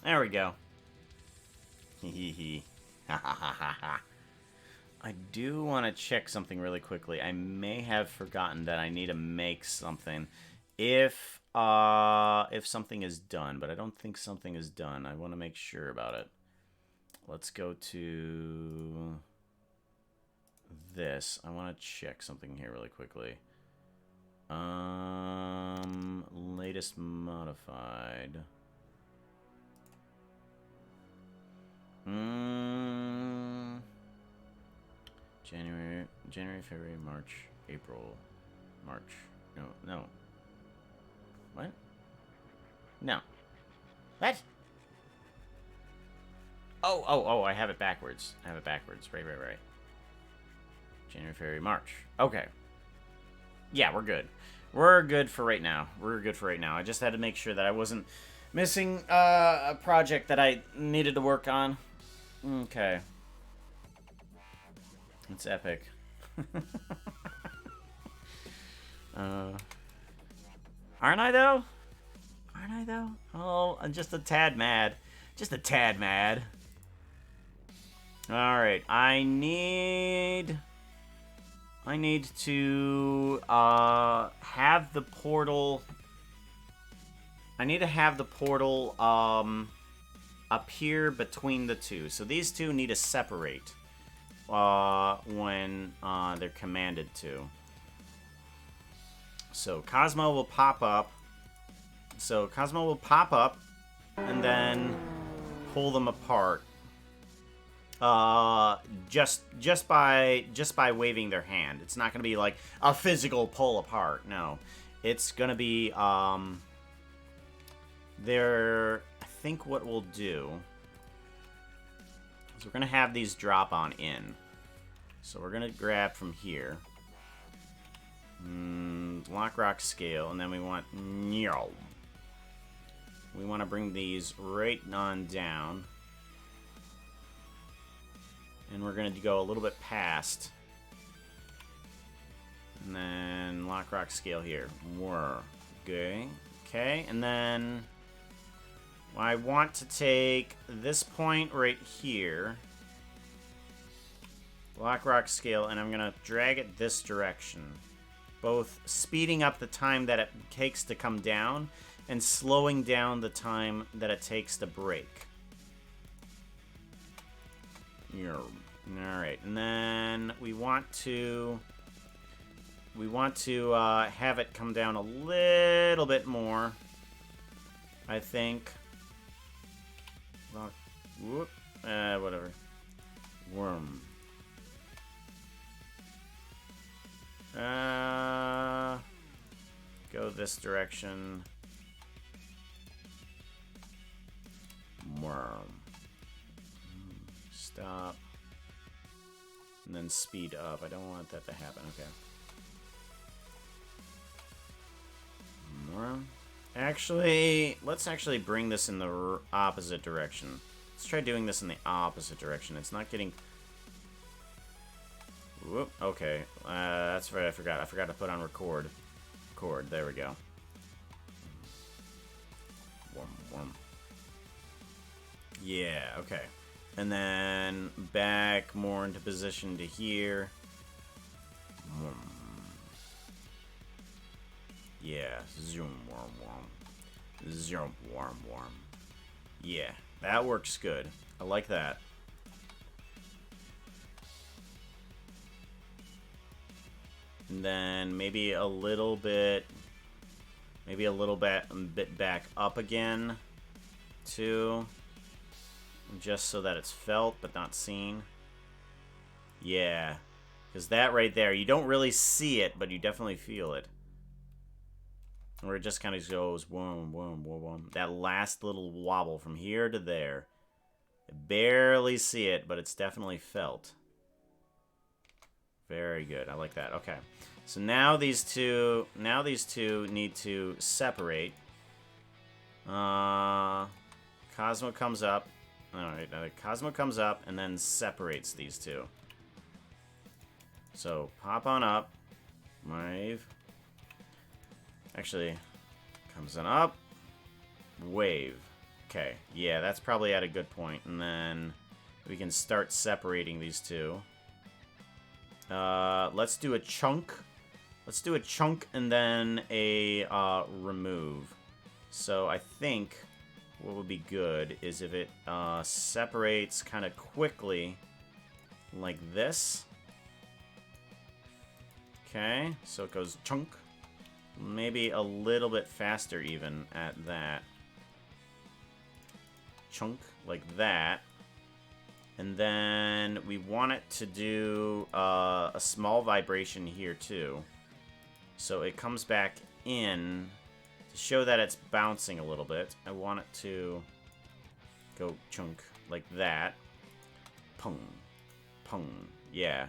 There we go. Hee hee. Ha ha ha ha ha. I do want to check something really quickly. I may have forgotten that I need to make something if something is done, but I don't think something is done. I want to make sure about it. Let's go to this. I want to check something here really quickly. Latest modified. January, February, March, April, March. No. What? No. What? Oh, I have it backwards. Right. January, February, March. Okay. Yeah, we're good. We're good for right now. I just had to make sure that I wasn't missing a project that I needed to work on. Okay. It's epic. Aren't I though? Oh, I'm just a tad mad. Alright, I I need to have the portal... I need to have the portal appear between the two. So these two need to separate when they're commanded to. So Cosmo will pop up. So Cosmo will pop up and then pull them apart. Just by waving their hand. It's not gonna be like a physical pull apart. No, it's gonna be I think what we'll do is we're gonna have these drop on in. So we're gonna grab from here, lock, rock, scale, and then we want to bring these right on down. And we're going to go a little bit past. And then lock, rock, scale here. Okay. Okay, and then I want to take this point right here. Lock, rock, scale, and I'm going to drag it this direction. Both speeding up the time that it takes to come down and slowing down the time that it takes to break. Alright, and then we want to have it come down a little bit more, I think. Whatever. Worm. Go this direction. Worm. Stop. And then speed up. I don't want that to happen. Okay. Worm. Actually, let's actually bring this in the opposite direction. Let's try doing this in the opposite direction. It's not getting... Whoop. Okay. That's right. I forgot. I forgot to put on record. Record. There we go. Worm. Yeah. Okay. And then back more into position to here. Yeah. Zoom. Worm. Zoom. Worm. Yeah. That works good. I like that. And then maybe a little bit back up again, too. Just so that it's felt, but not seen. Yeah. Because that right there, you don't really see it, but you definitely feel it. Or it just kind of goes, boom, boom, boom, boom. That last little wobble from here to there. I barely see it, but it's definitely felt. Very good. I like that. Okay. So now these two need to separate. Cosmo comes up. Alright, Cosmo comes up and then separates these two. So, pop on up. Wave. Actually, comes on up. Wave. Okay, yeah, that's probably at a good point. And then we can start separating these two. Let's do a chunk. Let's do a chunk and then a remove. So I think what would be good is if it separates kind of quickly like this. Okay, so it goes chunk. Maybe a little bit faster even at that. Chunk like that. And then we want it to do a small vibration here too. So it comes back in to show that it's bouncing a little bit. I want it to go chunk like that. Pung. Pung. Yeah.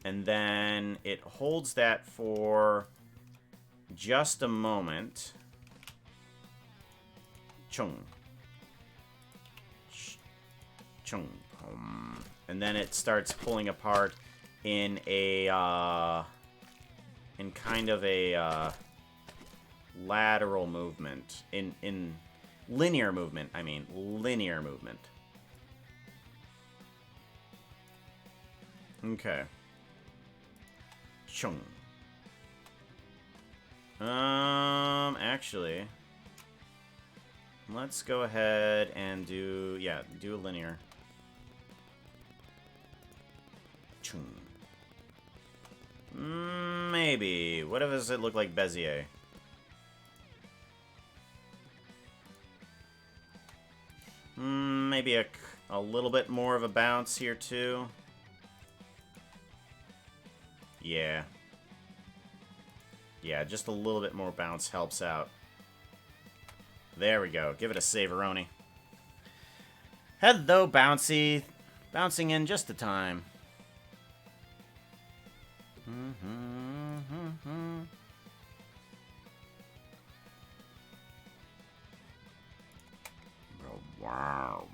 And then it holds that for just a moment. Chung. Chung. And then it starts pulling apart in a in kind of a lateral movement. In linear movement, I mean. Linear movement. Okay. Chung. Actually, let's go ahead and do a linear. Chung. Maybe. What if does it look like Bezier? Maybe a little bit more of a bounce here too. Yeah. Yeah, just a little bit more bounce helps out. There we go. Give it a saveroni. Hello, Bouncy. Bouncing in just the time. Oh, wow.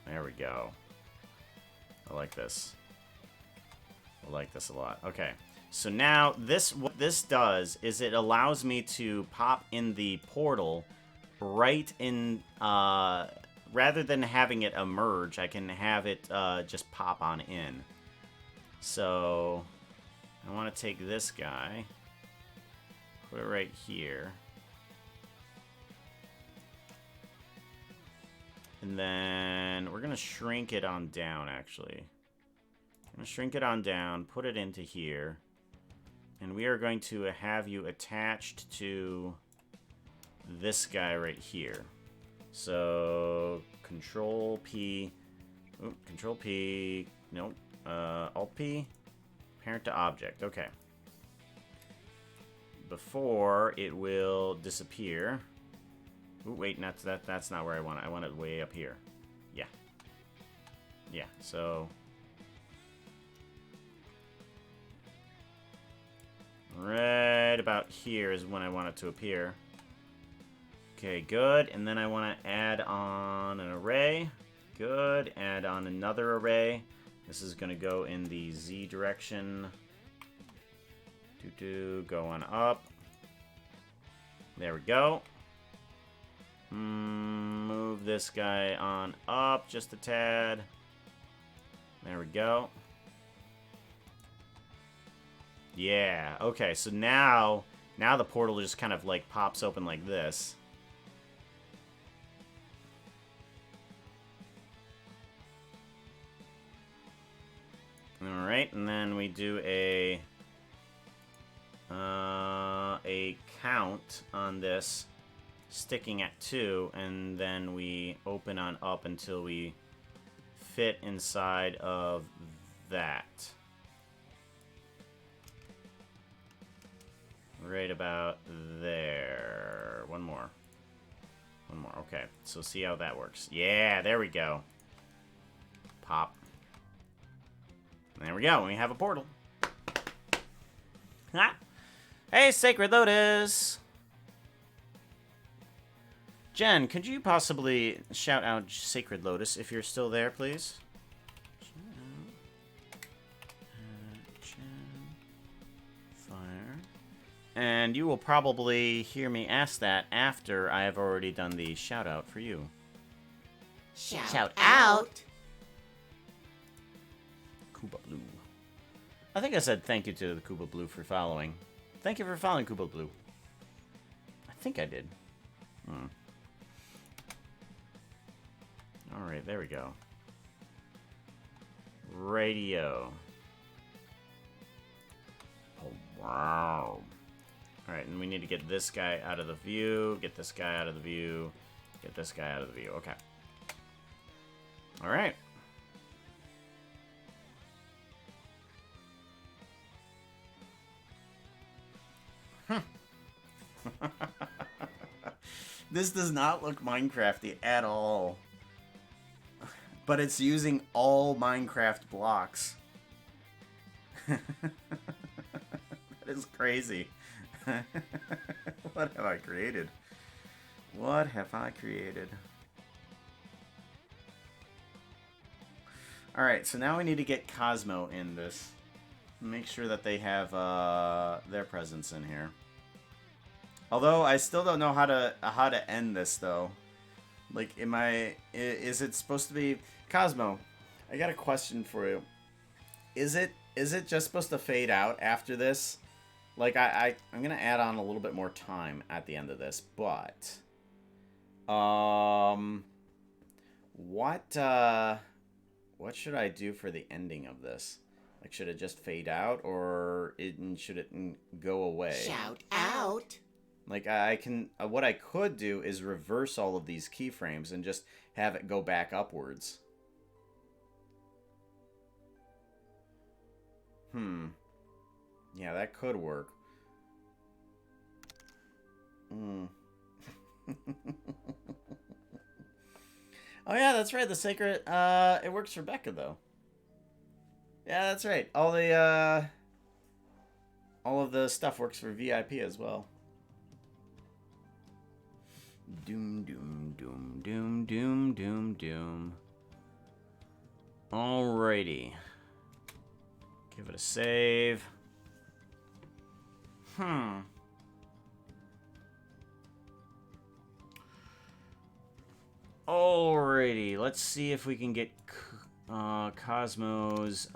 There we go. I like this. I like this a lot. Okay. So now, what this does is it allows me to pop in the portal right in, rather than having it emerge, I can have it just pop on in. So, I want to take this guy, put it right here. And then we're going to shrink it on down, actually. I'm going to shrink it on down, put it into here. And we are going to have you attached to this guy right here. So, Control P. Ooh, Control P. Nope. Alt P. Parent to object. Okay. Before it will disappear. Ooh, wait, that's not where I want it. I want it way up here. Yeah. Yeah, so... right about here is when I want it to appear. Okay, good. And then I want to add on an array. Good. Add on another array. This is going to go in the Z direction. Go on up. There we go. Move this guy on up just a tad. There we go. Yeah, okay, so now the portal just kind of like pops open like this. Alright, and then we do a count on this, sticking at 2, and then we open on up until we fit inside of that. Right about there. One more. Okay, so see how that works. Yeah, there we go. Pop. There we go. We have a portal. Ha! Hey, Sacred Lotus! Jen, could you possibly shout out Sacred Lotus if you're still there, please? And you will probably hear me ask that after I have already done the shout-out for you. Shout out! Kuba Blue. I think I said thank you to the Kuba Blue for following. Thank you for following, Kuba Blue. I think I did. Alright, there we go. Radio. Oh, wow. Alright, and we need to get this guy out of the view, get this guy out of the view, get this guy out of the view. Okay. Alright. This does not look Minecrafty at all. But it's using all Minecraft blocks. That is crazy. What have I created? What have I created? Alright, so now we need to get Cosmo in this. Make sure that they have their presence in here. Although I still don't know how to end this though. Like, is it supposed to be Cosmo? I got a question for you. Is it Is it just supposed to fade out after this? Like, I'm going to add on a little bit more time at the end of this, but... What should I do for the ending of this? Like, should it just fade out, or should it go away? Shout out! Like, I can... what I could do is reverse all of these keyframes and just have it go back upwards. Yeah, that could work. Oh yeah, that's right. The sacred, it works for Becca though. Yeah, that's right. All of the stuff works for VIP as well. Doom, doom, doom, doom, doom, doom, doom. Alrighty. Give it a save. Alrighty, let's see if we can get Cosmo's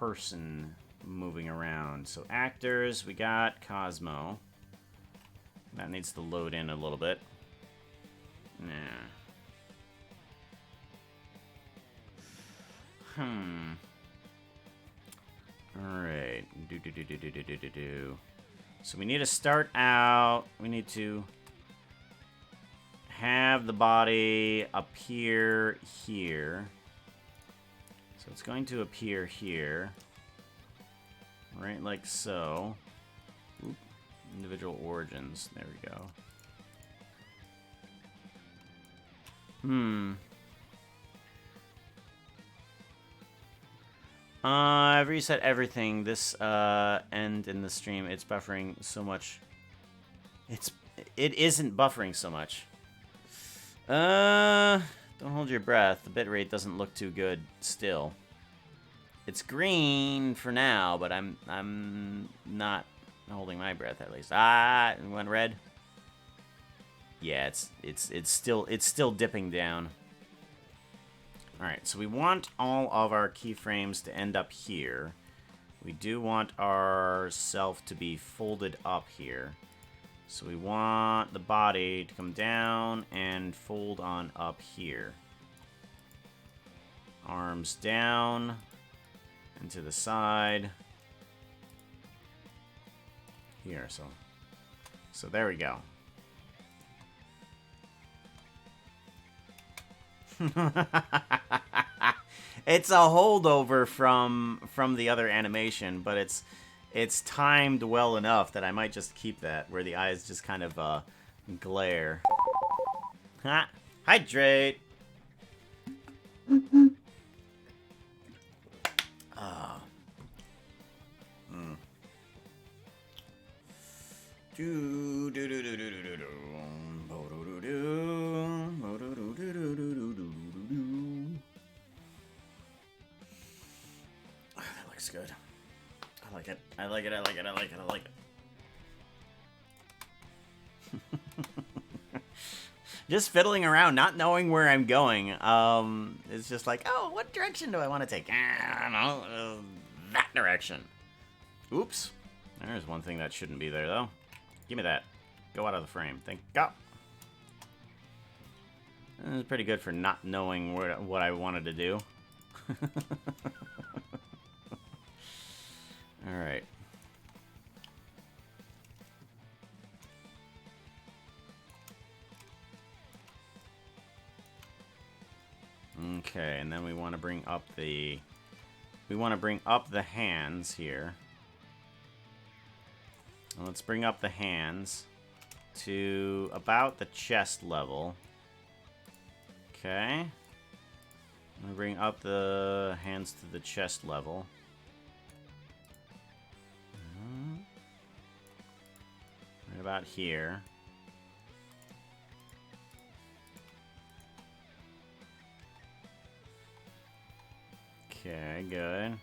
person moving around. So actors, we got Cosmo. That needs to load in a little bit. Alright. So we need to start out. We need to have the body appear here. So it's going to appear here. Right like so. Oop. Individual origins. There we go. I've reset everything. This end in the stream, it's buffering so much. It isn't buffering so much. Don't hold your breath. The bitrate doesn't look too good still. It's green for now, but I'm not holding my breath at least. It went red. Yeah, it's still dipping down. All right, so we want all of our keyframes to end up here. We do want our self to be folded up here. So we want the body to come down and fold on up here. Arms down and to the side. Here, so there we go. It's a holdover from the other animation, but it's timed well enough that I might just keep that, where the eyes just kind of glare. Ha! Hydrate! That looks good. I like it. I like it. I like it. I like it. I like it. Just fiddling around, not knowing where I'm going. It's just like, oh, what direction do I want to take? I don't know. That direction. Oops. There's one thing that shouldn't be there, though. Give me that. Go out of the frame. Thank God. This is pretty good for not knowing what I wanted to do. Alright. Okay, and then we want to bring up the... We want to bring up the hands here. Let's bring up the hands to about the chest level. Okay. I'm gonna bring up the hands to the chest level. Right about here. Okay, good.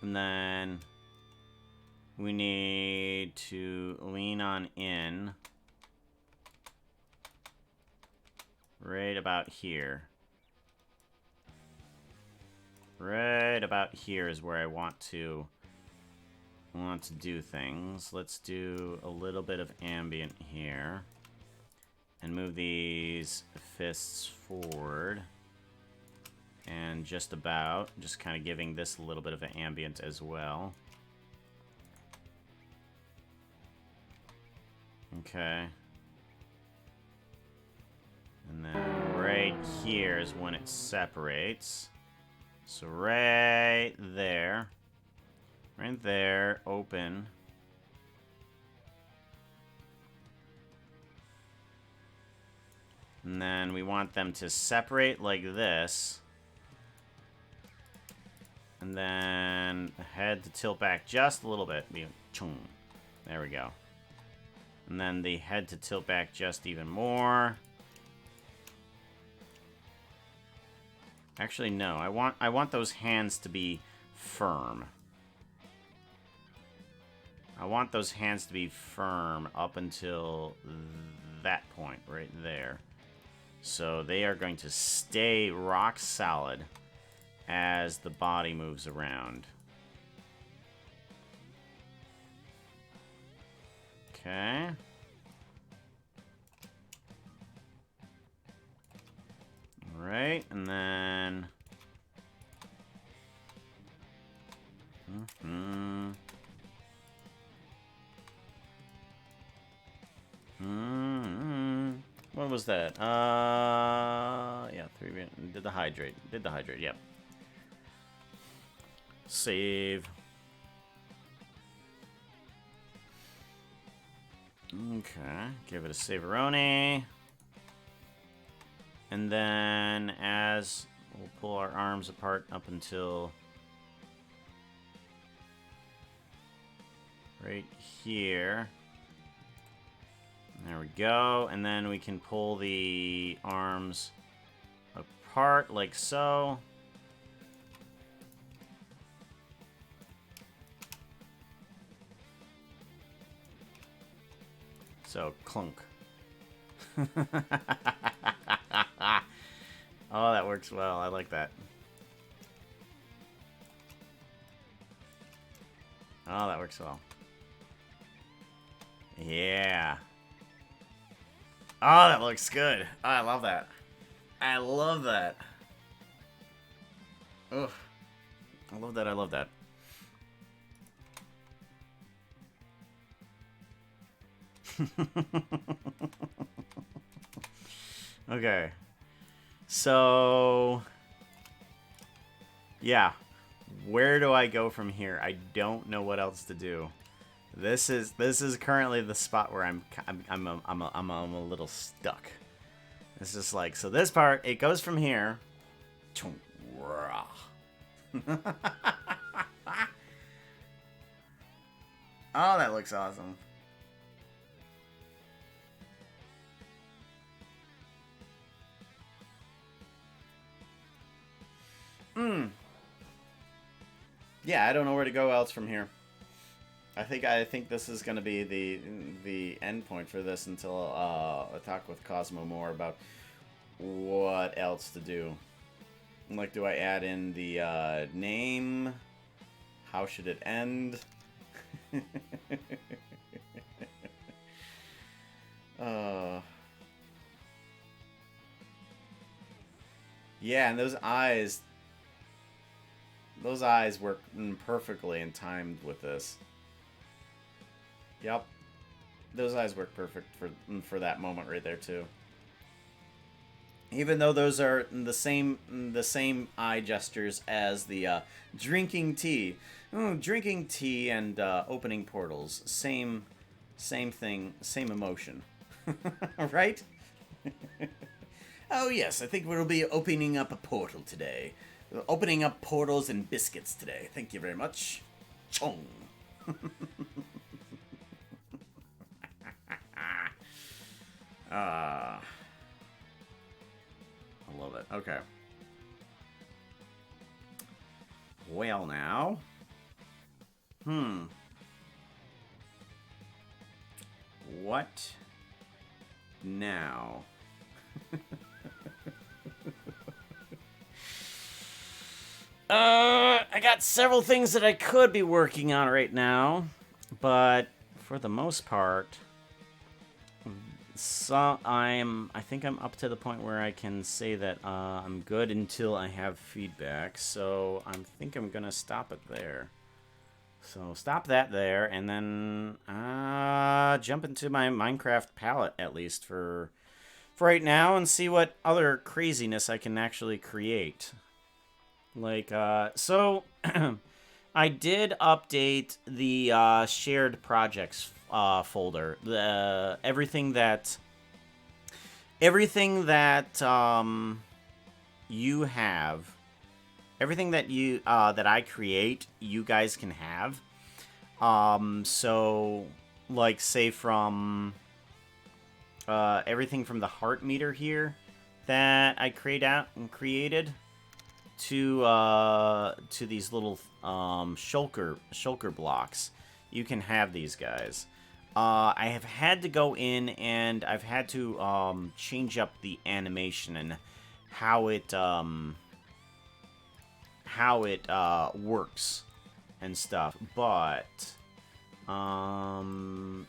And then we need to lean on in right about here. Right about here is where I want to do things. Let's do a little bit of ambient here. And move these fists forward. And just kind of giving this a little bit of an ambient as well. Okay. And then right here is when it separates. So right there. Right there, open. And then we want them to separate like this. And then the head to tilt back just a little bit. There we go. And then the head to tilt back just even more. Actually, no. I want those hands to be firm. I want those hands to be firm up until that point right there. So they are going to stay rock solid as the body moves around. Okay. Alright, and then... What was that? Yeah, 3. Did the hydrate. Yep. Save. Okay, give it a saveroni. And then as we'll pull our arms apart up until right here. There we go. And then we can pull the arms apart like so. So, clunk. Oh, that works well. I like that. Oh, that works well. Yeah. Oh, that looks good. Oh, I love that. I love that. Ugh. I love that. I love that. Okay. So... yeah. Where do I go from here? I don't know what else to do. This is currently the spot where I'm a little stuck. It's just like, so this part, it goes from here. Oh, that looks awesome. Yeah, I don't know where to go else from here. I think this is going to be the end point for this until I talk with Cosmo more about what else to do. Like, do I add in the name? How should it end? Yeah, and those eyes work perfectly and timed with this. Yep. Those eyes work perfect for that moment right there too. Even though those are the same eye gestures as the drinking tea. Drinking tea and opening portals. Same thing, same emotion. Right? Oh yes, I think we'll be opening up a portal today. Opening up portals and biscuits today. Thank you very much. Chong. I love it. Okay. Well now. What now? I got several things that I could be working on right now, but for the most part, so I think I'm up to the point where I can say that I'm good until I have feedback. So I think I'm gonna stop it there. So stop that there, and then jump into my Minecraft palette at least for right now, and see what other craziness I can actually create. Like, so I did update the shared projects folder. The everything that you have, everything that you that I create, you guys can have. So like say from everything from the heart meter here that I created to these little shulker blocks. You can have these guys. I have had to go in and I've had to change up the animation and how it works and stuff, but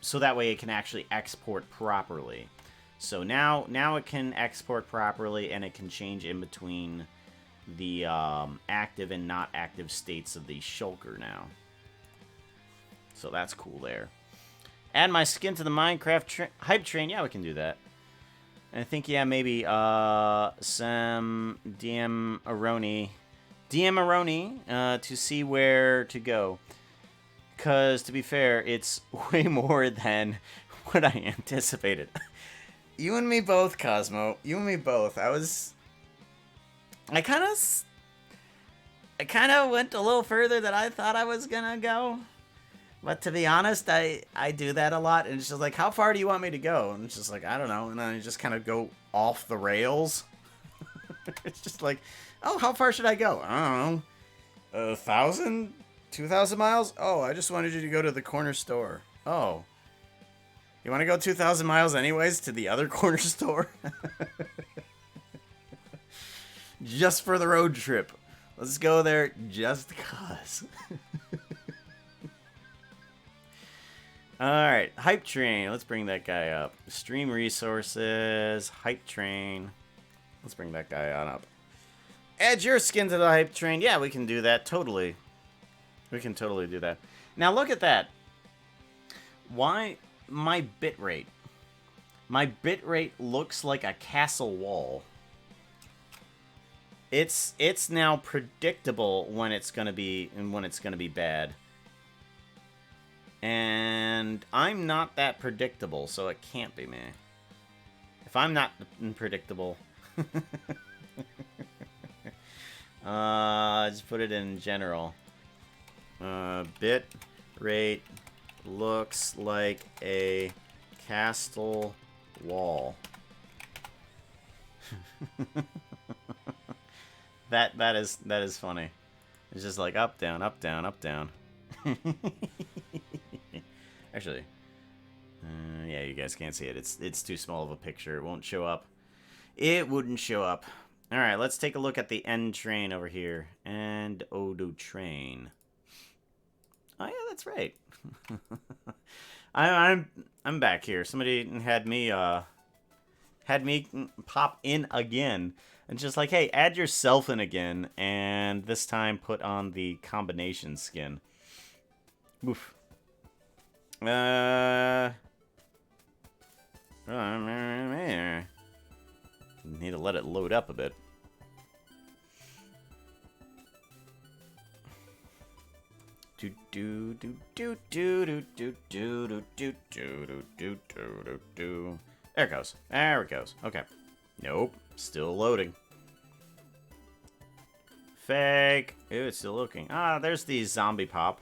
so that way it can actually export properly. So now it can export properly, and it can change in between the active and not active states of the shulker now. So that's cool there. Add my skin to the Minecraft hype train. Yeah, we can do that. And I think, yeah, maybe some DM Aroni to see where to go. Because, to be fair, it's way more than what I anticipated. You and me both, Cosmo. You and me both. I kind of went a little further than I thought I was gonna go. But to be honest, I do that a lot, and it's just like, how far do you want me to go? And it's just like, I don't know, and then I just kind of go off the rails. It's just like, oh, how far should I go? I don't know, 1,000, 2,000 miles? Oh, I just wanted you to go to the corner store. Oh, you want to go 2,000 miles anyways to the other corner store? Just for the road trip. Let's go there just cause. Alright, Hype Train. Let's bring that guy up. Stream resources, Hype Train. Let's bring that guy on up. Add your skin to the Hype Train. Yeah, we can do that. Totally. We can totally do that. Now look at that. Why my bitrate? My bitrate looks like a castle wall. It's now predictable when it's gonna be bad. And I'm not that predictable, so it can't be me. If I'm not predictable, just put it in general. Bit rate looks like a castle wall. That is funny. It's just like up, down, up, down, up, down. Actually, yeah, you guys can't see it. It's too small of a picture. It won't show up. It wouldn't show up. All right, let's take a look at the end train over here. And Odo train. Oh yeah, that's right. I'm back here. Somebody had me pop in again. And just like, hey, add yourself in again, and this time put on the combination skin. Oof. Need to let it load up a bit. There it goes. There it goes. Okay. Nope. Still loading. Fake. Ew, it's still looking. Ah, there's the zombie pop,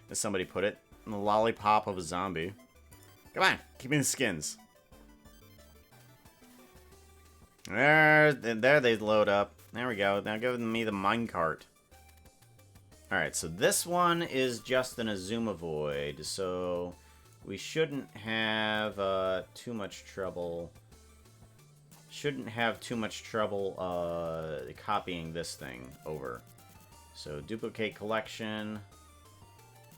as somebody put it. The lollipop of a zombie. Come on, give me the skins. There they load up. There we go. Now give me the minecart. Alright, so this one is just an Azuma Void, so we shouldn't have too much trouble. Copying this thing over. So duplicate collection.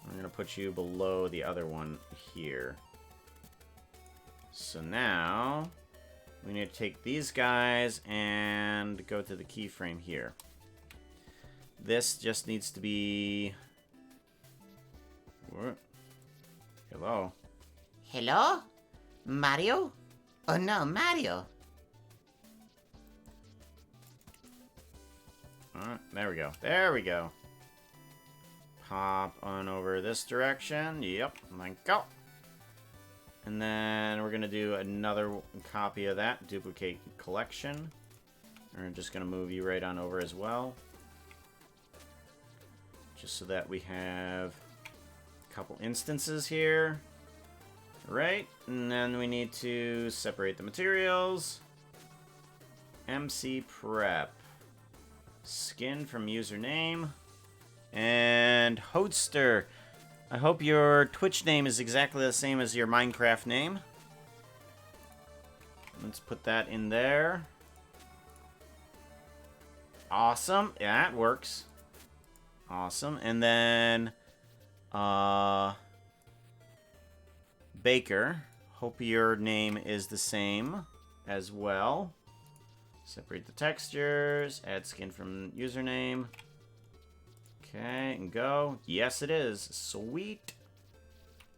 I'm going to put you below the other one here. So now we need to take these guys and go to the keyframe here. This just needs to be... What? Hello? Hello? Mario? Oh no, Mario. Alright, there we go. There we go. Hop on over this direction. Yep, like go. And then we're going to do another copy of that. Duplicate collection. We're just going to move you right on over as well. Just so that we have a couple instances here. Right, and then we need to separate the materials. MC Prep. Skin from username. And Hoster. I hope your Twitch name is exactly the same as your Minecraft name. Let's put that in there. Awesome. Yeah, it works. Awesome. And then Baker. Hope your name is the same as well. Separate the textures. Add skin from username. Okay, and go. Yes, it is. Sweet.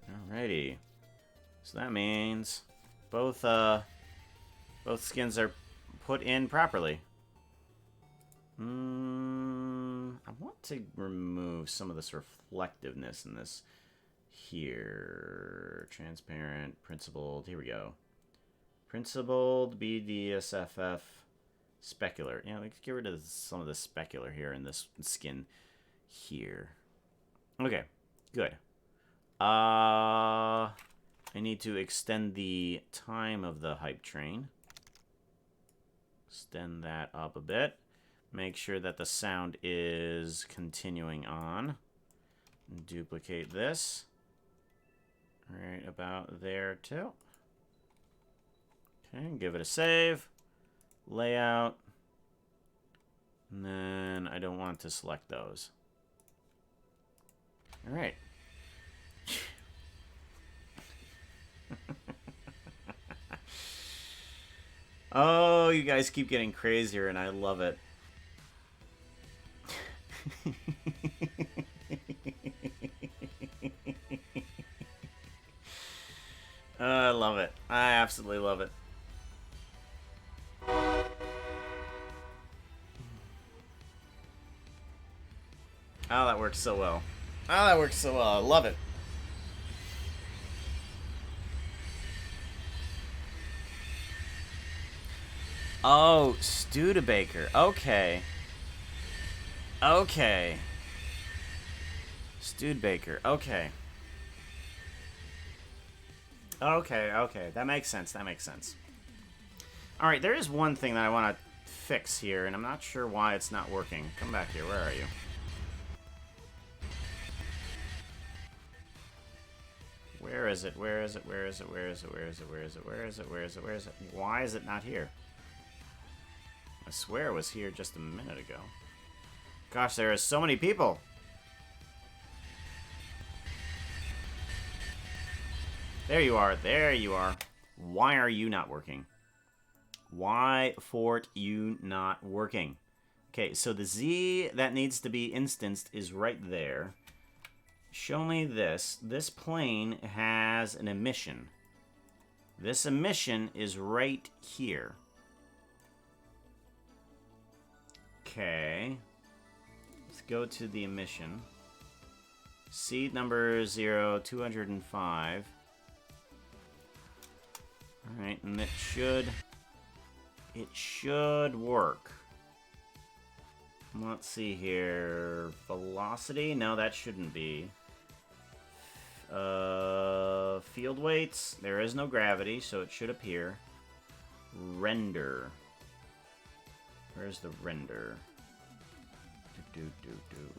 Alrighty. So that means both skins are put in properly. I want to remove some of this reflectiveness in this here. Transparent, principled. Here we go. Principled, BDSFF, specular. Yeah, let's get rid of some of the specular here in this skin here. Okay, good. I need to extend the time of the hype train. Extend that up a bit. Make sure that the sound is continuing on. Duplicate this. Right about there too. Okay, give it a save. Layout. And then I don't want to select those. Alright. Oh, you guys keep getting crazier and I love it. I love it. I absolutely love it. Oh, that works so well. Oh, that works so well. I love it. Oh, Studebaker. Okay. Okay. Studebaker. Okay. Okay. That makes sense. That makes sense. Alright, there is one thing that I want to fix here, and I'm not sure why it's not working. Come back here. Where are you? Where is it? Where is it? Where is it? Where is it? Where is it? Where is it? Where is it? Where is it? Where is it? Why is it not here? I swear it was here just a minute ago. Gosh, there are so many people. There you are. There you are. Why are you not working? Why, Fort, you not working? Okay, so the Z that needs to be instanced is right there. Show me this. This plane has an emission. This emission is right here. Okay. Let's go to the emission. Seed number 0205. Alright, and it should work. Let's see here. Velocity? No, that shouldn't be. Field weights. There is no gravity, so it should appear. Render. Where's the render?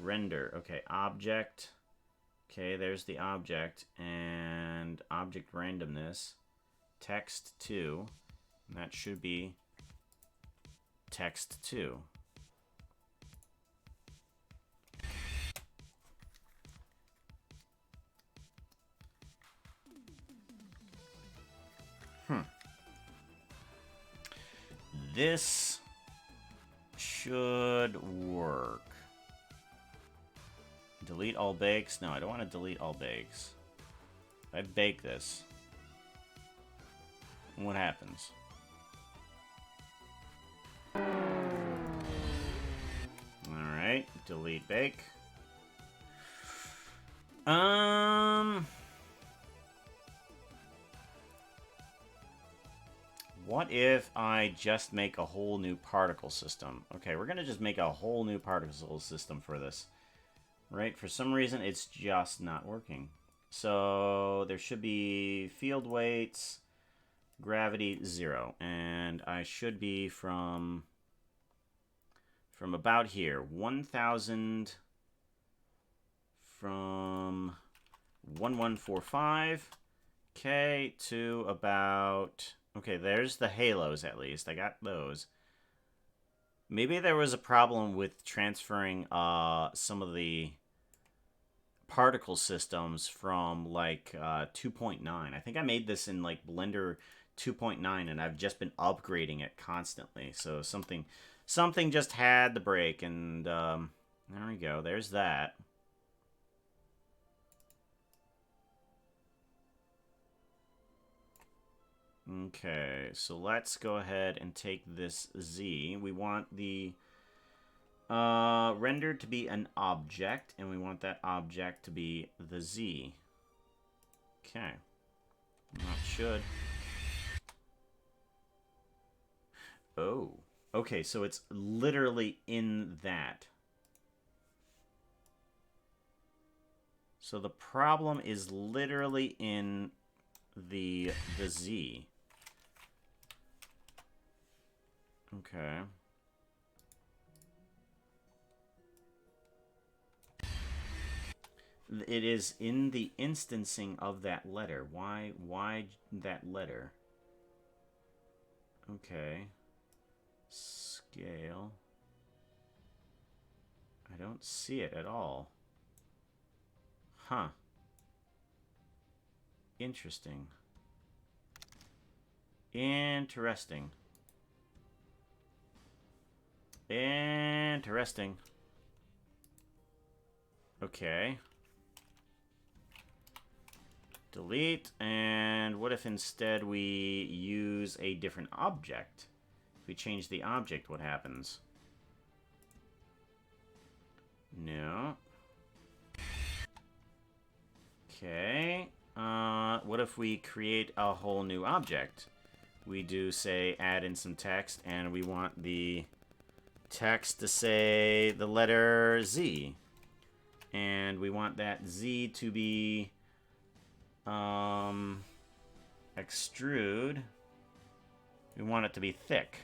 Render. Okay, object. Okay, there's the object. And object randomness. Text 2. And that should be text 2. this should work. Delete all bakes? No, I don't want to delete all bakes. If I bake this, what happens? Alright, delete bake. What if I just make a whole new particle system? Okay, we're gonna just make a whole new particle system for this. Right? For some reason, it's just not working. So there should be field weights, gravity 0, and I should be from about here, 1,000 from 1145, okay, to about, okay, there's the halos at least. I got those. Maybe there was a problem with transferring some of the particle systems from like 2.9. I think I made this in like Blender 2.9 and I've just been upgrading it constantly. So something just had the break, and there we go. There's that. Okay, so let's go ahead and take this Z. We want the rendered to be an object, and we want that object to be the Z. Okay. Not should. Oh. Okay, so it's literally in that. So the problem is literally in the Z. Okay. It is in the instancing of that letter. Why that letter? Okay. Scale. I don't see it at all. Huh. Interesting. Interesting. Interesting. Okay. Delete. And what if instead we use a different object? If we change the object, what happens? No. Okay. What if we create a whole new object? We do, say, add in some text, and we want the text to say the letter Z. And we want that Z to be extrude. We want it to be thick.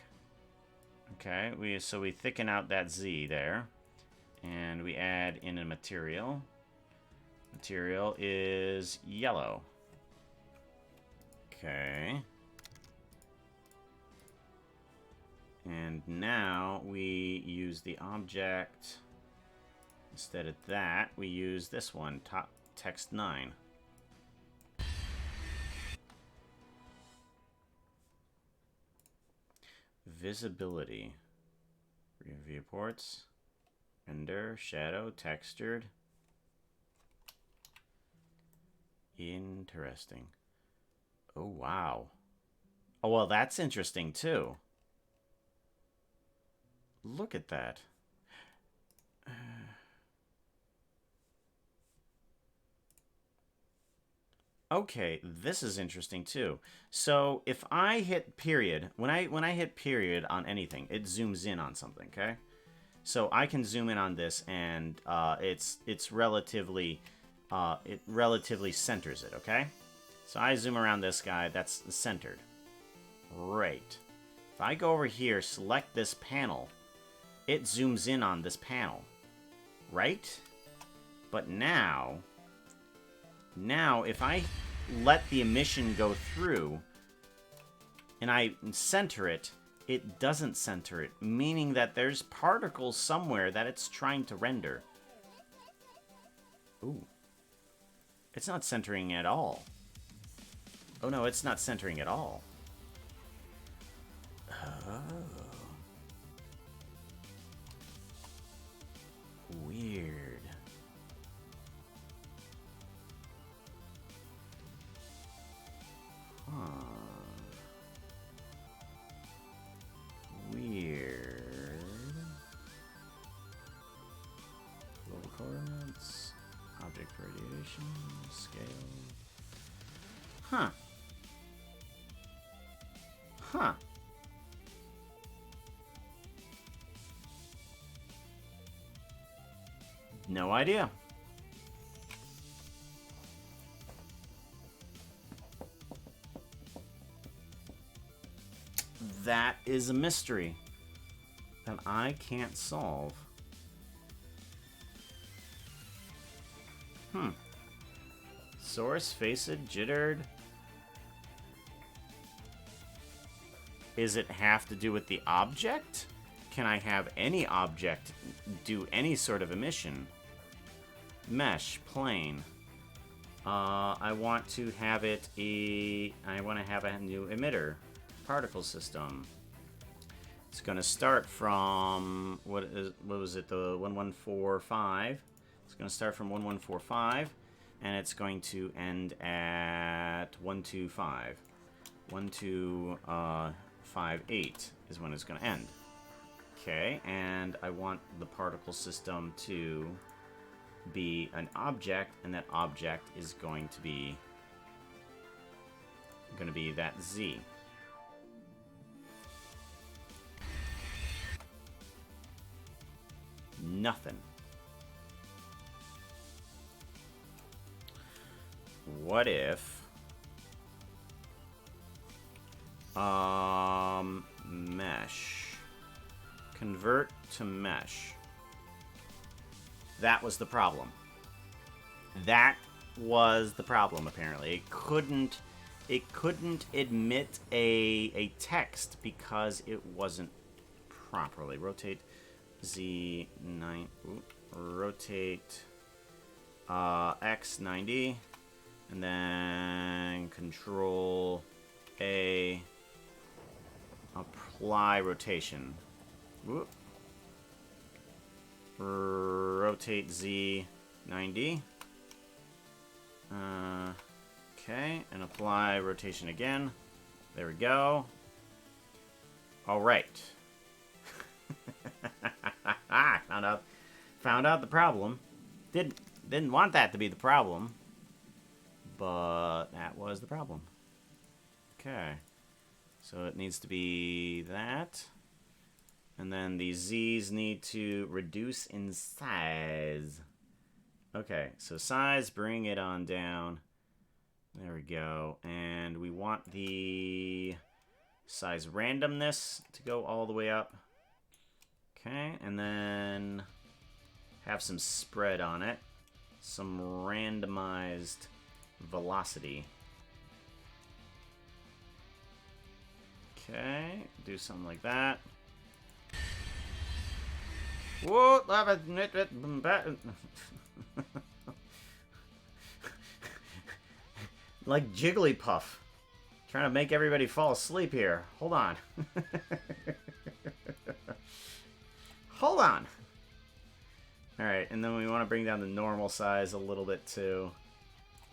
Okay, so we thicken out that Z there, and we add in a material. Material is yellow. Okay. And now we use the object. Instead of that, we use this one, top text 9. Visibility. Viewports. Render, shadow, textured. Interesting. Oh, wow. Oh, well, that's interesting, too. Look at that. Okay, this is interesting too. So if I hit period, when I hit period on anything, it zooms in on something. Okay, so I can zoom in on this, and it's relatively it relatively centers it. Okay, so I zoom around this guy, that's centered. Right. If I go over here, select this panel, it zooms in on this panel. Right? But now, if I let the emission go through and I center it, it doesn't center it, meaning that there's particles somewhere that it's trying to render. Ooh. It's not centering at all. Oh no, it's not centering at all. Oh. Weird. Huh. Weird. Global coordinates. Object radiation. Scale. Huh. Huh. No idea. That is a mystery that I can't solve. Source, faced, jittered. Is it have to do with the object? Can I have any object do any sort of emission? Mesh, plane. I want to have it I want to have a new emitter. Particle system. It's going to start from what was it, the 1145. It's going to start from 1145 and it's going to end at 125. 1258 is when it's going to end. Okay, and I want the particle system to be an object, and that object is going to be that Z. Nothing. What if mesh, convert to mesh? That was the problem. That was the problem, apparently. It couldn't admit a text because it wasn't properly. Rotate Z9, rotate X 90, and then Control A, apply rotation. Whoop. Rotate Z 90. Okay, and apply rotation again. There we go. All right. Found out the problem. Didn't want that to be the problem, but that was the problem. Okay, so it needs to be that. And then the Z's need to reduce in size. Okay, so size, bring it on down. There we go. And we want the size randomness to go all the way up. Okay, and then have some spread on it. Some randomized velocity. Okay, do something like that. Whoa, like Jigglypuff. Trying to make everybody fall asleep here. Hold on. Hold on. Alright, and then we want to bring down the normal size a little bit too.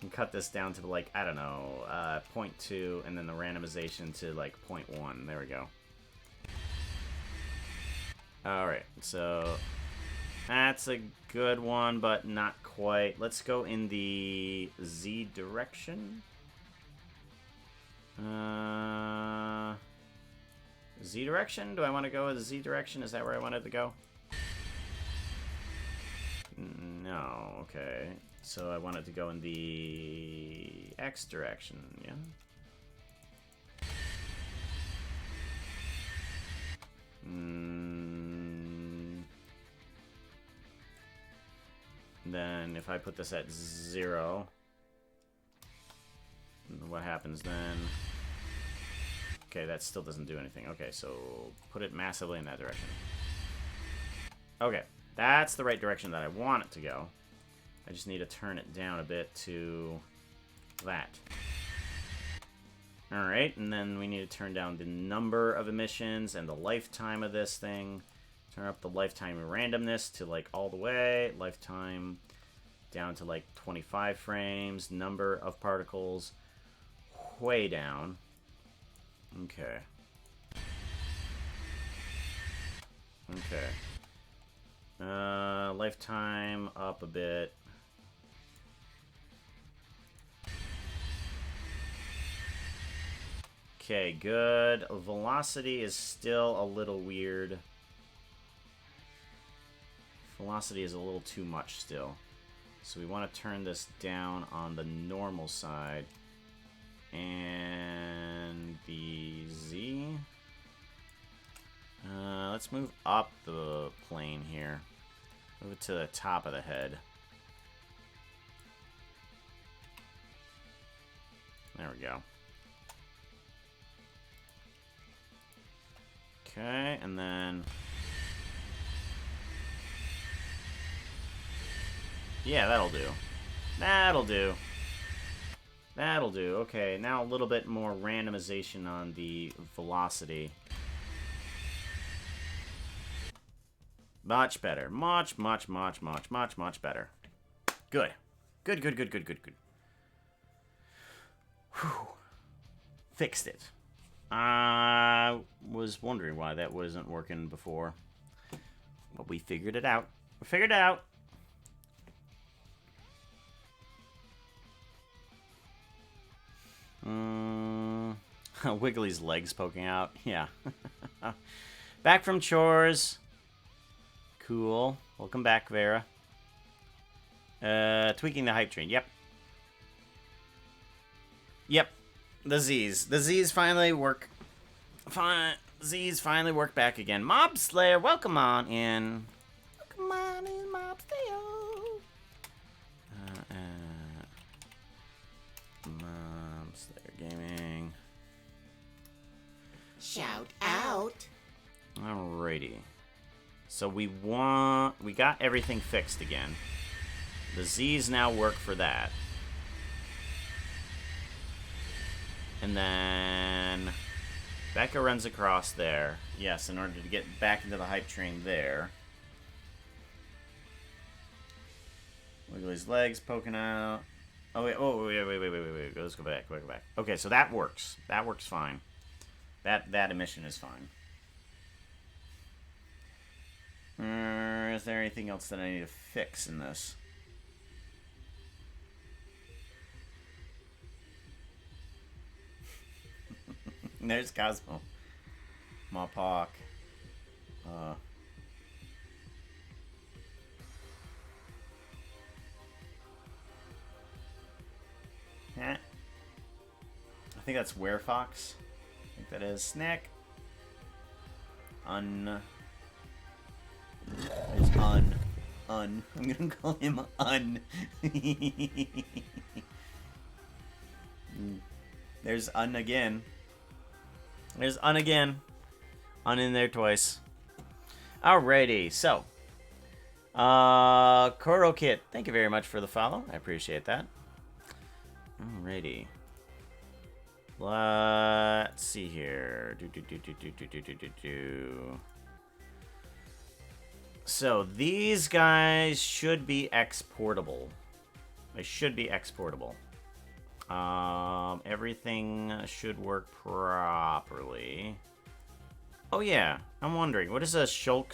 And cut this down to like, I don't know, 0.2, and then the randomization to like 0.1. There we go. Alright, so that's a good one, but not quite. Let's go in the Z direction. Z direction? Do I want to go with the Z direction? Is that where I wanted to go? No, okay. So I wanted to go in the X direction, yeah? Then if I put this at 0, what happens then? Okay, that still doesn't do anything. Okay, so put it massively in that direction. Okay, that's the right direction that I want it to go. I just need to turn it down a bit to that. Alright, and then we need to turn down the number of emissions and the lifetime of this thing. Turn up the lifetime randomness to, like, all the way. Lifetime down to, like, 25 frames. Number of particles way down. Okay. Okay. Lifetime up a bit. Okay, good. Velocity is still a little weird. Velocity is a little too much still. So we want to turn this down on the normal side. And the Z. Let's move up the plane here. Move it to the top of the head. There we go. Okay, and then... yeah, that'll do. That'll do. That'll do. Okay, now a little bit more randomization on the velocity. Much better. Much better. Good. Good. Whew. Fixed it. I was wondering why that wasn't working before. But we figured it out. We figured it out. Wiggly's legs poking out. Yeah. Back from chores. Cool. Welcome back, Vera. Tweaking the hype train. Yep. Yep. The Z's. The Z's finally work. Z's finally work back again. Mob Slayer, welcome on in. Welcome on in, Mob Slayer. Mob Slayer Gaming. Shout out. Alrighty. So we got everything fixed again. The Z's now work for that. And then Becca runs across there. Yes, in order to get back into the hype train there. Wiggly's legs poking out. Oh, wait, wait. Let's go back. Okay, so that works. That works fine. That emission is fine. Is there anything else that I need to fix in this? There's Cosmo. Mawpock. Huh? I think that's Werefox. I think that is Snack. There's Un. I'm gonna call him Un. There's Un again. There's Un again. Un in there twice. Alrighty, so. Koro Kit, thank you very much for the follow. I appreciate that. Alrighty. Let's see here. So these guys should be exportable. They should be exportable. Everything should work properly. Oh yeah, I'm wondering, what is a Shulk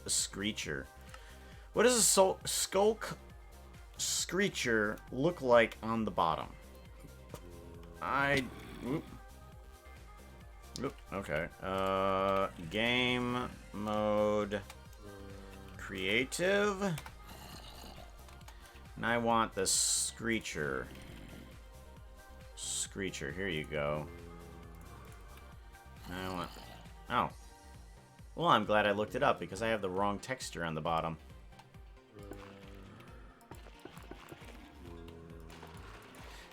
Screecher? What does a Skulk Screecher look like on the bottom? Okay. Game mode creative. And I want the Screecher. Here you go. I want... oh. Well, I'm glad I looked it up because I have the wrong texture on the bottom.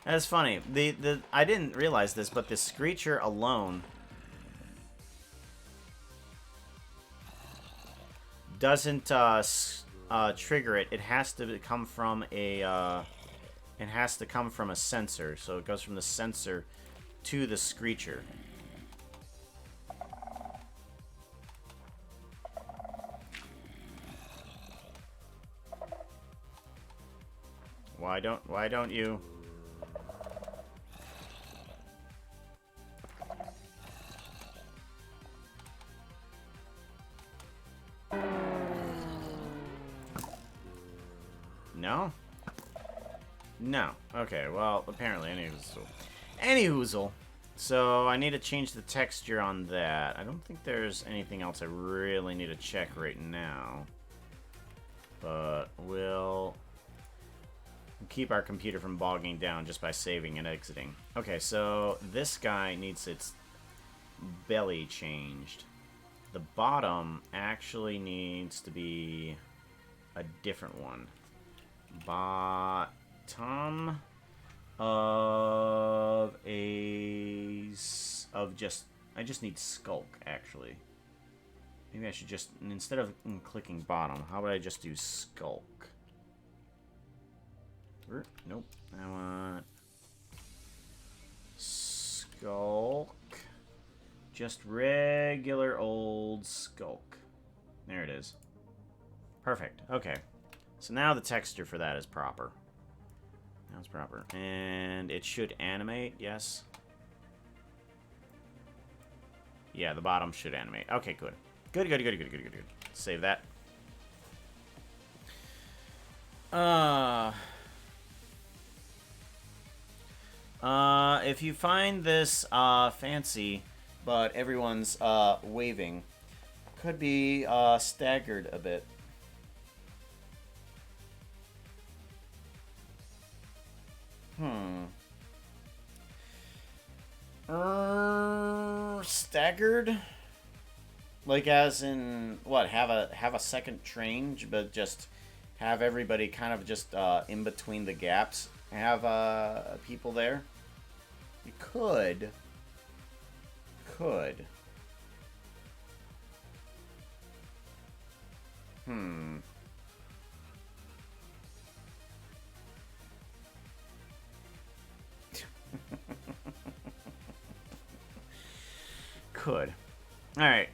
That's funny. I didn't realize this, but the Screecher alone doesn't trigger it. It has to come from a sensor. So it goes from the sensor to the Screecher. Why don't you? No? No. Okay, well, apparently, anyhoozle. So, I need to change the texture on that. I don't think there's anything else I really need to check right now. But we'll keep our computer from bogging down just by saving and exiting. Okay, so this guy needs its belly changed. The bottom actually needs to be a different one. Bottom of I just need skulk, actually. Maybe I should just, instead of clicking bottom, how about I just do skulk? Nope. I want skulk. Just regular old skulk. There it is. Perfect. Okay. So now the texture for that is proper. Now it's proper. And it should animate, yes. Yeah, the bottom should animate. Okay, good. Good. Save that. If you find this fancy, but everyone's waving, could be staggered a bit. Staggered? Like as in what? Have a second train, but just have everybody kind of just in between the gaps. Have people there. You could. Could. Alright.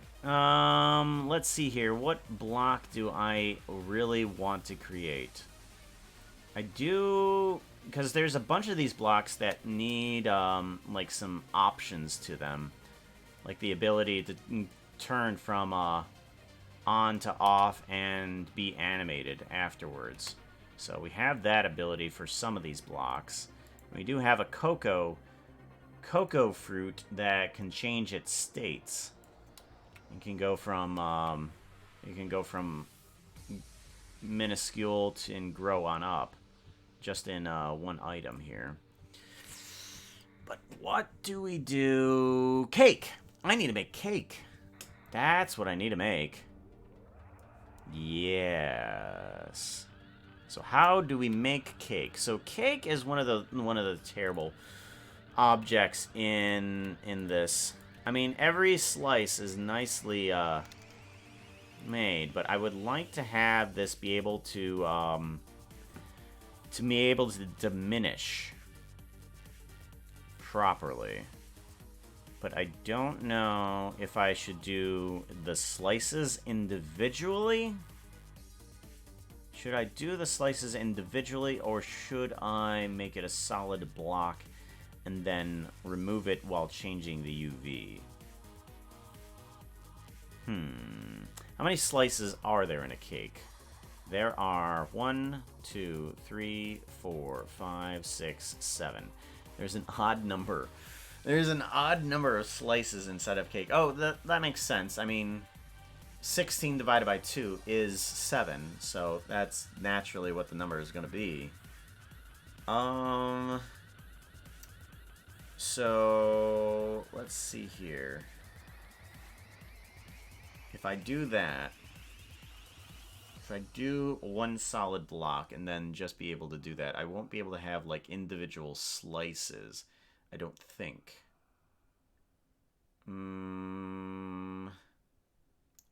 Let's see here. What block do I really want to create? I do, because there's a bunch of these blocks that need, like, some options to them. Like the ability to turn from, on to off and be animated afterwards. So we have that ability for some of these blocks. We do have a cocoa fruit that can change its states. It can go from minuscule to and grow on up, just in one item here. But what do we do? Cake. I need to make cake. That's what I need to make. Yes. So how do we make cake? So cake is one of the terrible objects in this. I mean, every slice is nicely made, but I would like to have this be able to diminish properly. But I don't know if I should do the slices individually. Should I do the slices individually, or should I make it a solid block and then remove it while changing the UV? How many slices are there in a cake? There are 1, 2, 3, 4, 5, 6, 7. There's an odd number. There's an odd number of slices inside of cake. Oh, that makes sense. I mean, 16 divided by 2 is 7, so that's naturally what the number is going to be. So let's see here. If I do that, if I do one solid block and then just be able to do that, I won't be able to have like individual slices, I don't think.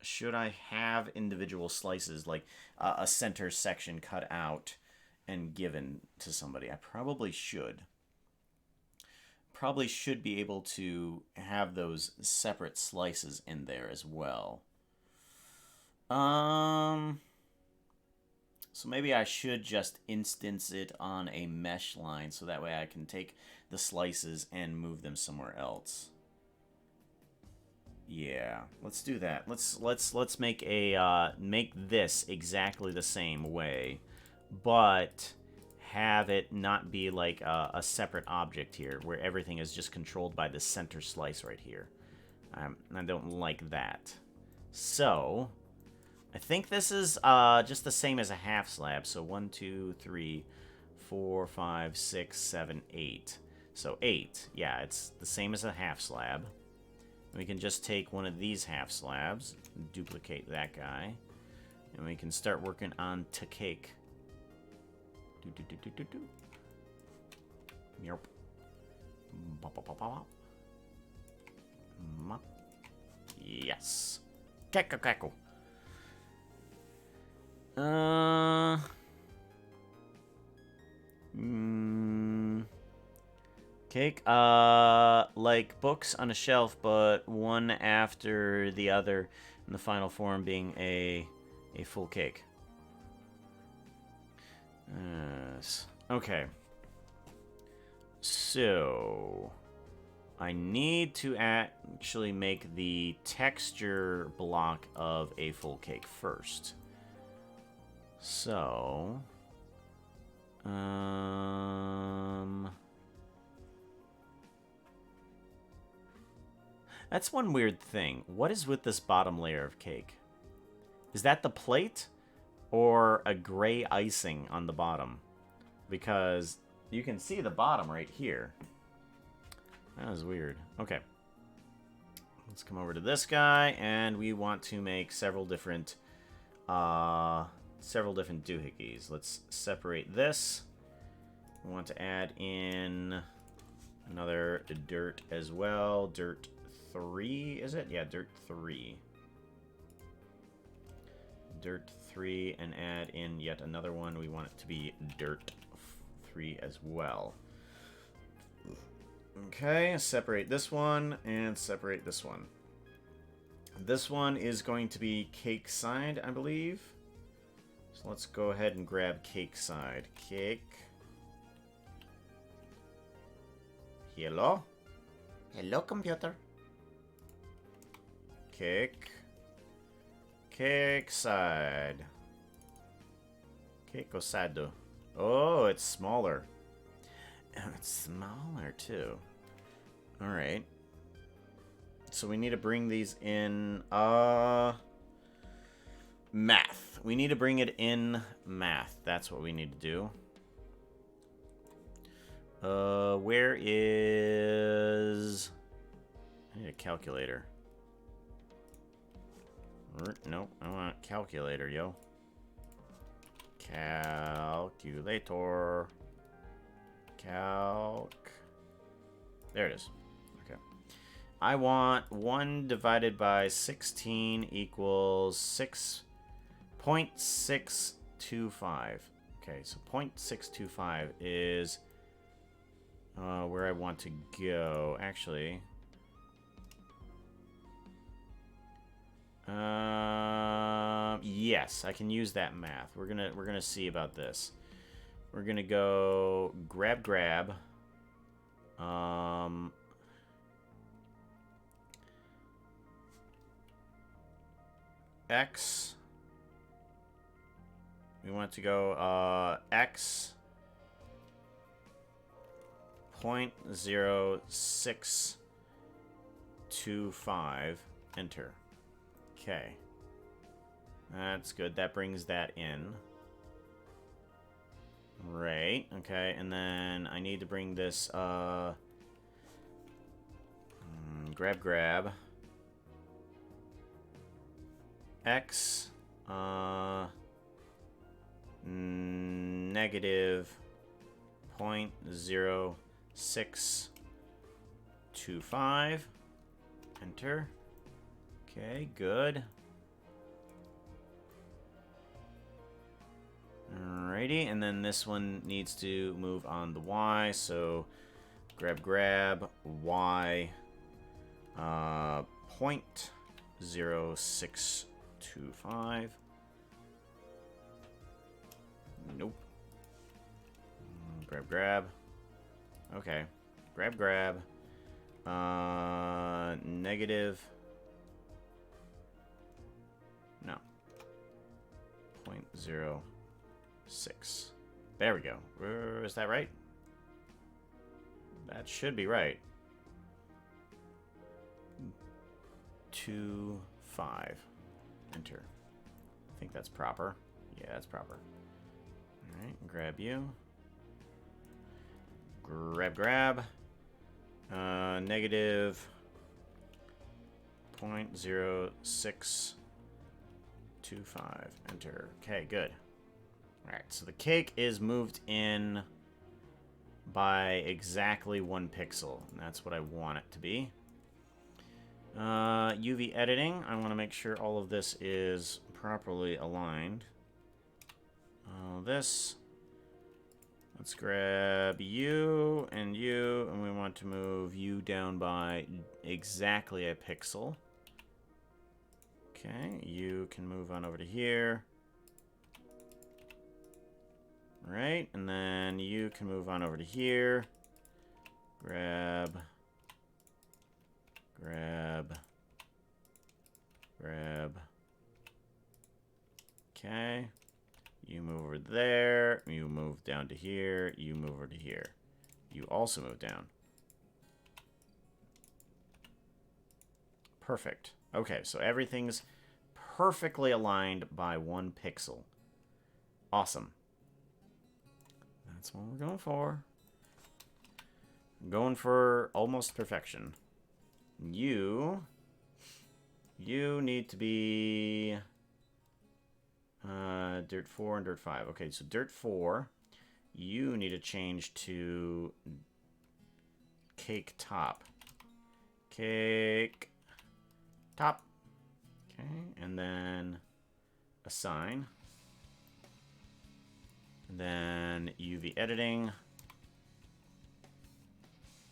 Should I have individual slices, like a center section cut out and given to somebody? I probably should. probably should be able to have those separate slices in there as well. So maybe I should just instance it on a mesh line so that way I can take the slices and move them somewhere else. Yeah, let's do that. Let's make a make this exactly the same way, but have it not be like a separate object here where everything is just controlled by the center slice right here. I don't like that. So I think this is just the same as a half slab. So 1, 2, 3, 4, 5, 6, 7, 8. So 8. Yeah, it's the same as a half slab. We can just take one of these half slabs, duplicate that guy, and we can start working on to cake. Yep. Yes. Cackle. Cake, like books on a shelf, but one after the other, and the final form being a full cake. Yes. Okay. So I need to actually make the texture block of a full cake first. So, that's one weird thing. What is with this bottom layer of cake? Is that the plate or a gray icing on the bottom? Because you can see the bottom right here. That was weird. Okay. Let's come over to this guy, and we want to make several different doohickeys. Let's separate this. We want to add in another dirt as well. Dirt 3, is it? Yeah, dirt 3. Dirt 3, and add in yet another one. We want it to be dirt 3 as well. Okay, separate this one and separate this one. This one is going to be cake side, I believe. So let's go ahead and grab cake side. Cake. Hello? Hello, computer. Cake. Cake side. Cake osado. Oh, it's smaller. Oh, it's smaller, too. Alright. So we need to bring these in, math. We need to bring it in math. That's what we need to do. Where is... I need a calculator. Nope, I want a calculator, yo. Calculator. Calc. There it is. Okay. I want 1 divided by 16 equals 6.625. Okay, so 0.625 is where I want to go. Actually, yes, I can use that math. We're gonna see about this. We're gonna go grab. X. We want to go X 0.0625. Enter. Okay. That's good. That brings that in. Right. Okay, and then I need to bring this grab X negative 0.0625. Enter. Okay, good. Alrighty, and then this one needs to move on the Y, so grab, y, 0.0625. Nope. Grab. Okay. Grab. Negative. No. 0.06. There we go. Is that right? That should be right. 2.5. Enter. I think that's proper. Yeah, that's proper. Alright, grab you. Grab. Negative 0.0625. Enter. Okay, good. Alright, so the cake is moved in by exactly 1 pixel. And that's what I want it to be. UV editing. I want to make sure all of this is properly aligned. This. Let's grab you, and we want to move you down by exactly a pixel. Okay, you can move on over to here. Right, and then you can move on over to here. Grab. Okay. You move over there. You move down to here. You move over to here. You also move down. Perfect. Okay, so everything's perfectly aligned by 1 pixel. Awesome. That's what we're going for. I'm going for almost perfection. You need to be dirt 4 and dirt 5. Okay, so dirt 4, you need to change to cake top. Cake top. Okay, and then assign. And then UV editing.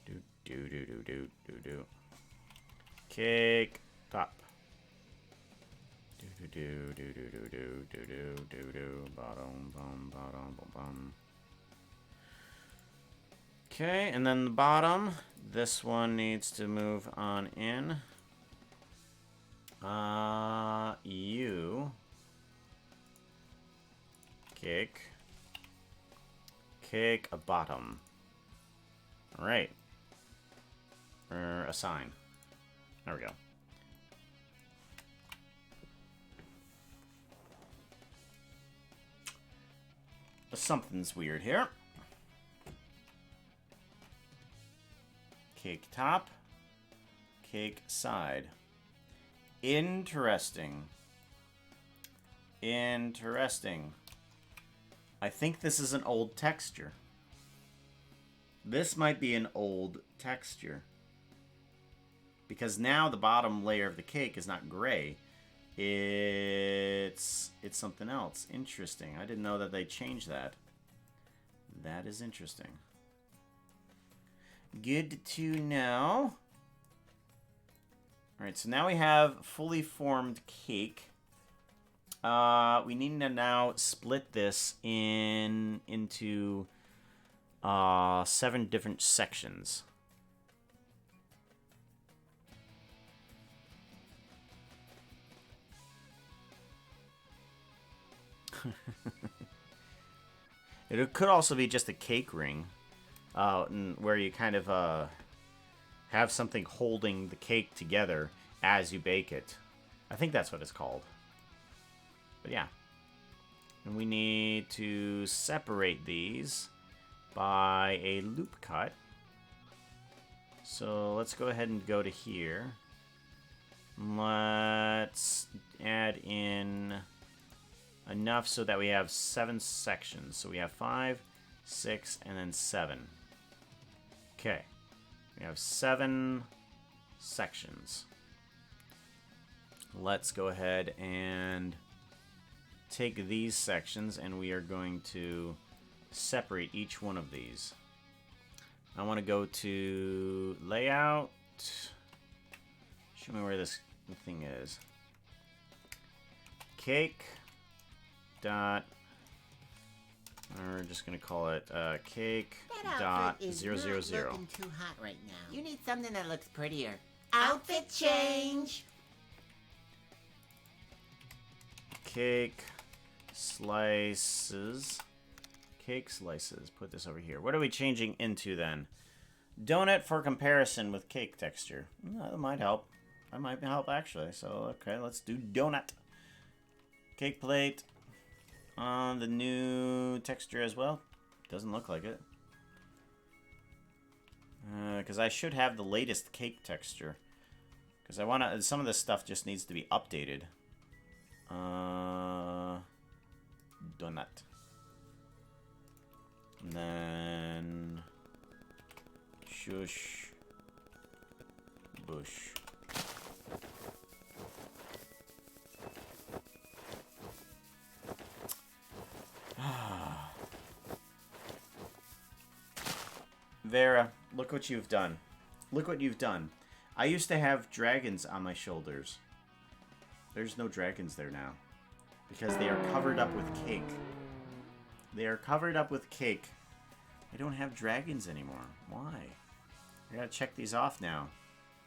Do. Cake top. Do. Bottom, bum. Okay, and then the bottom. This one needs to move on in. You. Cake a bottom. Alright. Assign. There we go. Something's weird here. Cake top. Cake side. Interesting. I think this is an old texture. This might be an old texture. Because now the bottom layer of the cake is not gray. It's something else. Interesting. I didn't know that they changed that. That is interesting. Good to know. Alright, so now we have fully formed cake. We need to now split this into 7 different sections. It could also be just a cake ring, where you kind of have something holding the cake together as you bake it. I think that's what it's called. But yeah. And we need to separate these by a loop cut. So let's go ahead and go to here. Let's add in enough so that we have 7 sections. So we have 5, 6, and then 7. Okay. We have 7 sections. Let's go ahead and take these sections, and we are going to separate each one of these. I want to go to layout. Show me where this thing is. Cake dot. We're just gonna call it cake dot 000. Not looking too hot right now. You need something that looks prettier. Outfit change. Cake slices. Cake slices. Put this over here. What are we changing into then? Donut for comparison with cake texture. That might help. That might help actually. So okay, let's do donut. Cake plate on the new texture as well. Doesn't look like it. Because I should have the latest cake texture. Because I want to. Some of this stuff just needs to be updated. Donut. And then shush bush. Vera, look what you've done. Look what you've done. I used to have dragons on my shoulders. There's no dragons there now. Because they are covered up with cake. They are covered up with cake. I don't have dragons anymore. Why? I gotta check these off now.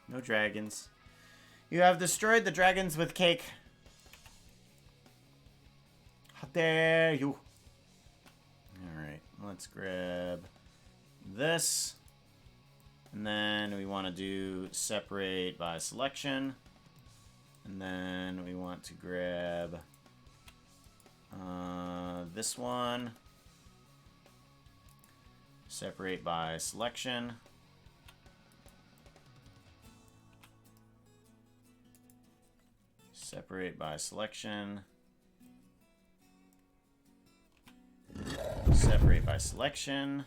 No dragons. You have destroyed the dragons with cake. How dare you? Alright, let's grab this. And then we want to do separate by selection. And then we want to grab this one. Separate by selection. Separate by selection. Separate by selection.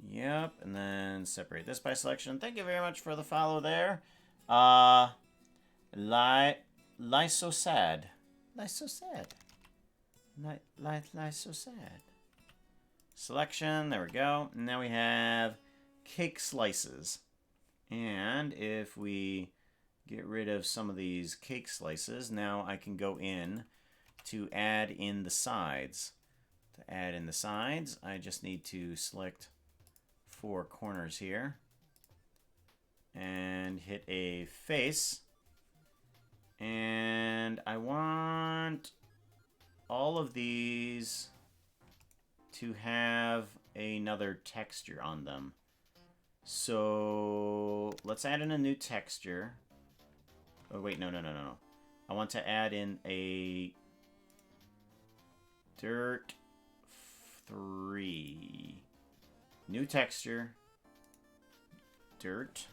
Yep, and then separate this by selection. Thank you very much for the follow there. Lie so sad. Lie so sad. Lie so sad. Selection, there we go. And now we have cake slices. And if we get rid of some of these cake slices, now I can go in to add in the sides. To add in the sides, I just need to select 4 corners here and hit a face. And I want all of these to have another texture on them. So let's add in a new texture. Oh wait, no. I want to add in a dirt 3. New texture. Dirt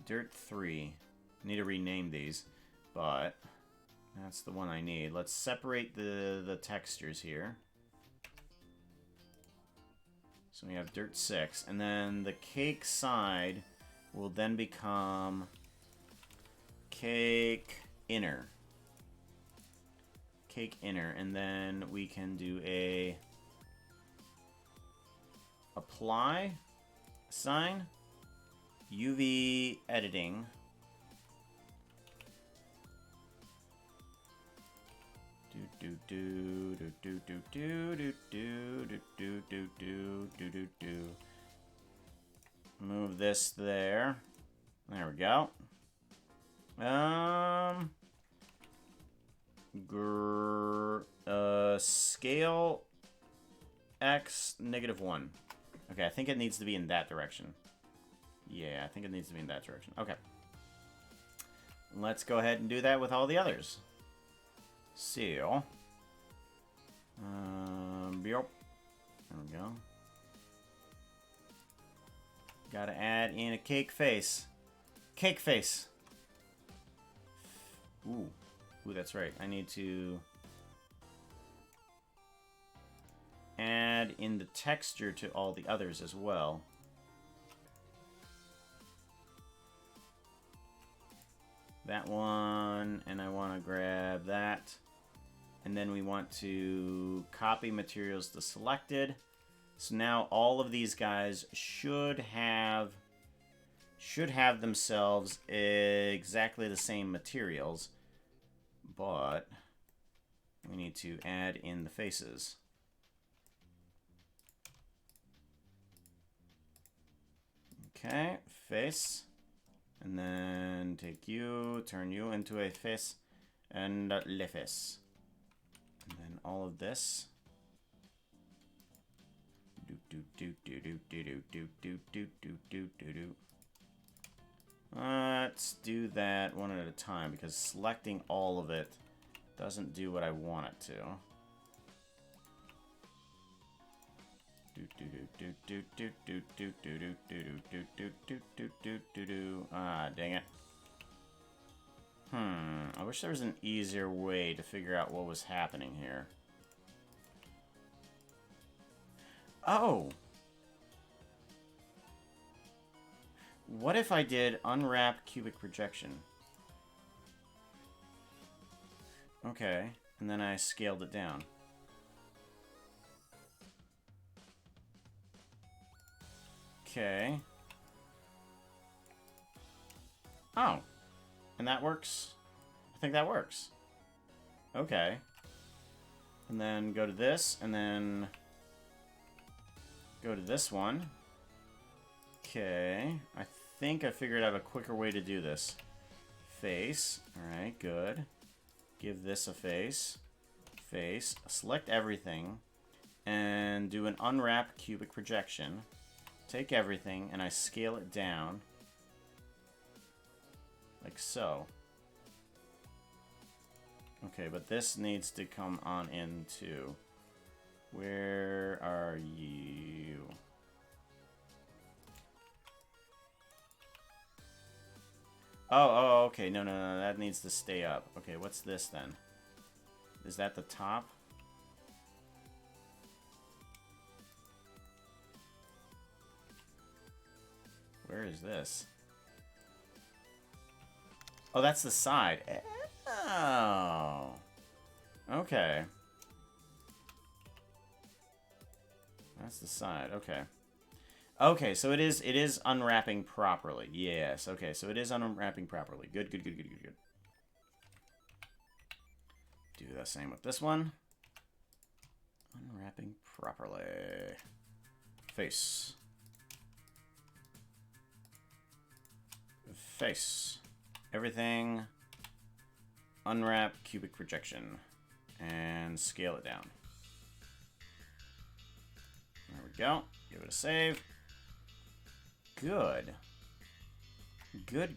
3. I need to rename these, but that's the one I need. Let's separate the textures here. So we have dirt 6, and then the cake side will then become cake inner. Cake inner, and then we can do a apply sign, UV editing. Move this there. There we go. Scale X -1. Okay, I think it needs to be in that direction. Yeah, I think it needs to be in that direction. Okay. Let's go ahead and do that with all the others. Seal. There we go. Gotta add in a cake face. Cake face. Ooh, that's right. I need to add in the texture to all the others as well. That one, and I want to grab that. And then we want to copy materials to selected. So now all of these guys should have themselves exactly the same materials, but we need to add in the faces. Okay, face. And then take you, turn you into a face, and le face. And then all of this. Let's do that one at a time, because selecting all of it doesn't do what I want it to. Ah, dang it. I wish there was an easier way to figure out what was happening here. Oh! What if I did unwrap cubic projection? Okay, and then I scaled it down. Okay. Oh. And that works? I think that works. Okay. And then go to this, and then go to this one. Okay. I think I figured out a quicker way to do this. Face. Alright, good. Give this a face. Face. Select everything. And do an unwrap cubic projection. Take everything, and I scale it down. Like so. Okay, but this needs to come on in too. Where are you? Oh, okay. No, that needs to stay up. Okay, what's this then? Is that the top? Where is this? Oh, that's the side. Oh. Okay. That's the side. Okay. Okay, so it is unwrapping properly. Yes. Okay, so it is unwrapping properly. Good. Do the same with this one. Unwrapping properly. Face. Face. Everything. Unwrap cubic projection. And scale it down. There we go. Give it a save. Good. Good.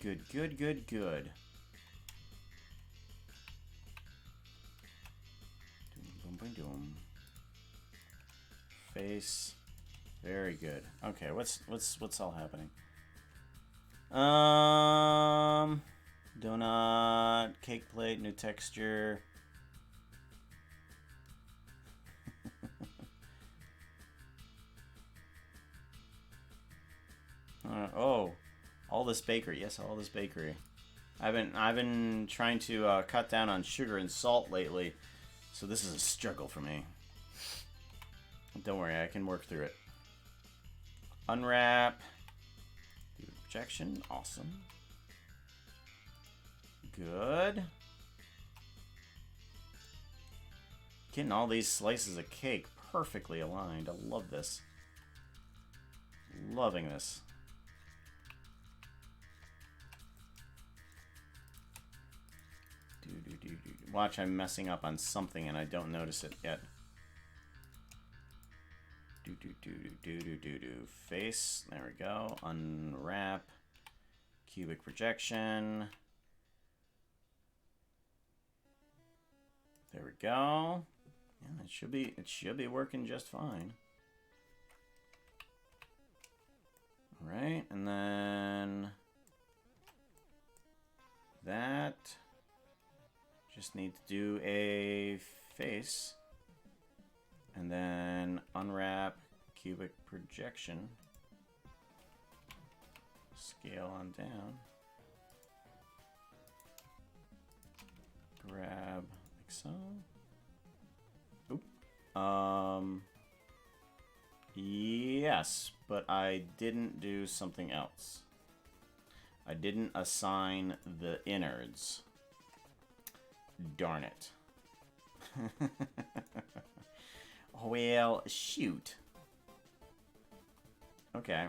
Doom. Face. Very good. Okay, what's all happening? Donut, cake plate, new texture. Oh, all this bakery. Yes, all this bakery. I've been trying to cut down on sugar and salt lately, so this is a struggle for me. Don't worry, I can work through it. Unwrap. Projection. Awesome. Good. Getting all these slices of cake perfectly aligned. I love this. Loving this. Watch, I'm messing up on something and I don't notice it yet. Face. There we go. Unwrap. Cubic projection. There we go. Yeah, it should be working just fine. All right, and then that just need to do a face. And then unwrap cubic projection. Scale on down. Grab like so. Oop. Yes, but I didn't do something else. I didn't assign the innards. Darn it. Well, shoot. Okay.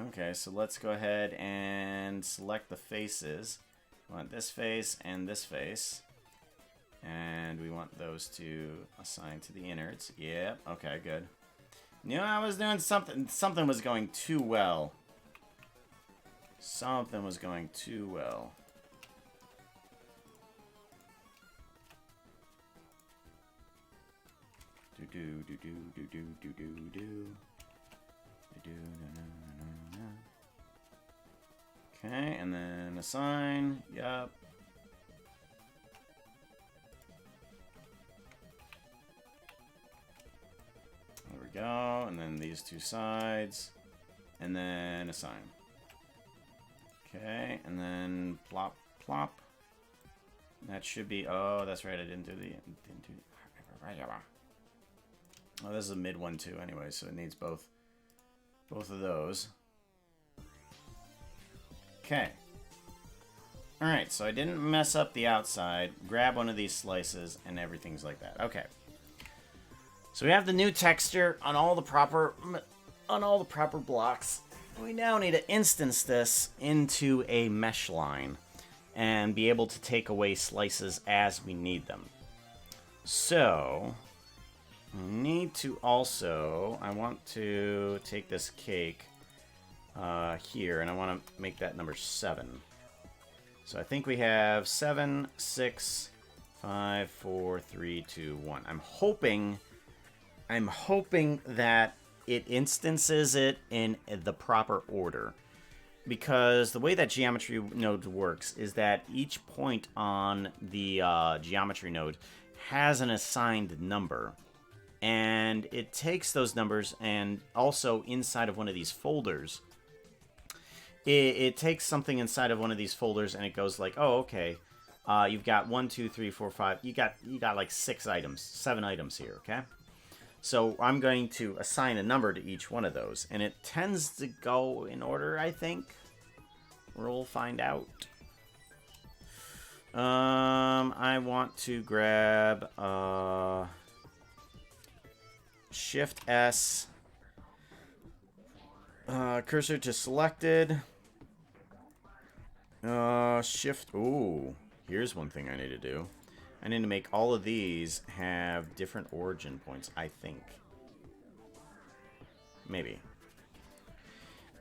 Okay, so let's go ahead and select the faces. We want this face and this face. And we want those to assign to the innards. Yep, okay, good. Knew I was doing something. Something was going too well. Something was going too well. Do do do do do do do do do. Do na na na na. Okay, and then assign. Yup. There we go, and then these two sides, and then assign. Okay, and then plop, plop. That should be. Oh, that's right. I didn't do the. Oh, this is a mid one too. Anyway, so it needs both of those. Okay. All right. So I didn't mess up the outside. Grab one of these slices, and everything's like that. Okay. So we have the new texture on all the proper blocks. We now need to instance this into a mesh line and be able to take away slices as we need them. So we need to also, I want to take this cake here, and I want to make that number 7. So I think we have 7, 6, 5, 4, 3, 2, 1. I'm hoping that it instances it in the proper order. Because the way that geometry node works is that each point on the geometry node has an assigned number. And it takes those numbers, and also inside of one of these folders, it takes something inside of one of these folders, and it goes like, oh, okay, you've got 1, 2, 3, 4, 5, you got like 7 items here, okay? So I'm going to assign a number to each one of those, and it tends to go in order, I think. We'll find out. I want to grab Shift S, cursor to selected, Shift. Ooh, here's one thing I need to do. I need to make all of these have different origin points, I think. Maybe.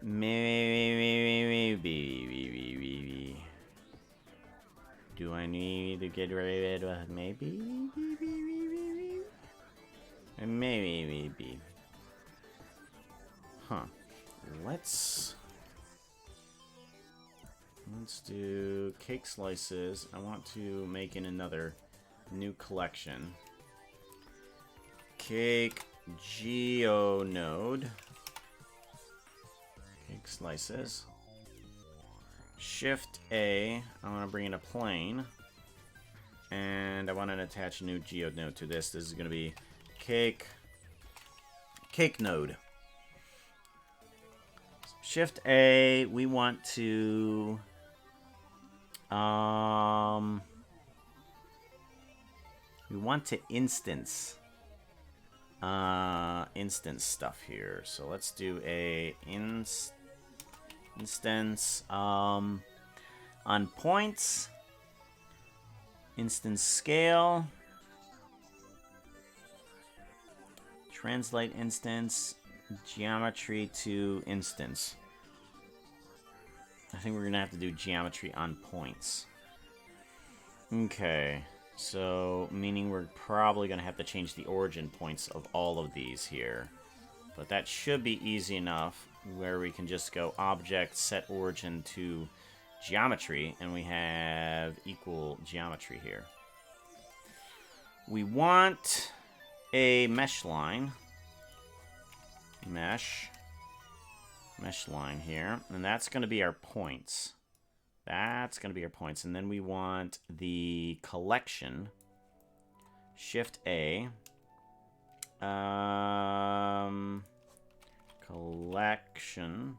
Maybe. Do I need to get rid of maybe? Maybe. Huh. Let's do cake slices. I want to make in another new collection. Cake geo node. Cake slices. Shift A. I want to bring in a plane. And I want to attach a new geo node to this. This is going to be cake node. Shift A. We want to instance stuff here. So let's do a instance on points, instance scale, translate instance, geometry to instance. I think we're gonna have to do geometry on points. Okay, so meaning we're probably gonna have to change the origin points of all of these here. But that should be easy enough where we can just go object set origin to geometry, and we have equal geometry here. We want a mesh line. Mesh line here, and that's going to be our points. And then we want the collection. Shift A. Collection.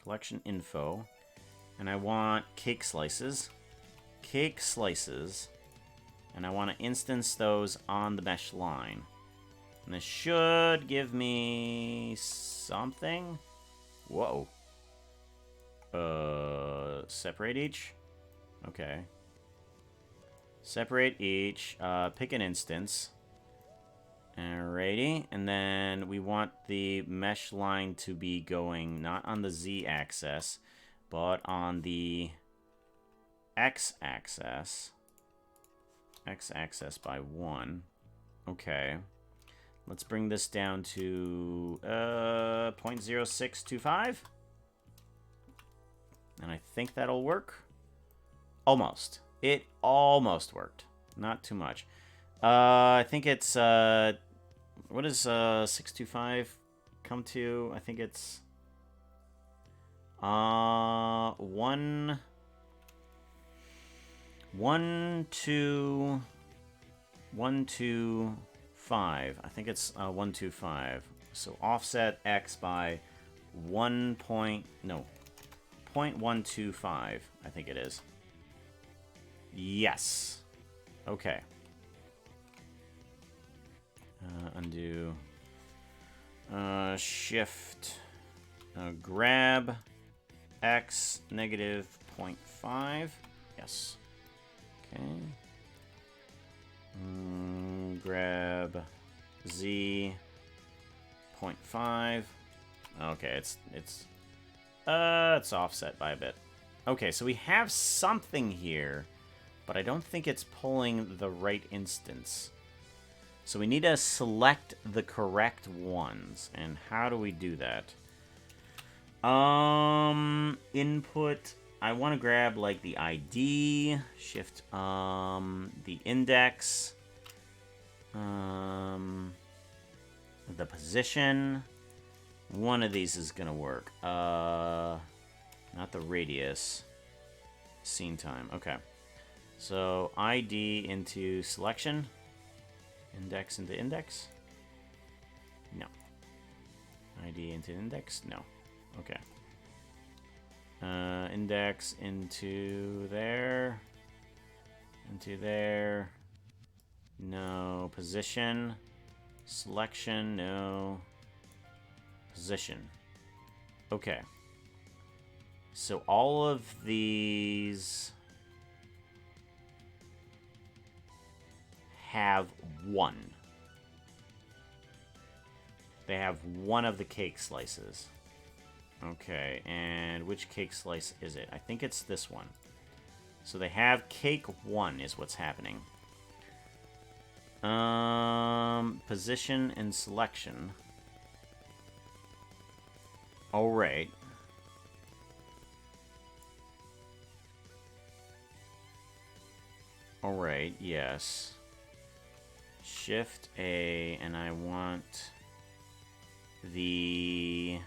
Collection info. And I want cake slices. Cake slices. And I want to instance those on the mesh line. And this should give me something. Whoa. Separate each? Okay. Separate each. Pick an instance. Alrighty. And then we want the mesh line to be going not on the Z-axis, but on the X-axis. X-axis by 1. Okay. Let's bring this down to 0.0625. And I think that'll work. Almost. It almost worked. Not too much. I think it's what does 625 come to? I think it's 1 2 1 2 5. I think it's 125. So offset X by 0.125. I think it is. Yes. Okay. Undo. Shift. Grab X negative 0.5. Yes. Okay. Grab Z 0.5. Okay, it's offset by a bit. Okay, so we have something here, but I don't think it's pulling the right instance. So we need to select the correct ones. And how do we do that? Input. I want to grab like the ID, shift the index, the position. One of these is gonna work. Not the radius. Scene time. Okay. So ID into selection. Index into index? No. ID into index? No. Okay. Index into there. Into there. No. Position. Selection. No. Position. Okay. So all of these have one. They have one of the cake slices. Okay, and which cake slice is it? I think it's this one. So they have cake 1 is what's happening. Position and selection. Alright. Alright, yes. Shift A, and I want the...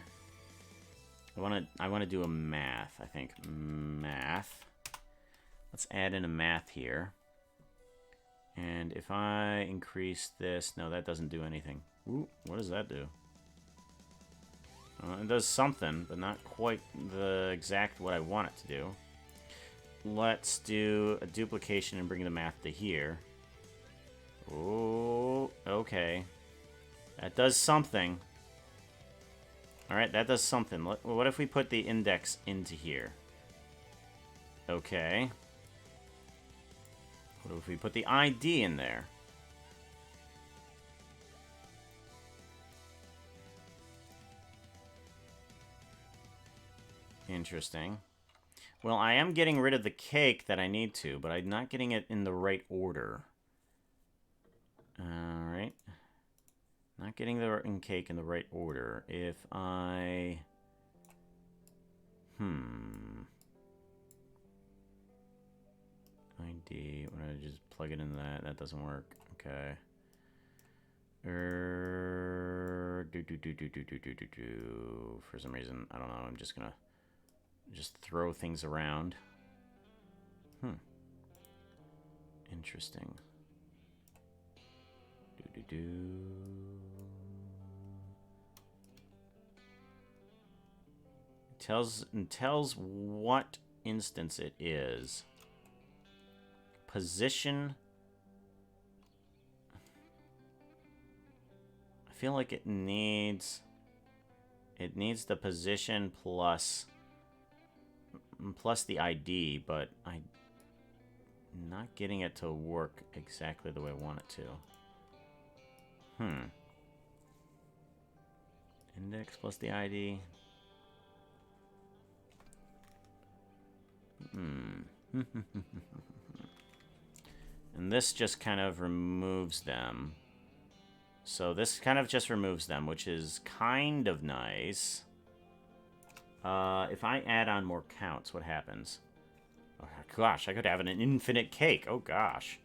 I want to do a math, I think. Math. Let's add in a math here. And if I increase this... No, that doesn't do anything. Ooh, what does that do? It does something, but not quite the exact what I want it to do. Let's do a duplication and bring the math to here. Oh, okay. That does something. Alright, that does something. What if we put the index into here? Okay. What if we put the ID in there? Interesting. Well, I am getting rid of the cake that I need to, but I'm not getting it in the right order. Alright. Not getting the cake in the right order. If I... ID. When I just plug it into that, that doesn't work. Okay. For some reason, I don't know. I'm just gonna just throw things around. Interesting. Do-do-do. Tells what instance it is. Position. I feel like it needs the position plus the ID, but I'm not getting it to work exactly the way I want it to. Index plus the ID. And this just kind of removes them. So this kind of just removes them, which is kind of nice. If I add on more counts, what happens? Oh, gosh, I could have an infinite cake. Oh, gosh.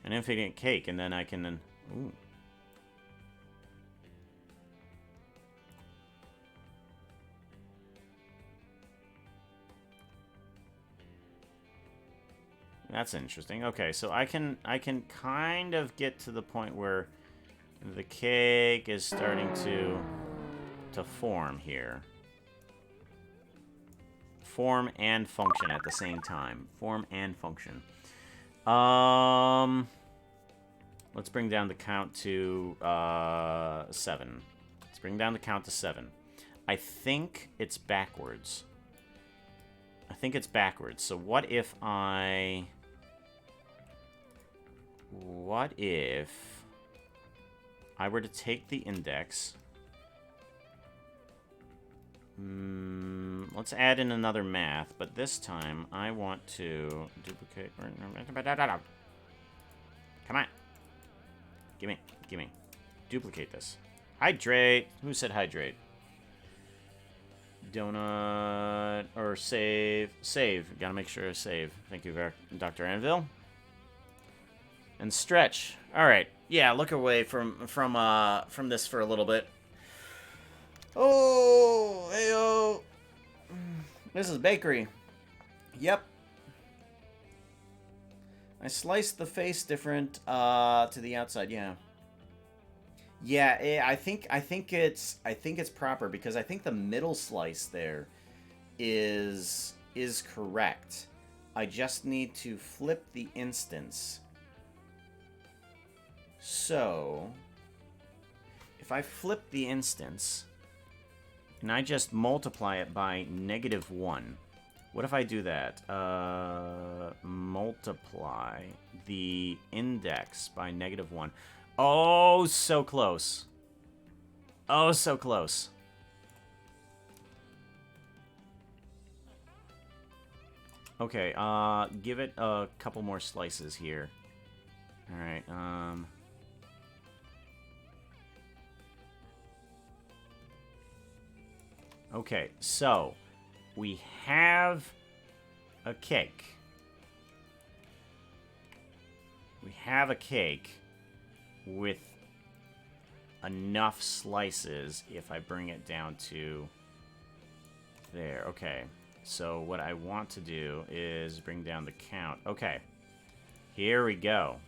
An infinite cake, and then I can... Ooh. That's interesting. Okay, so I can kind of get to the point where the cake is starting to form here. Form and function at the same time. Form and function. Let's bring down the count to 7. Let's bring down the count to 7. I think it's backwards. So what if I were to take the index? Let's add in another math, but this time I want to duplicate. Come on. Gimme. Duplicate this. Hydrate. Who said hydrate? Donut or save. Save. Gotta make sure to save. Thank you, Dr. Anvil. And stretch. All right. Yeah, look away from this for a little bit. Oh, heyo. This is bakery. Yep. I sliced the face different to the outside. Yeah. Yeah, I think it's proper because I think the middle slice there is correct. I just need to flip the instance. So, if I flip the instance, and I just multiply it by -1, what if I do that? Multiply the index by -1. Oh, so close. Oh, so close. Okay, give it a couple more slices here. All right, Okay, so we have a cake. We have a cake with enough slices if I bring it down to there. Okay, so what I want to do is bring down the count. Okay, here we go.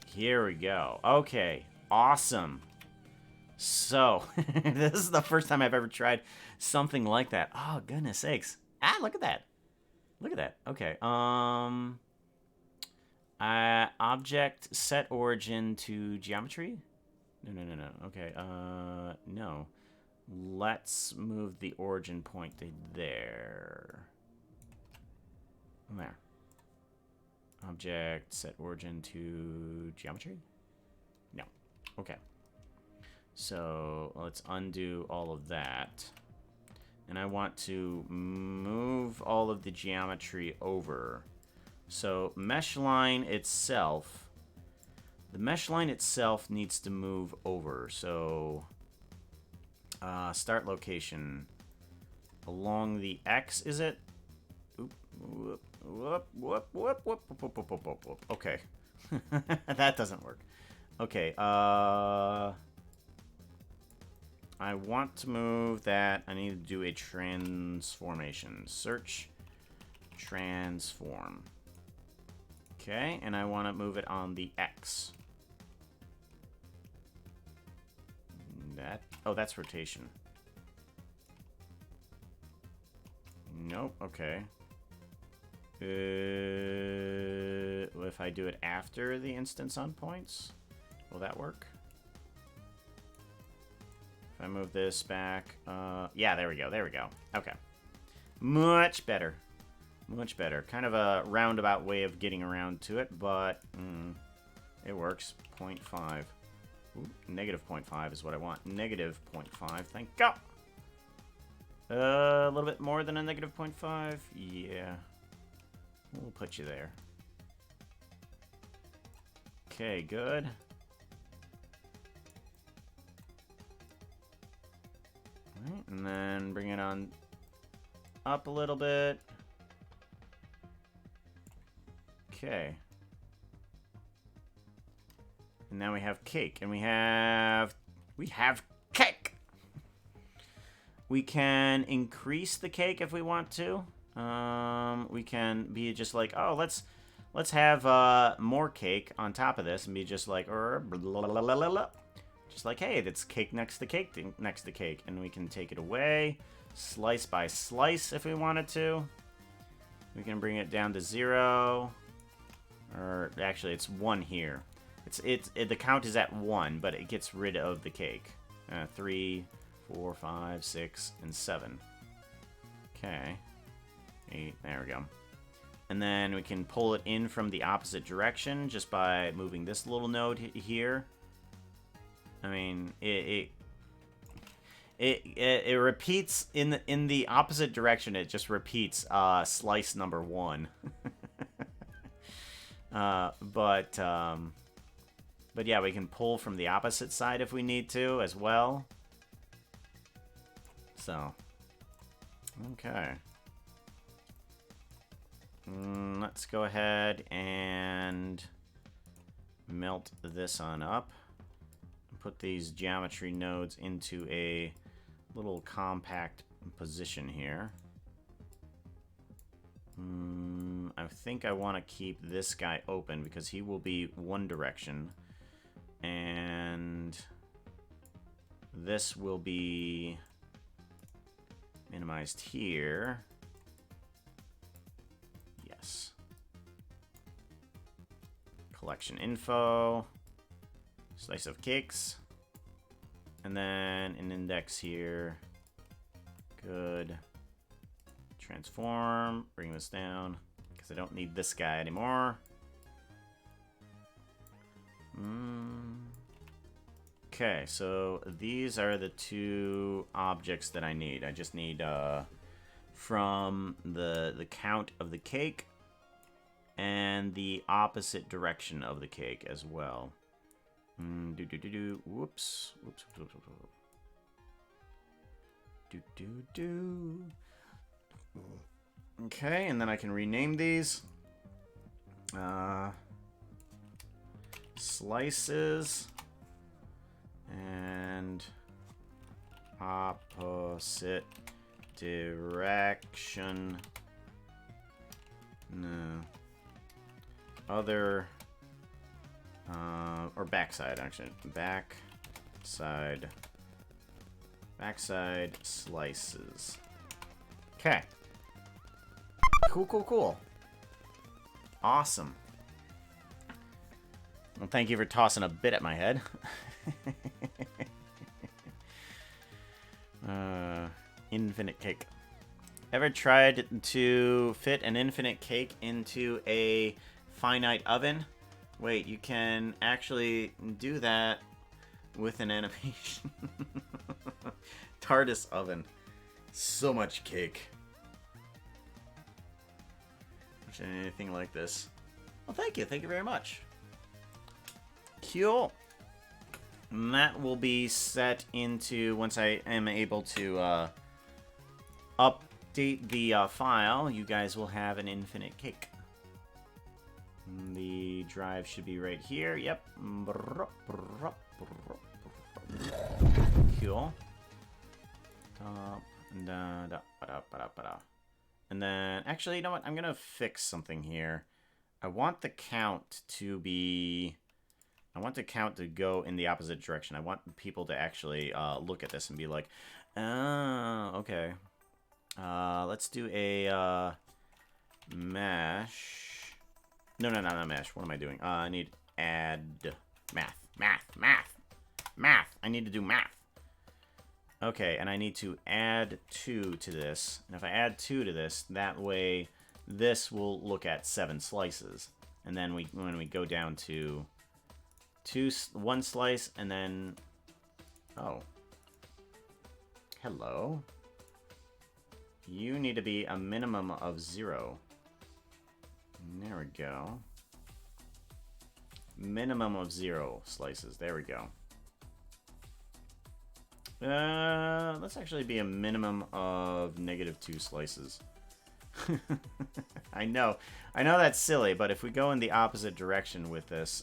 Here we go. Okay, awesome. So, this is the first time I've ever tried something like that. Oh, goodness sakes. Ah, look at that. Look at that. Okay. Object set origin to geometry? No. Okay. No. Let's move the origin point to there. There. Object set origin to geometry? No. Okay. So let's undo all of that. And I want to move all of the geometry over. So mesh line itself, the mesh line itself needs to move over. So start location along the X, is it? Oop, whoop. Okay. That doesn't work. Okay, I want to move that. I need to do a transformation. Search, transform. Okay, and I want to move it on the X. Oh, that's rotation. Nope, okay. If I do it after the instance on points, will that work? If I move this back, yeah, there we go, Okay. Much better. Much better. Kind of a roundabout way of getting around to it, but it works. 0.5. Ooh, negative 0.5 is what I want. Negative 0.5, thank God. A little bit more than a negative 0.5? Yeah. We'll put you there. Okay, good. Alright, and then bring it on up a little bit. Okay. And now we have cake, and we have cake. We can increase the cake if we want to. We can be just like, oh, let's have more cake on top of this, and be just like, just like, hey, that's cake next to cake next to cake, and we can take it away, slice by slice if we wanted to. We can bring it down to 0, or actually, it's 1 here. The count is at 1, but it gets rid of the cake. 3, 4, 5, 6, and 7. Okay. 8, there we go. And then we can pull it in from the opposite direction just by moving this little node here. I mean, it repeats in the opposite direction. It just repeats slice number 1. But yeah, we can pull from the opposite side if we need to as well. So, okay. Let's go ahead and melt this on up. Put these geometry nodes into a little compact position here. I think I want to keep this guy open because he will be one direction. And this will be minimized here. Yes. Collection info. Slice of cakes. And then an index here. Good. Transform. Bring this down. Because I don't need this guy anymore. Okay, so these are the 2 objects that I need. I just need from the count of the cake and the opposite direction of the cake as well. Whoops. Okay, and then I can rename these. Slices and opposite direction. No. Other or backside actually. Backside slices. Okay. Cool. Awesome. Well, thank you for tossing a bit at my head. Infinite cake. Ever tried to fit an infinite cake into a finite oven? Wait, you can actually do that with an animation. TARDIS oven. So much cake. Anything like this. Well, thank you. Thank you very much. Cool. And that will be set into, once I am able to update the file, you guys will have an infinite cake. The drive should be right here. Yep. Cool. And then, actually, you know what? I'm going to fix something here. I want the count to be... I want the count to go in the opposite direction. I want people to actually look at this and be like, oh, okay. Let's do a mesh. No, not mesh. What am I doing? I need add math. I need to do math. Okay, and I need to add 2 to this. And if I add 2 to this, that way this will look at 7 slices. And then when we go down to 1 slice, and then... Oh. Hello. You need to be a minimum of 0. There we go. Minimum of 0 slices. There we go. Let's actually be a minimum of -2 slices. I know that's silly, but if we go in the opposite direction with this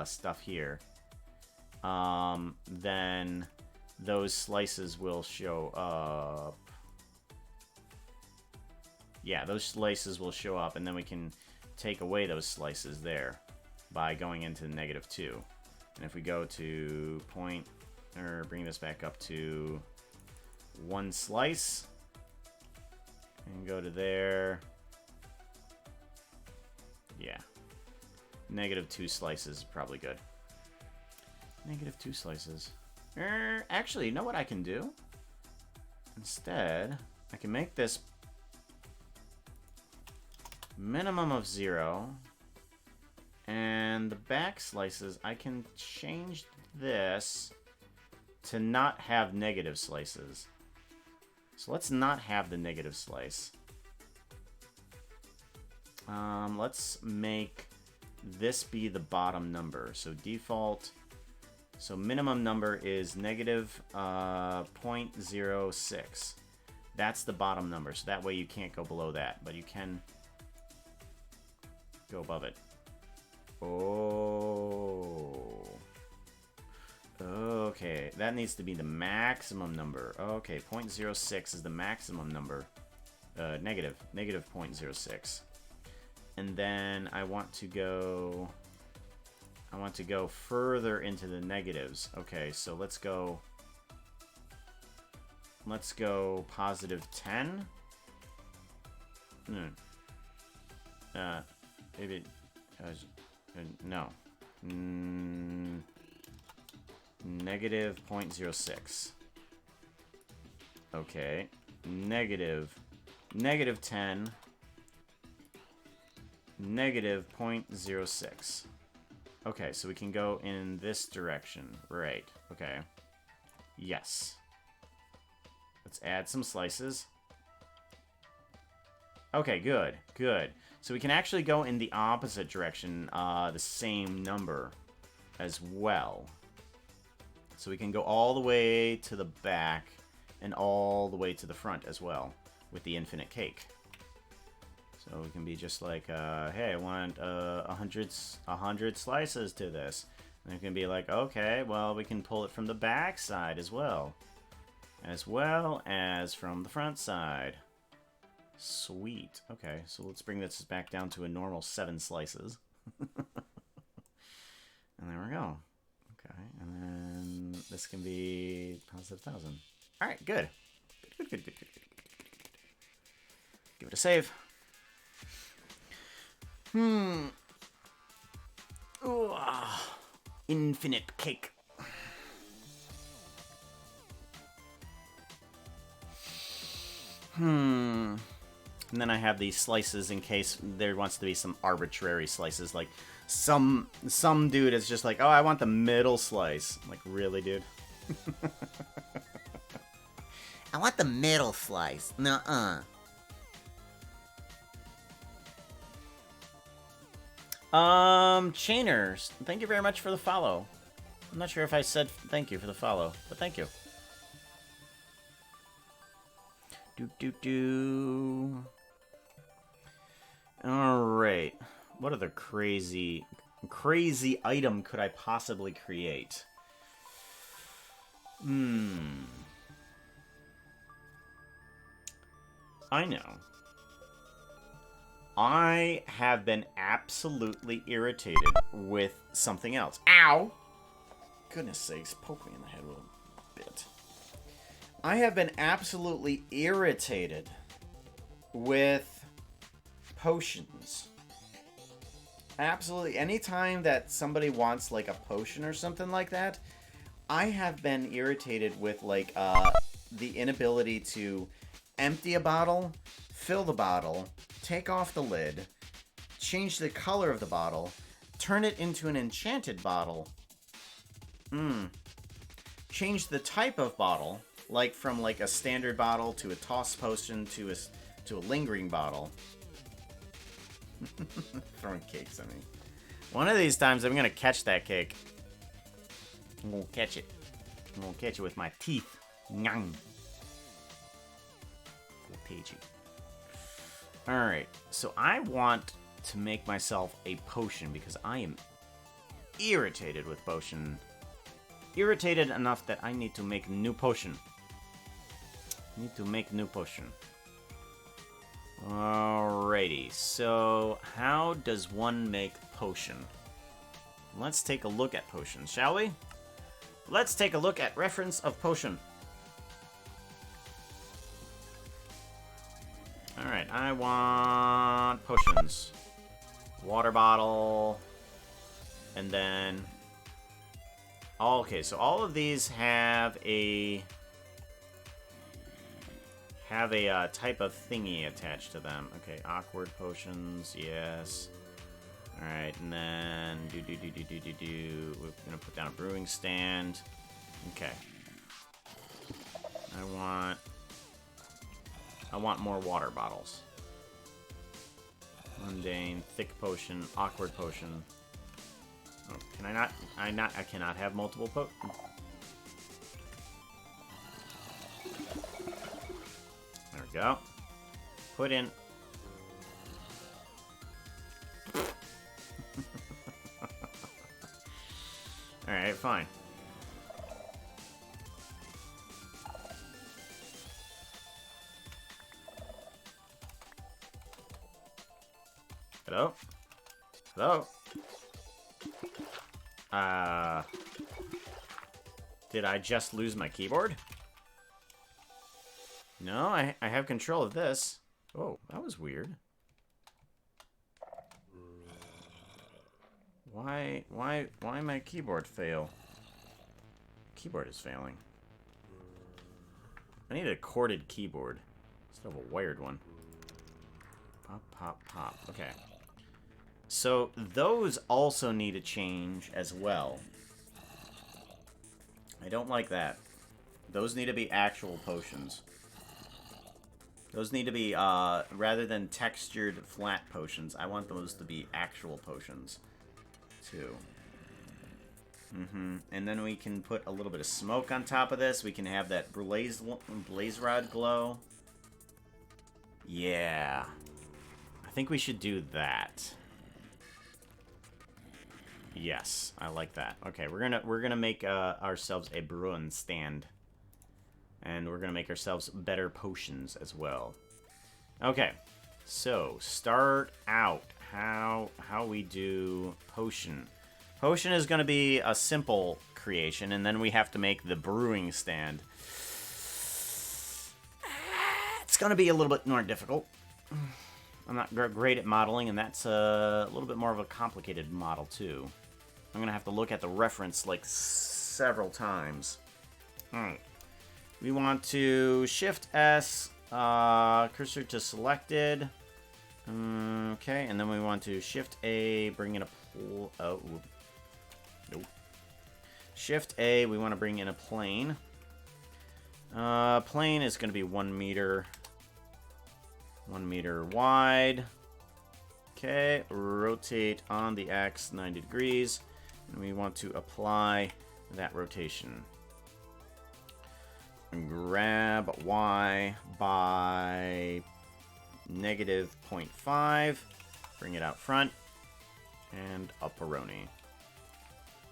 stuff here, then those slices will show up. Yeah, those slices will show up, and then we can take away those slices there by going into -2. And if we go to bring this back up to 1 slice, and go to there. Yeah. -2 slices is probably good. -2 slices. Actually, you know what I can do? Instead, I can make this minimum of 0. And the back slices, I can change this to not have negative slices. So let's not have the negative slice. Let's make this be the bottom number. So default. So minimum number is -0.06. That's the bottom number. So that way you can't go below that, but you can go above it. Oh. Okay, that needs to be the maximum number. Okay, 0.06 is the maximum number. Negative 0.06. And then I want to go further into the negatives. Okay, so let's go +10. Maybe no. -0.06. Okay. -10. -0.06. Okay, so we can go in this direction. Right. Okay. Yes. Let's add some slices. Okay, good. Good. So we can actually go in the opposite direction, the same number as well. So we can go all the way to the back and all the way to the front as well with the infinite cake. So we can be just like, hey, I want 100 slices to this. And we can be like, okay, well, we can pull it from the back side as well as from the front side. Sweet. Okay, so let's bring this back down to a normal 7 slices. And there we go. Okay, and then this can be +1,000. All right, good. Good. Give it a save. Ooh, infinite cake. And then I have these slices in case there wants to be some arbitrary slices. Like, some dude is just like, oh, I want the middle slice. I'm like, really, dude? I want the middle slice. Nuh-uh. Chainers, thank you very much for the follow. I'm not sure if I said thank you for the follow, but thank you. Alright. What other crazy item could I possibly create? I know. I have been absolutely irritated with something else. Ow! Goodness sakes, poke me in the head with a bit. I have been absolutely irritated with potions. Absolutely. Anytime that somebody wants, like, a potion or something like that, I have been irritated with, like, the inability to empty a bottle, fill the bottle, take off the lid, change the color of the bottle, turn it into an enchanted bottle, change the type of bottle, like from like a standard bottle to a toss potion to a lingering bottle. Throwing cakes at me. One of these times I'm gonna catch that cake. I'm gonna catch it. I'm gonna catch it with my teeth. Nyang. Alright, so I want to make myself a potion because I am irritated with potion. Irritated enough that I need to make a new potion. Alrighty, so how does one make potion? Let's take a look at potions, shall we? Let's take a look at reference of potion. Alright, I want potions. Water bottle. And then... Okay, so all of these have a type of thingy attached to them. Okay, awkward potions, yes. Alright, and then... We're gonna put down a brewing stand. Okay. I want more water bottles. Mundane, thick potion, awkward potion. Oh, can I not? I cannot have multiple There we go. Put in. Alright, fine. Hello? Hello? Did I just lose my keyboard? No, I have control of this. Oh, that was weird. Why my keyboard fail? Keyboard is failing. I need a corded keyboard instead of a wired one. Pop, pop, pop. Okay. So, those also need a change as well. I don't like that. Those need to be actual potions. Those need to be, rather than textured flat potions, I want those to be actual potions, too. And then we can put a little bit of smoke on top of this. We can have that blaze rod glow. Yeah. I think we should do that. Yes, I like that. Okay, we're gonna make ourselves a brewing stand, and we're gonna make ourselves better potions as well. Okay, so start out how we do potion. Potion is gonna be a simple creation, and then we have to make the brewing stand. It's gonna be a little bit more difficult. I'm not great at modeling, and that's a little bit more of a complicated model too. I'm gonna have to look at the reference like several times. Alright. We want to Shift S, cursor to selected. Okay, and then we want to Shift A, bring in a nope. Shift A, we want to bring in a plane. Plane is gonna be 1 meter. 1 meter wide. Okay, rotate on the X 90 degrees. And we want to apply that rotation. And grab Y by -0.5. Bring it out front. And up-a-roni.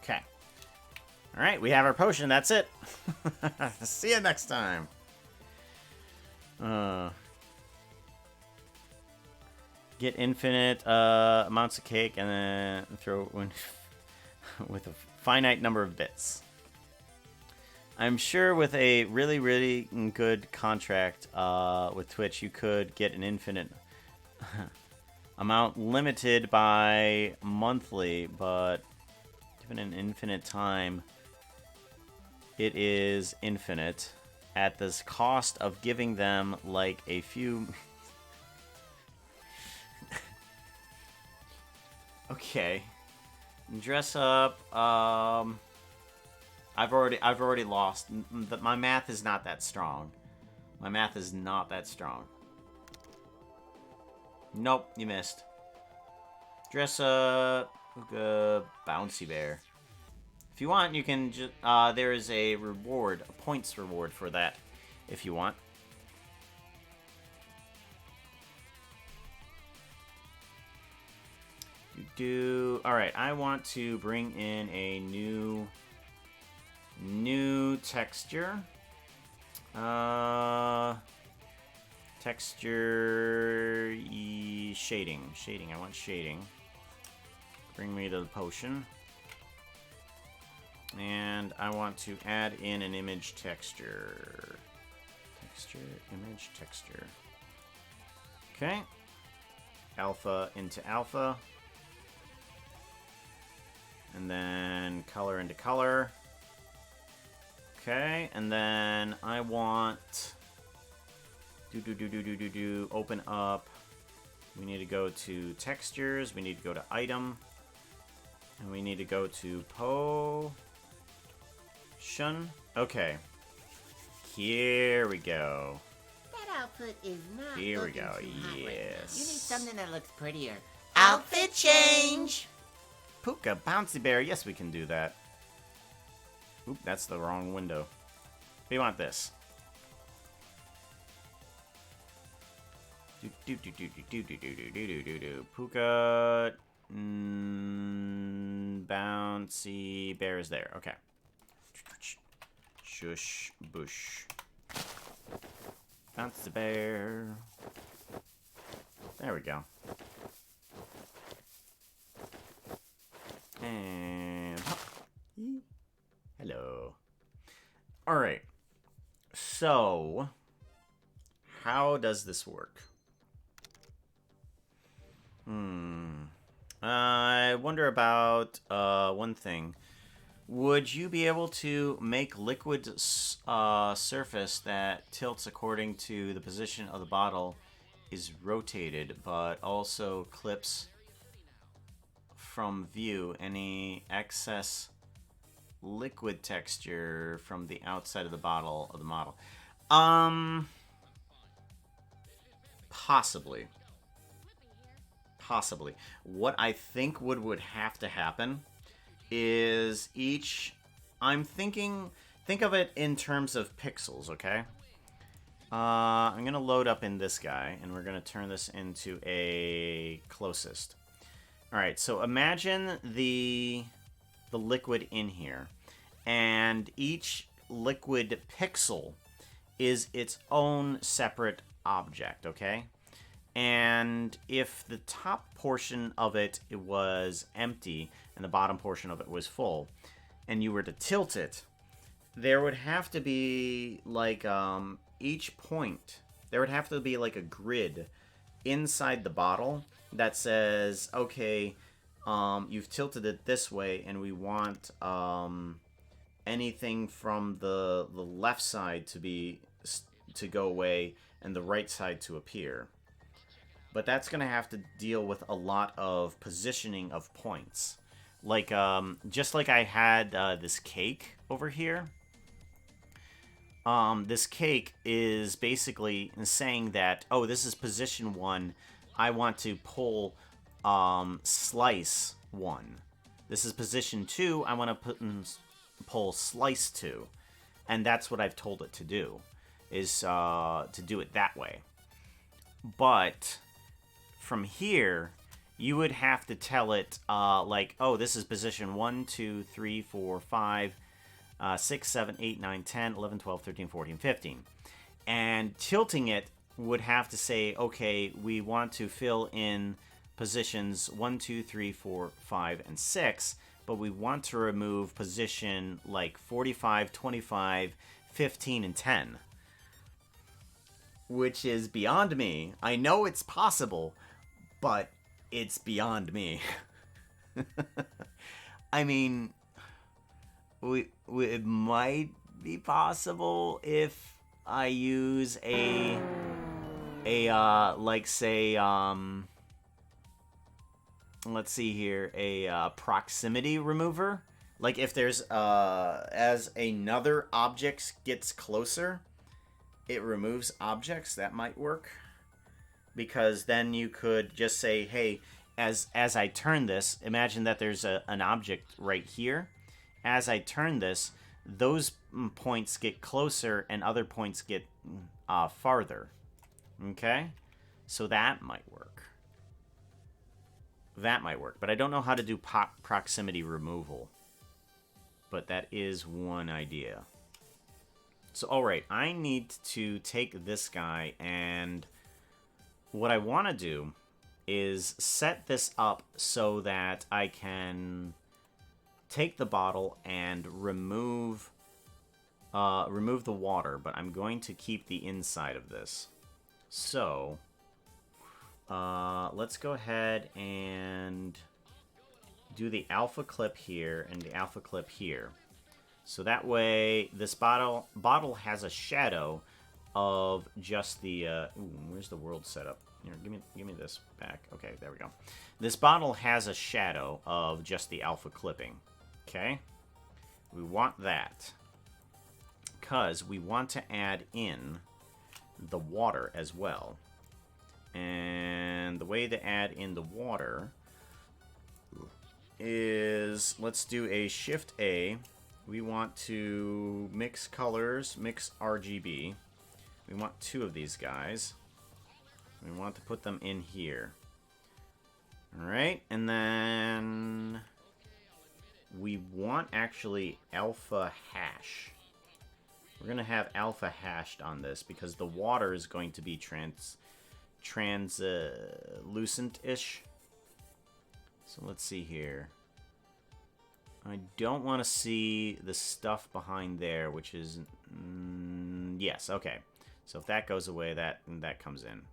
Okay. Alright, we have our potion. That's it. See you next time. Get infinite amounts of cake and then throw when with a finite number of bits. I'm sure with a really, really good contract with Twitch, you could get an infinite amount limited by monthly, but given an infinite time, it is infinite at this cost of giving them like a few... Okay. Dress up. I've already lost. My math is not that strong. My math is not that strong. Nope, you missed. Dress up. Bouncy bear. If you want, you can just. There is a reward, a points reward for that, if you want. Alright, I want to bring in a new texture. Texture shading. Shading, I want shading. Bring me the potion. And I want to add in an image texture. Texture, image, texture. Okay. Alpha into alpha. And then color into color. Okay, and then I want open up. We need to go to textures, we need to go to item, and we need to go to potion. Okay. Here we go. That outfit is not Here we looking go. too hot right now. Yes. You need something that looks prettier. Outfit change! Puka, bouncy bear. Yes, we can do that. Oop, that's the wrong window. We want this. Puka. Bouncy bear is there. Okay. Shush, bush. Bouncy bear. There we go. And hello. All right. So, how does this work? I wonder about one thing. Would you be able to make liquid surface that tilts according to the position of the bottle is rotated, but also clips from view any excess liquid texture from the outside of the bottle of the model? Possibly. Possibly. What I think would have to happen is I'm thinking, think of it in terms of pixels, okay? I'm gonna load up in this guy, and we're gonna turn this into a closest. Alright, so imagine the liquid in here, and each liquid pixel is its own separate object, okay? And if the top portion of it was empty and the bottom portion of it was full, and you were to tilt it, there would have to be like each point, there would have to be like a grid inside the bottle that says, okay, you've tilted it this way, and we want anything from the left side to go away and the right side to appear. But that's going to have to deal with a lot of positioning of points. Like, just like I had this cake over here. This cake is basically saying that, oh, this is position 1. I want to pull slice 1. This is position 2. I want to pull slice 2. And that's what I've told it to do, is to do it that way. But from here, you would have to tell it, like, oh, this is position 1, 2, 3, 4, 5, 6, 7, 8, 9, 10, 11, 12, 13, 14, 15. And tilting it would have to say, okay, we want to fill in positions 1, 2, 3, 4, 5, and 6, but we want to remove position like 45, 25, 15, and 10. Which is beyond me. I know it's possible, but it's beyond me. I mean, it might be possible if I use like say, let's see here, a proximity remover. Like if there's, as another object gets closer, it removes objects. That might work. Because then you could just say, hey, as I turn this, imagine that there's an object right here. As I turn this, those points get closer and other points get farther. Okay? So that might work. That might work. But I don't know how to do proximity removal. But that is one idea. So, alright, I need to take this guy, and what I want to do is set this up so that I can take the bottle and remove the water, but I'm going to keep the inside of this. So, let's go ahead and do the alpha clip here and the alpha clip here. So that way, this bottle has a shadow of just the... ooh, where's the world setup? Here, give me this back. Okay, there we go. This bottle has a shadow of just the alpha clipping. Okay? We want that. Because we want to add in the water as well. And the way to add in the water is... Let's do a Shift A. We want to mix colors, mix RGB. We want 2 of these guys. We want to put them in here. Alright, and then we want actually alpha hash. We're going to have alpha hashed on this because the water is going to be translucent-ish. So let's see here. I don't want to see the stuff behind there, which is... yes, okay. So if that goes away, that comes in.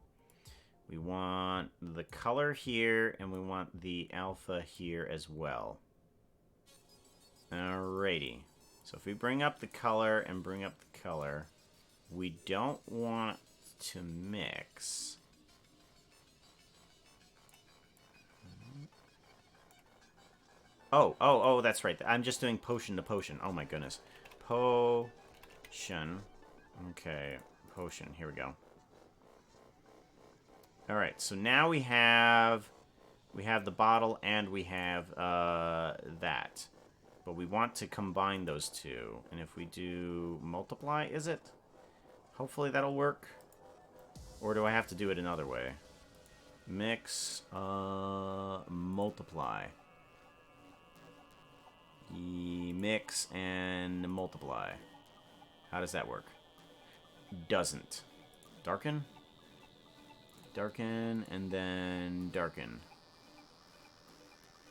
We want the color here, and we want the alpha here as well. Alrighty. So if we bring up the color and bring up the color, we don't want to mix. Oh, that's right. I'm just doing potion to potion. Oh my goodness. Potion. Okay, potion. Here we go. Alright, so now we have the bottle and we have that. But we want to combine those two. And if we do multiply, is it? Hopefully that'll work. Or do I have to do it another way? Mix, multiply. Mix and multiply. How does that work? Doesn't. Darken? Darken, and then darken.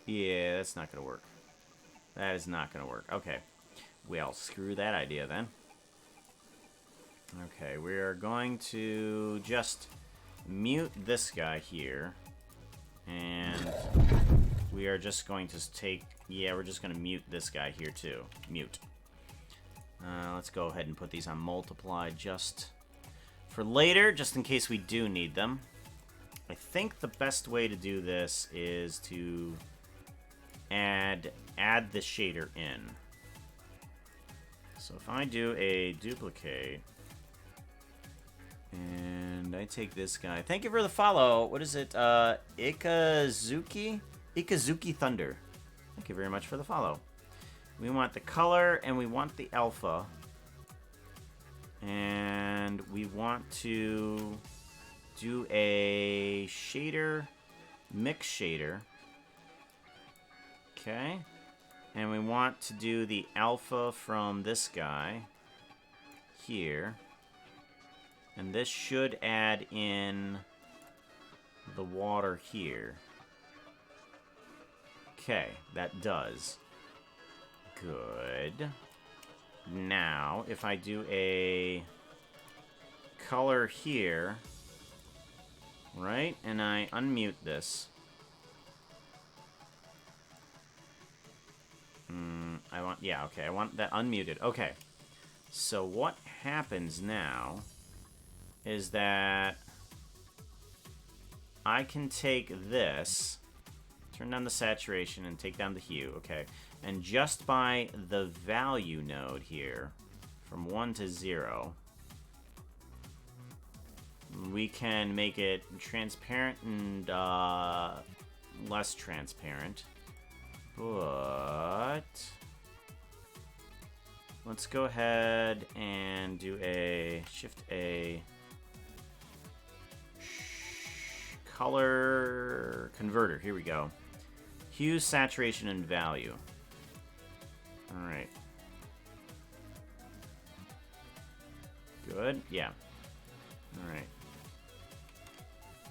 Yeah, that's not going to work. That is not going to work. Okay. Well, screw that idea then. Okay, we are going to just mute this guy here. And we are just going to take... Yeah, we're just going to mute this guy here too. Mute. Let's go ahead and put these on multiply just for later, just in case we do need them. I think the best way to do this is to add the shader in. So if I do a duplicate and I take this guy. Thank you for the follow. What is it? Ikazuki Thunder. Thank you very much for the follow. We want the color and we want the alpha. And we want to do a shader, mix shader. Okay. And we want to do the alpha from this guy here. And this should add in the water here. Okay, that does. Good. Now, if I do a color here, right, and I unmute this. I want that unmuted. Okay. So what happens now is that I can take this, turn down the saturation, and take down the hue, okay? And just by the value node here, from 1 to 0, we can make it transparent and less transparent. But let's go ahead and do a Shift A color converter. Here we go. Hue, saturation, and value. All right. Good. Yeah. All right.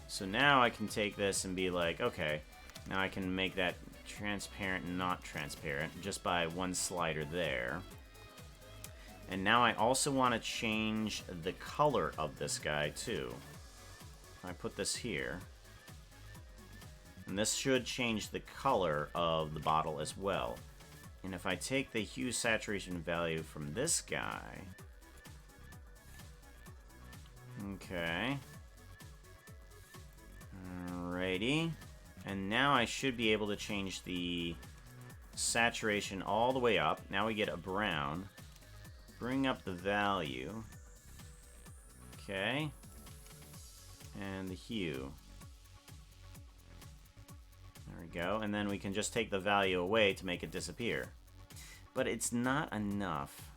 So now I can take this and be like, okay, now I can make that transparent and not transparent just by one slider there. And now I also want to change the color of this guy too. I put this here. And this should change the color of the bottle as well. And if I take the hue saturation value from this guy... Okay. Alrighty. And now I should be able to change the saturation all the way up. Now we get a brown. Bring up the value. Okay. And the hue. There we go. And then we can just take the value away to make it disappear. But it's not enough.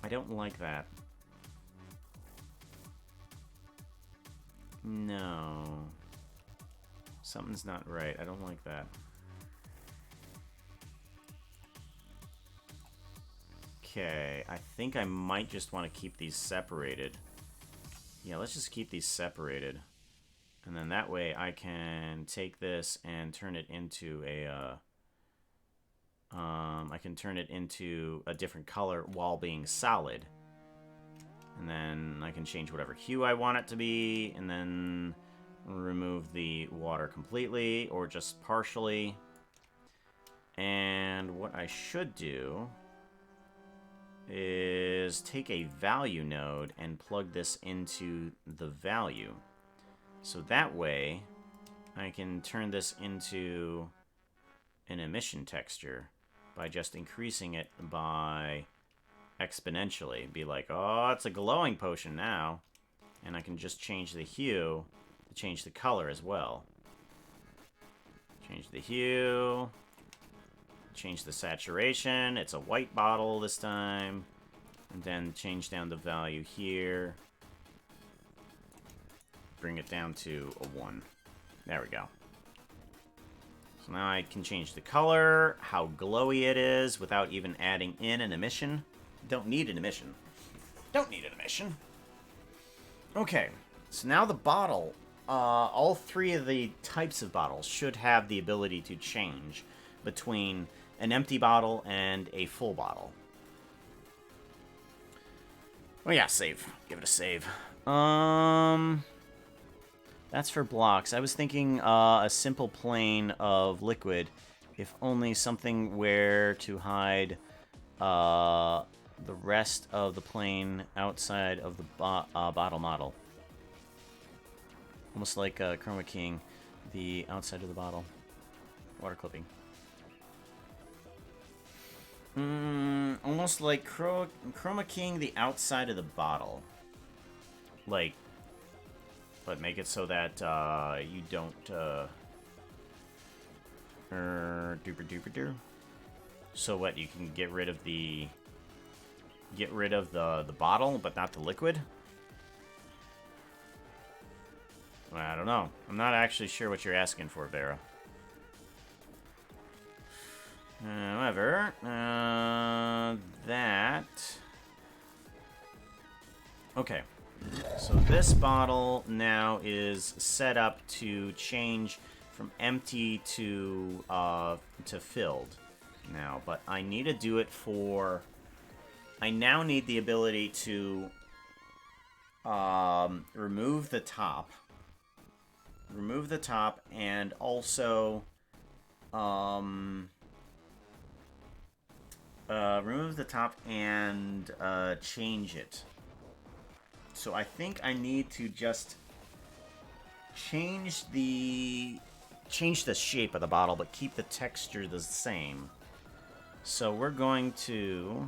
I don't like that. No. Something's not right. I don't like that. Okay, I think I might just want to keep these separated. Yeah, let's just keep these separated. And then that way I can take this and turn it into a... I can turn it into a different color while being solid. And then I can change whatever hue I want it to be, and then remove the water completely, or just partially. And what I should do is take a value node and plug this into the value. So that way, I can turn this into an emission texture by just increasing it by exponentially. Be like, oh, it's a glowing potion now. And I can just change the hue to change the color as well. Change the hue. Change the saturation. It's a white bottle this time. And then change down the value here. Bring it down to a 1. There we go. So now I can change the color, how glowy it is, without even adding in an emission. Don't need an emission. Don't need an emission. Okay, so now the bottle, all 3 of the types of bottles should have the ability to change between an empty bottle and a full bottle. Oh yeah, save. Give it a save. That's for blocks. I was thinking a simple plane of liquid, if only something where to hide the rest of the plane outside of the bottle model. Almost like Chroma King, the outside of the bottle. Water clipping. Almost like Chroma King, the outside of the bottle. Like, but make it so that you don't duper duper duper. So what, you can get rid of the bottle, but not the liquid? Well, I don't know. I'm not actually sure what you're asking for, Vera. However, that Okay. So this bottle now is set up to change from empty to filled now, but I need to do it for... I now need the ability to remove the top. Remove the top and also remove the top and change it. So I think I need to just change the shape of the bottle, but keep the texture the same. So we're going to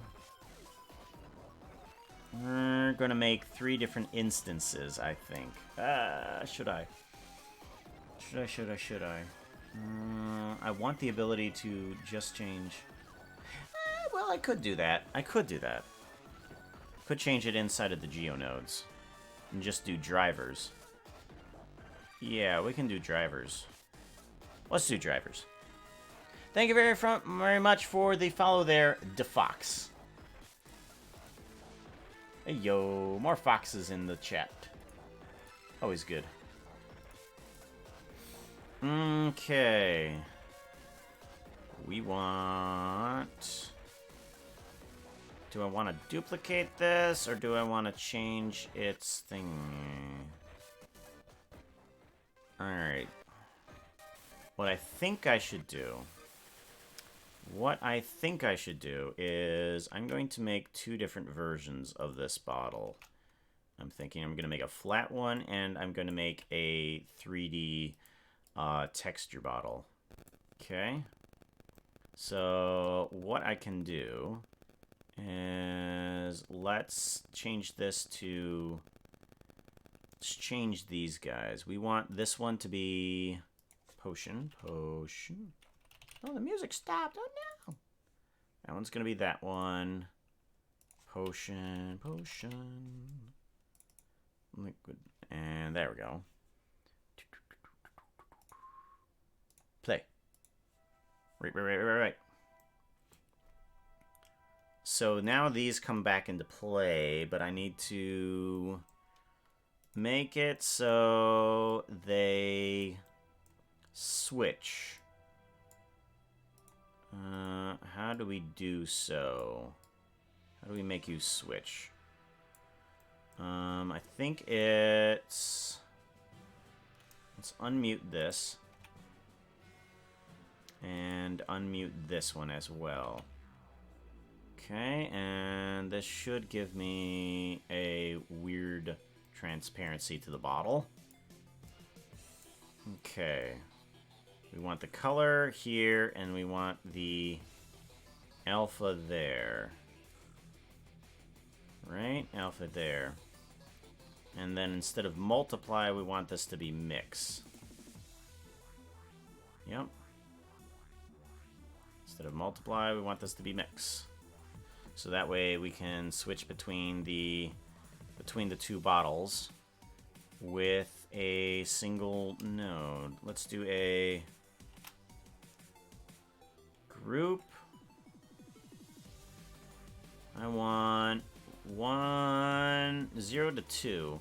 make 3 different instances, I think. Should I? Should I? I want the ability to just change. Well, I could do that. Could change it inside of the geonodes and just do drivers. Yeah, we can do drivers. Let's do drivers. Thank you very much for the follow there, DeFox. Hey, yo, more foxes in the chat. Always good. Okay. We want... Do I want to duplicate this, or do I want to change its thing? Alright. What I think I should do is I'm going to make 2 different versions of this bottle. I'm thinking I'm going to make a flat one, and I'm going to make a 3D texture bottle. Okay. So what I can do is let's change this to... Let's change these guys. We want this one to be potion. Oh, the music stopped. Oh, no. That one's going to be that one. Potion. Liquid. And there we go. Play. Right. So now these come back into play, but I need to make it so they switch. How do we do so? How do we make you switch? I think it's... Let's unmute this. And unmute this one as well. Okay, and this should give me a weird transparency to the bottle. Okay. We want the color here, and we want the alpha there. Right? Alpha there. And then instead of multiply, we want this to be mix. Yep. Instead of multiply, we want this to be mix. So that way we can switch between the 2 bottles with a single node. Let's do a group. I want 0 to 2.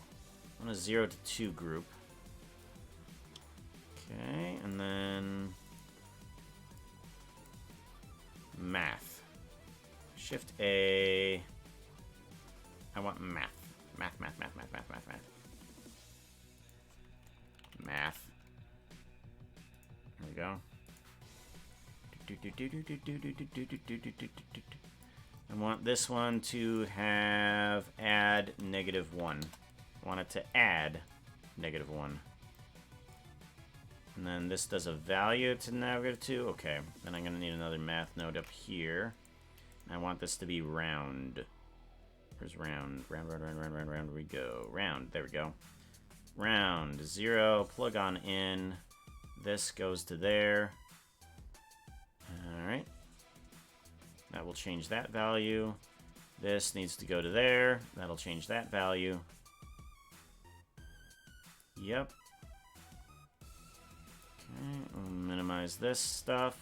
I want a 0 to 2 group. Okay, and then math. Shift A. I want math. Math. There we go. I want this one to have add -1. I want it to add -1. And then this does a value to -2. Okay, then I'm going to need another math node up here. I want this to be round. Where's round? Round we go. Round, there we go. Round, 0, plug on in. This goes to there. Alright. That will change that value. This needs to go to there. That'll change that value. Yep. Okay, we'll minimize this stuff.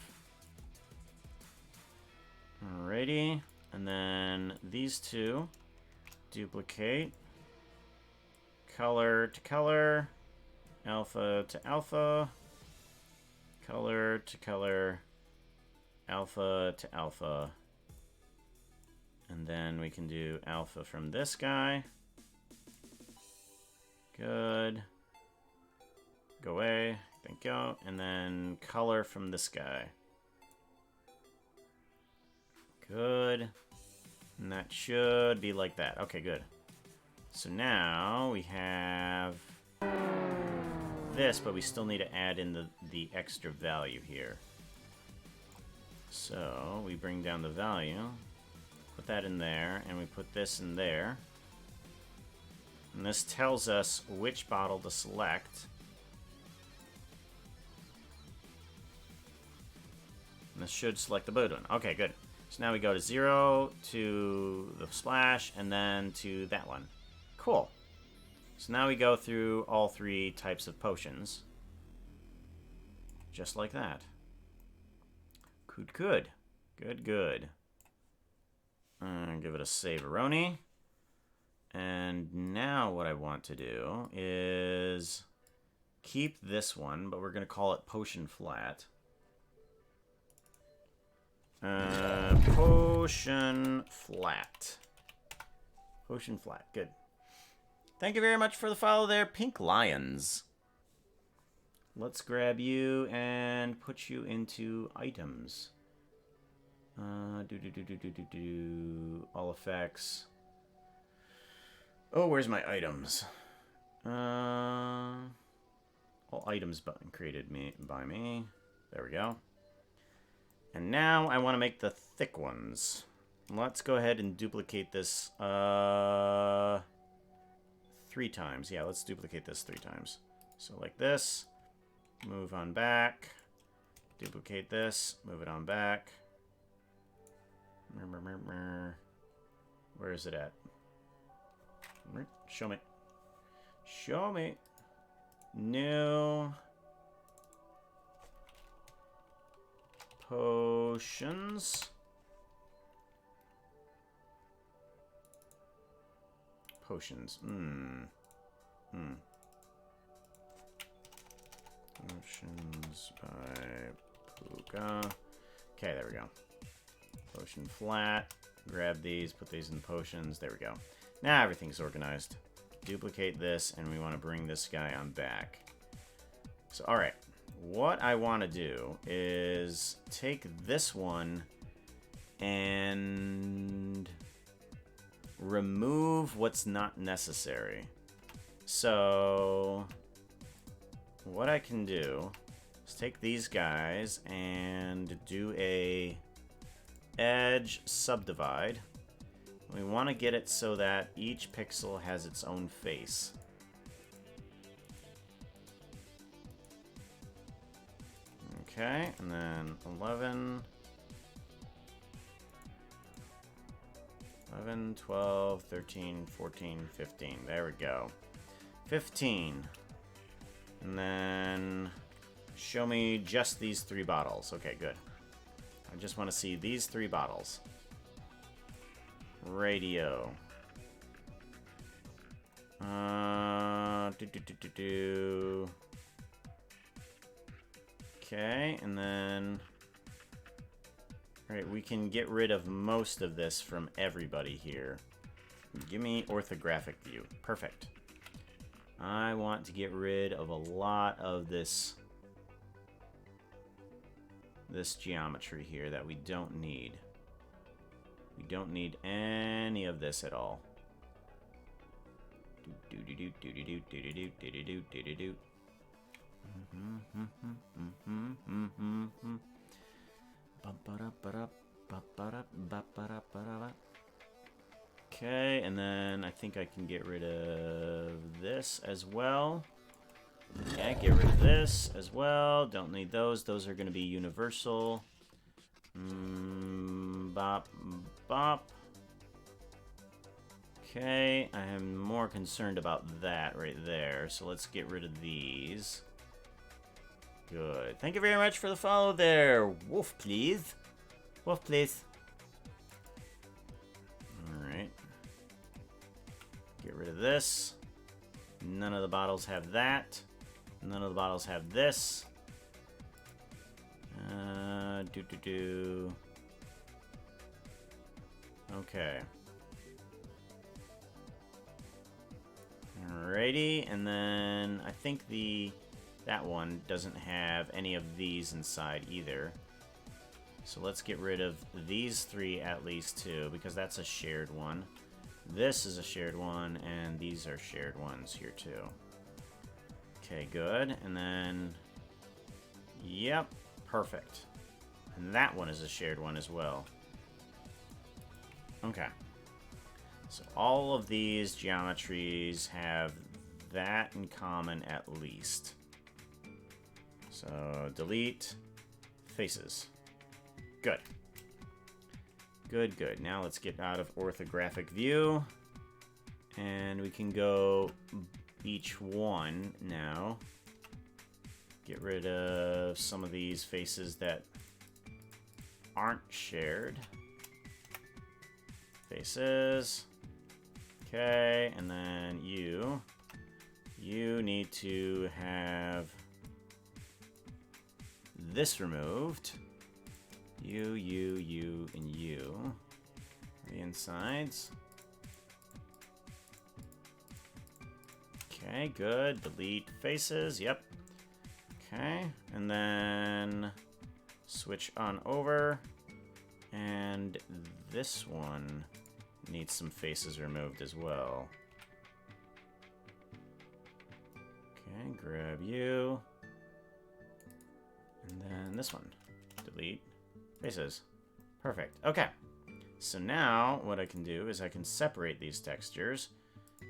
Alrighty. And then these 2 duplicate. color to color, alpha to alpha, color to color, alpha to alpha. And then we can do alpha from this guy. Good. Go away. Thank you. And then color from this guy. Good. And that should be like that. Okay, good. So now we have this, but we still need to add in the extra value here. So we bring down the value, put that in there, and we put this in there. And this tells us which bottle to select. And this should select the blue one. Okay, good. So now we go to 0, to the splash, and then to that one. Cool. So now we go through all 3 types of potions. Just like that. Good, good. Good, good. Give it a save-a-roni. And now what I want to do is keep this one, but we're going to call it Potion Flat. Potion Flat. Potion Flat. Good. Thank you very much for the follow there, Pink Lions. Let's grab you and put you into items. All effects. Oh, where's my items? All items button created by me. There we go. And now I want to make the thick ones. Let's go ahead and duplicate this 3 times. Yeah, let's duplicate this 3 times. So like this. Move on back. Duplicate this. Move it on back. Where is it at? Show me. Show me. New potions. Potions. Potions by Puka. Okay, there we go. Potion flat. Grab these, put these in potions. There we go. Now everything's organized. Duplicate this, and we want to bring this guy on back. So, alright. What I want to do is take this one and remove what's not necessary. So, what I can do is take these guys and do a edge subdivide. We want to get it so that each pixel has its own face. Okay, and then 11, 12, 13, 14, 15. There we go. 15. And then show me just these 3 bottles. Okay, good. I just want to see these 3 bottles. Radio. Okay, and then... Alright, we can get rid of most of this from everybody here. Give me orthographic view. Perfect. I want to get rid of a lot of this geometry here that we don't need. We don't need any of this at all. Okay, and then I think I can get rid of this as well. Yeah, get rid of this as well. Don't need those. Those are going to be universal. Bop, bop. Okay, I am more concerned about that right there. So let's get rid of these. Good. Thank you very much for the follow there. Wolf, please. Wolf, please. Alright. Get rid of this. None of the bottles have that. None of the bottles have this. Okay. Alrighty, and then I think that one doesn't have any of these inside either. So let's get rid of these 3 at least too, because that's a shared one. This is a shared one, and these are shared ones here too. Okay, good. And then, yep, perfect. And that one is a shared one as well. Okay. So all of these geometries have that in common at least. So delete faces. Good. Good, good. Now let's get out of orthographic view. And we can go each one now. Get rid of some of these faces that aren't shared. Faces. Okay, and then you. You need to have this removed. You, and you. The insides. Okay, good. Delete faces. Yep. Okay, and then switch on over. And this one needs some faces removed as well. Okay, grab you. And then this one. Delete faces. Perfect. Okay. So now what I can do is I can separate these textures.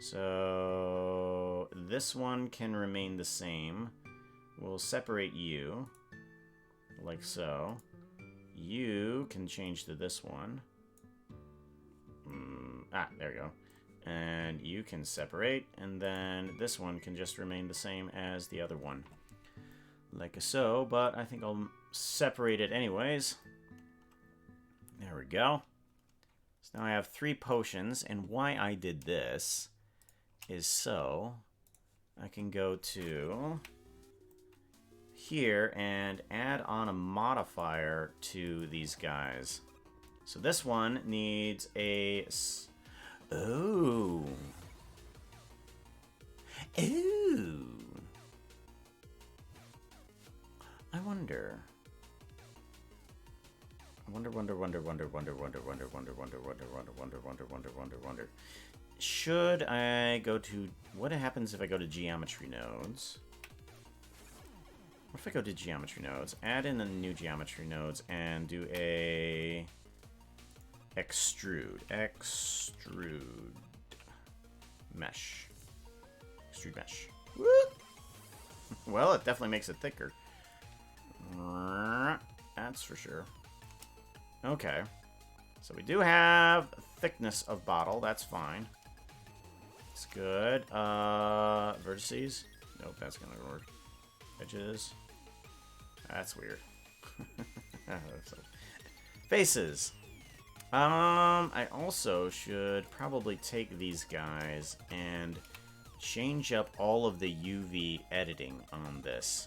So this one can remain the same. We'll separate you like so. You can change to this one. There we go. And you can separate, and then this one can just remain the same as the other one. Like so, but I think I'll separate it anyways. There we go. So now I have 3 potions, and why I did this is so I can go to here and add on a modifier to these guys. So this one needs a... Oh. Ooh. I wonder. Wonder. Should I go to... What happens if I go to geometry nodes? What if I go to geometry nodes, add in a new geometry nodes, and do a... Extrude mesh. Extrude mesh. Woo! Well, it definitely makes it thicker. That's for sure. Okay. So we do have thickness of bottle. That's fine. It's good. Vertices. Nope, that's gonna work. Edges. That's weird. Faces. I also should probably take these guys and change up all of the UV editing on this.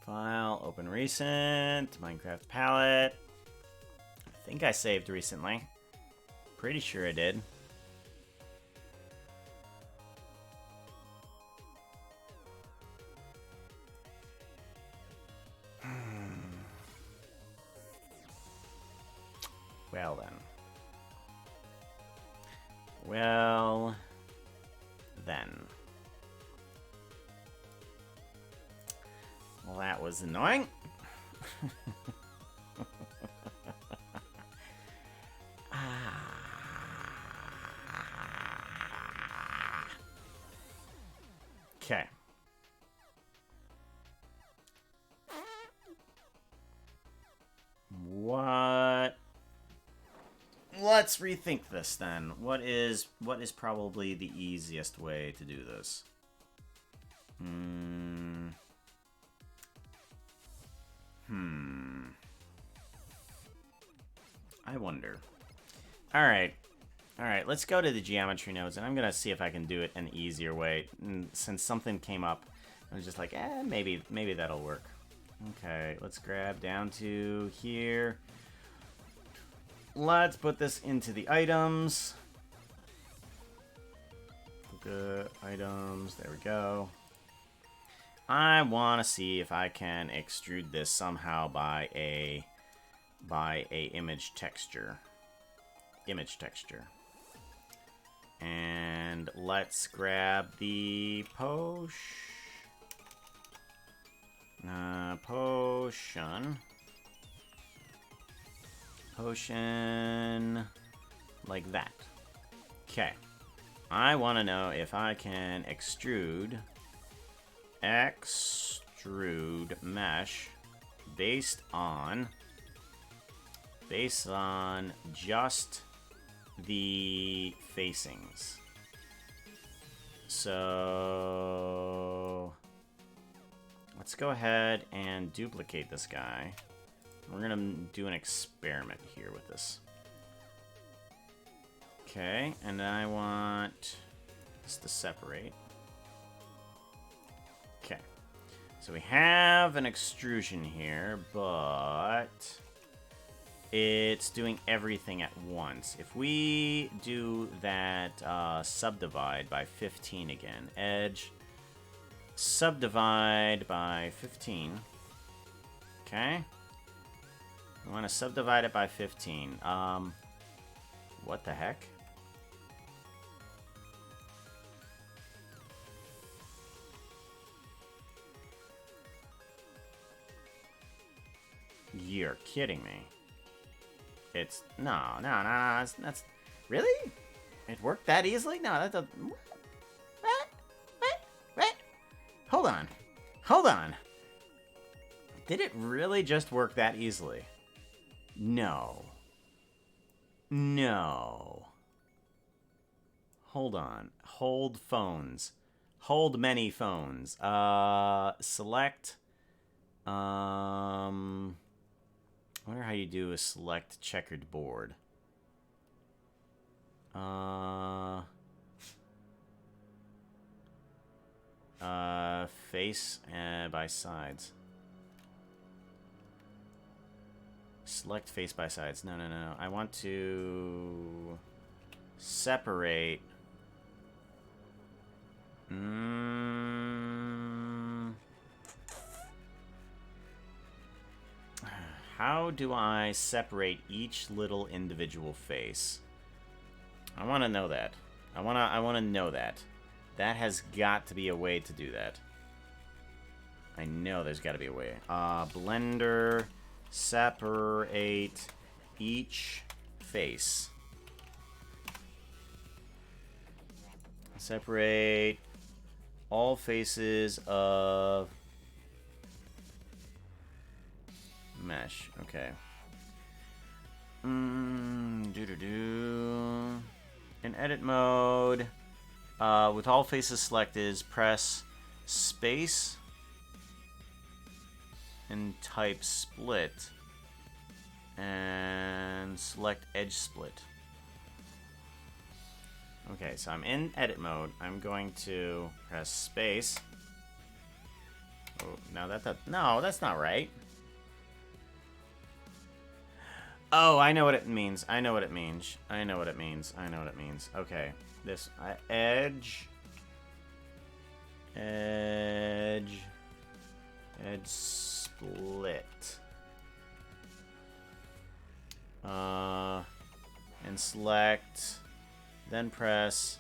File, open recent, MineCraft palette. I think I saved recently. Pretty sure I did. Well then. Well then. Well, that was annoying. Okay. let's rethink this then. What is probably the easiest way to do this? I wonder. Alright, let's go to the geometry nodes, and I'm gonna see if I can do it an easier way. And since something came up, I was just like, maybe that'll work. Okay, let's grab down to here. Let's put this into the items. Good items, there we go. I want to see if I can extrude this somehow by a image texture. And let's grab the potion like that. Okay. I want to know if I can extrude mesh based on just the facings. So let's go ahead and duplicate this guy. We're gonna do an experiment here with this. Okay, and I want this to separate. Okay, so we have an extrusion here, but it's doing everything at once. If we do that subdivide by 15 again, edge, subdivide by 15. Okay. We want to subdivide it by 15. What the heck? You're kidding me. It's no. That's really? It worked that easily? No, that doesn't. What? Hold on. Did it really just work that easily? No. Hold on. Hold phones. Hold many phones. Select. I wonder how you do a select checkered board. Face by sides. Select face by sides. No. I want to separate. How do I separate each little individual face? I want to know that. I want to know that. That has got to be a way to do that. I know there's got to be a way. Blender, separate each face. Separate all faces of mesh. Okay. In edit mode, with all faces selected, press space and type split and select edge split. Okay, so I'm in edit mode. I'm going to press space. Oh, now no, that's not right. Oh, I know what it means. Okay, this edge split. And select, then press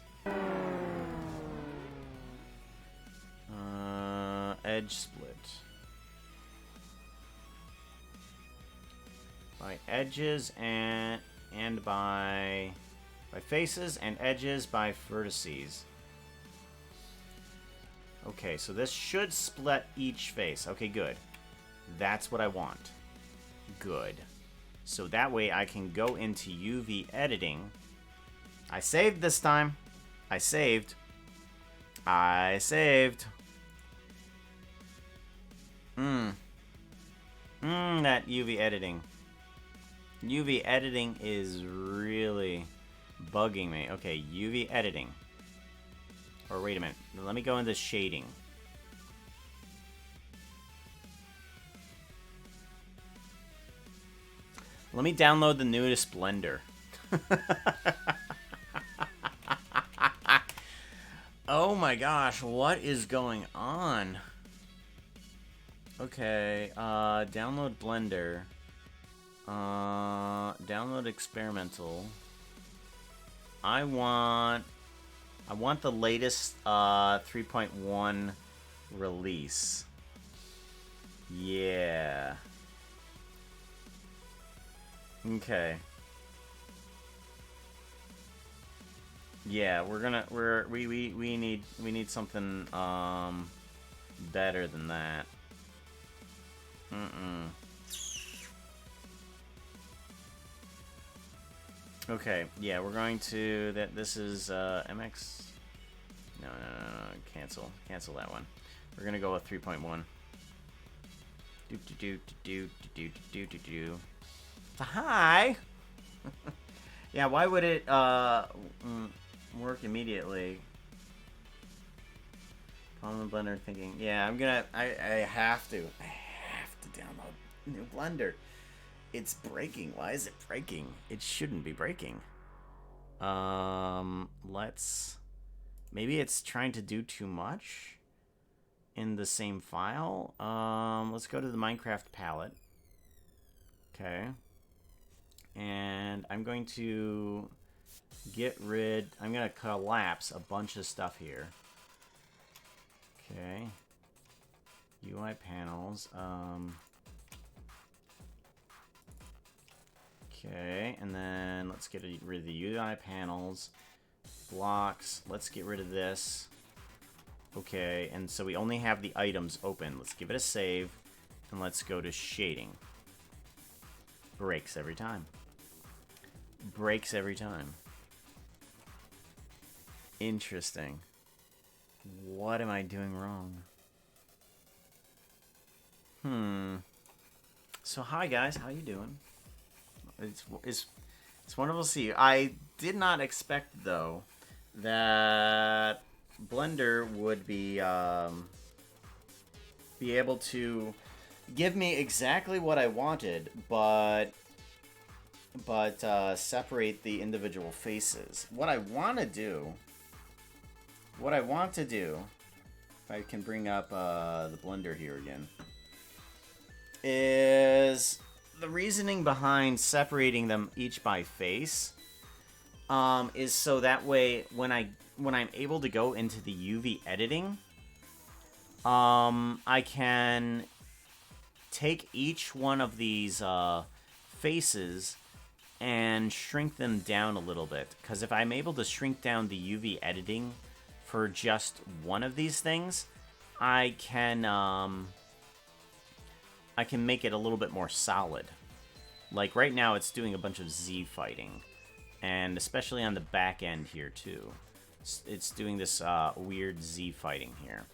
edge split. By edges and by faces, and edges by vertices. Okay, so this should split each face. Okay, good. That's what I want. Good. So that way I can go into UV editing. I saved this time. I saved. That UV editing. UV editing is really bugging me. Okay, UV editing. Or wait a minute. Let me go into shading. Let me download the newest Blender. Oh my gosh, what is going on? Okay, download Blender. Download experimental. I want the latest 3.1 release. Yeah. Okay. Yeah, we need something better than that. Okay, yeah, we're going to this is MX. No, cancel that one. We're gonna go with 3.1. Hi. Yeah, why would it work immediately? Common Blender thinking. Yeah, I have to download new Blender. It's breaking. Why is it breaking? It shouldn't be breaking. Maybe it's trying to do too much in the same file. Let's go to the MineCraft palette. Okay. And I'm going to I'm going to collapse a bunch of stuff here. Okay. UI panels. Okay, and then let's get rid of the UI panels. Blocks. Let's get rid of this. Okay, and so we only have the items open. Let's give it a save, and let's go to shading. Breaks every time. Breaks every time. Interesting. What am I doing wrong? So hi guys, how you doing? It's wonderful to see you. I did not expect though that Blender would be able to give me exactly what I wanted, but separate the individual faces. What I want to do, if I can bring up the Blender here again, is the reasoning behind separating them each by face is so that way when I'm able to go into the UV editing, I can take each one of these faces and shrink them down a little bit. Because if I'm able to shrink down the UV editing for just one of these things, I can make it a little bit more solid. Like right now it's doing a bunch of Z fighting, and especially on the back end here too. It's doing this weird Z fighting here.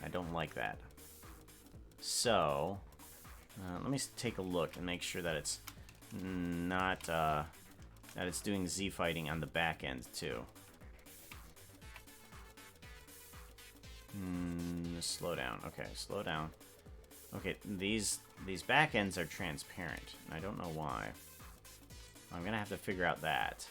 I don't like that. So let me take a look and make sure that it's not that it's doing Z fighting on the back end too. Slow down. Okay, slow down. Okay, these back ends are transparent. I don't know why. I'm gonna have to figure out that.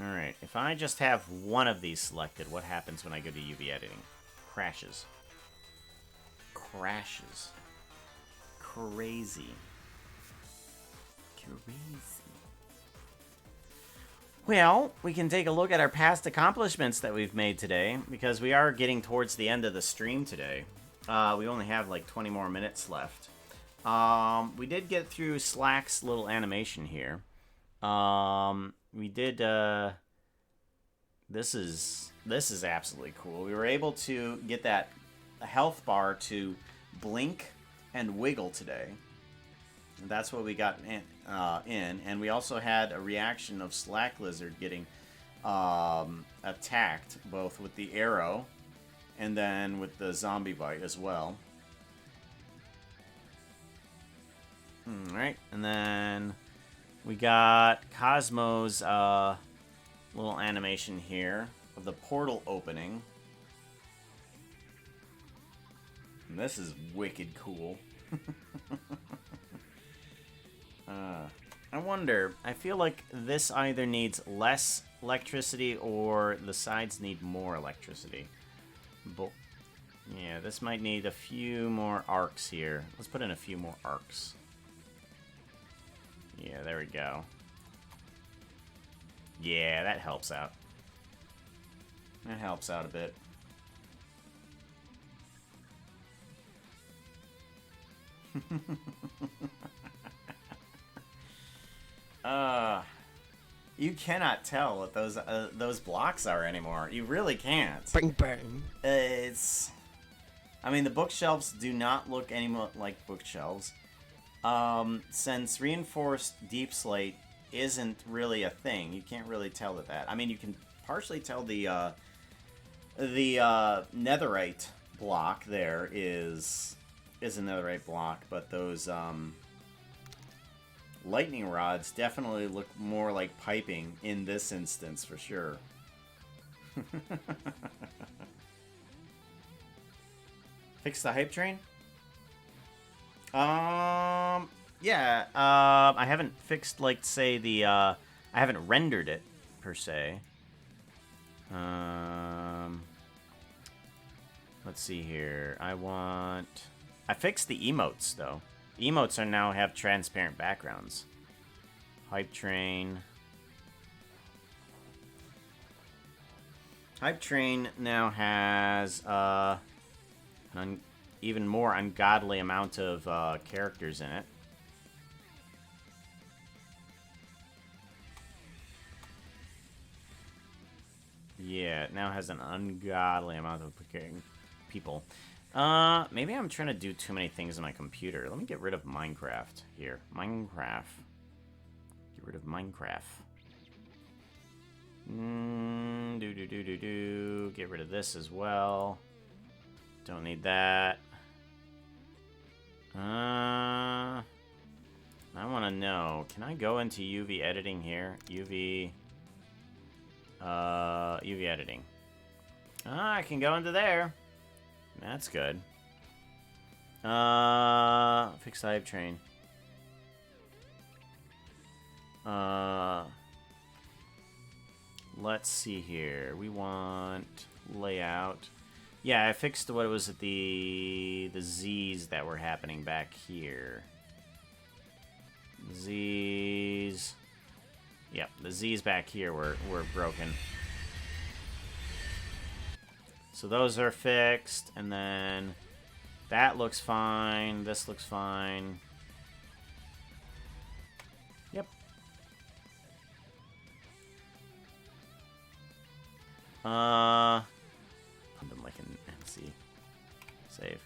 Alright, if I just have one of these selected, what happens when I go to UV editing? Crashes. Crashes. Crazy. Well, we can take a look at our past accomplishments that we've made today, because we are getting towards the end of the stream today. We only have like 20 more minutes left. We did get through Slack's little animation here. We did This is absolutely cool. We were able to get that health bar to blink and wiggle today. That's what we got in, and we also had a reaction of Slacklizard getting attacked, both with the arrow and then with the zombie bite as well. Alright, and then we got Cosmo's little animation here of the portal opening. And this is wicked cool. I wonder, I feel like this either needs less electricity or the sides need more electricity. But yeah, this might need a few more arcs here. Let's put in a few more arcs. Yeah, there we go. Yeah, that helps out. That helps out a bit. You cannot tell what those blocks are anymore. You really can't. Bang bang. It's... I mean, the bookshelves do not look any more like bookshelves. Since reinforced deep slate isn't really a thing, you can't really tell that. I mean, you can partially tell the netherite block there is a netherite block, but those lightning rods definitely look more like piping in this instance for sure. Fix the hype train? Yeah, I haven't fixed, like, say, the, I haven't rendered it, per se. Let's see here. I fixed the emotes, though. The emotes now have transparent backgrounds. Hype train. Hype train now has, an even more ungodly amount of characters in it. Yeah, it now has an ungodly amount of people. Maybe I'm trying to do too many things on my computer. Let me get rid of MineCraft here. MineCraft. Get rid of MineCraft. Get rid of this as well. Don't need that. I want to know, can I go into UV editing here? UV editing. I can go into there. That's good. Fix the hype train. Let's see here. We want layout. Yeah, I fixed what it was at the Z's that were happening back here. Z's. Yep, the Z's back here were broken. So those are fixed, and then that looks fine. This looks fine. Yep. Put them like an MC. Save.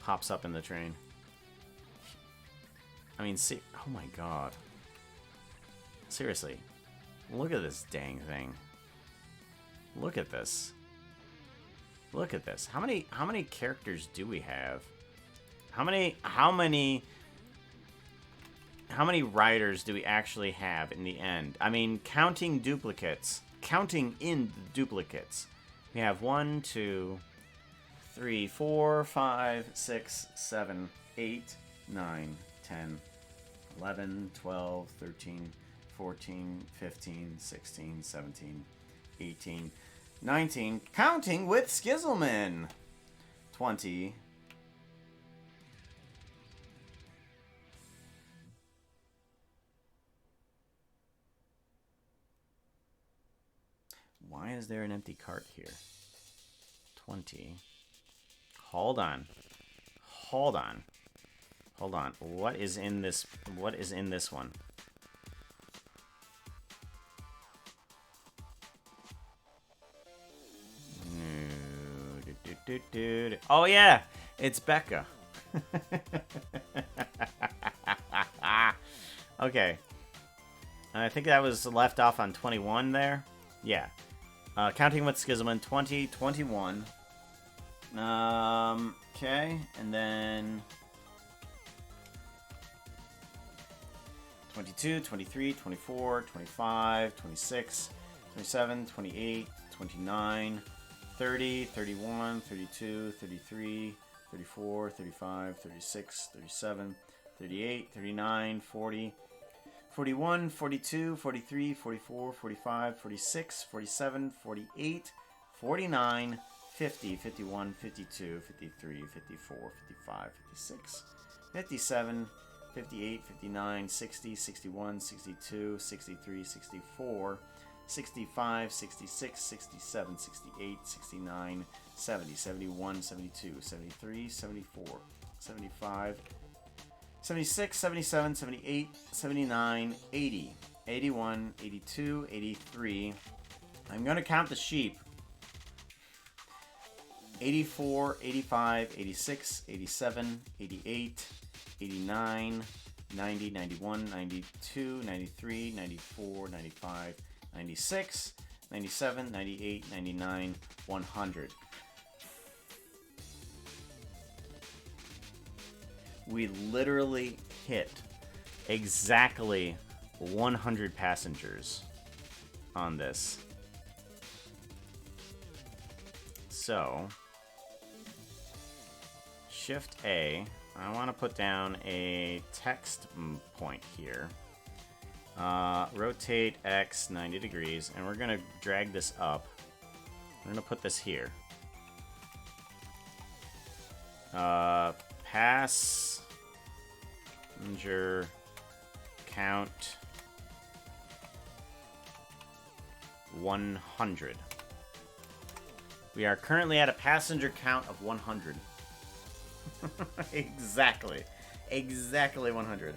Pops up in the train. I mean, see, oh my god. Seriously. Look at this dang thing. Look at this. Look at this. How many characters do we have? How many riders do we actually have in the end? I mean, counting duplicates. Counting in the duplicates. We have 1, 2, 3, 4, 5, 6, 7, 8, 9, 10, 11, 12, 13, 14, 15, 16, 17, 18, 19, counting with Skizzleman, 20, why is there an empty cart here? 20, hold on, hold on. Hold on. What is in this one? Oh yeah, it's Becca. Okay. I think that was left off on 21 there. Yeah. Counting with Schism 20, 21. Okay, and then 22, 23, 24, 25, 26, 27, 28, 29, 30, 31, 32, 33, 34, 35, 36, 37, 38, 39, 40, 41, 42, 43, 44, 45, 46, 47, 48, 49, 50, 51, 52, 53, 54, 55, 56, 57, 58, 59, 60, 61, 62, 63, 64, 65, 66, 67, 68, 69, 70, 71, 72, 73, 74, 75, 76, 77, 78, 79, 80, 81, 82, 83. I'm going to count the sheep. 84, 85, 86, 87, 88, 89, 90, 91, 92, 93, 94, 95, 96, 97, 98, 99, 100. We literally hit exactly 100 passengers on this. So, Shift A, I want to put down a text point here. Rotate X 90 degrees, and we're going to drag this up. We're going to put this here. Passenger count 100. We are currently at a passenger count of 100. Exactly. Exactly 100.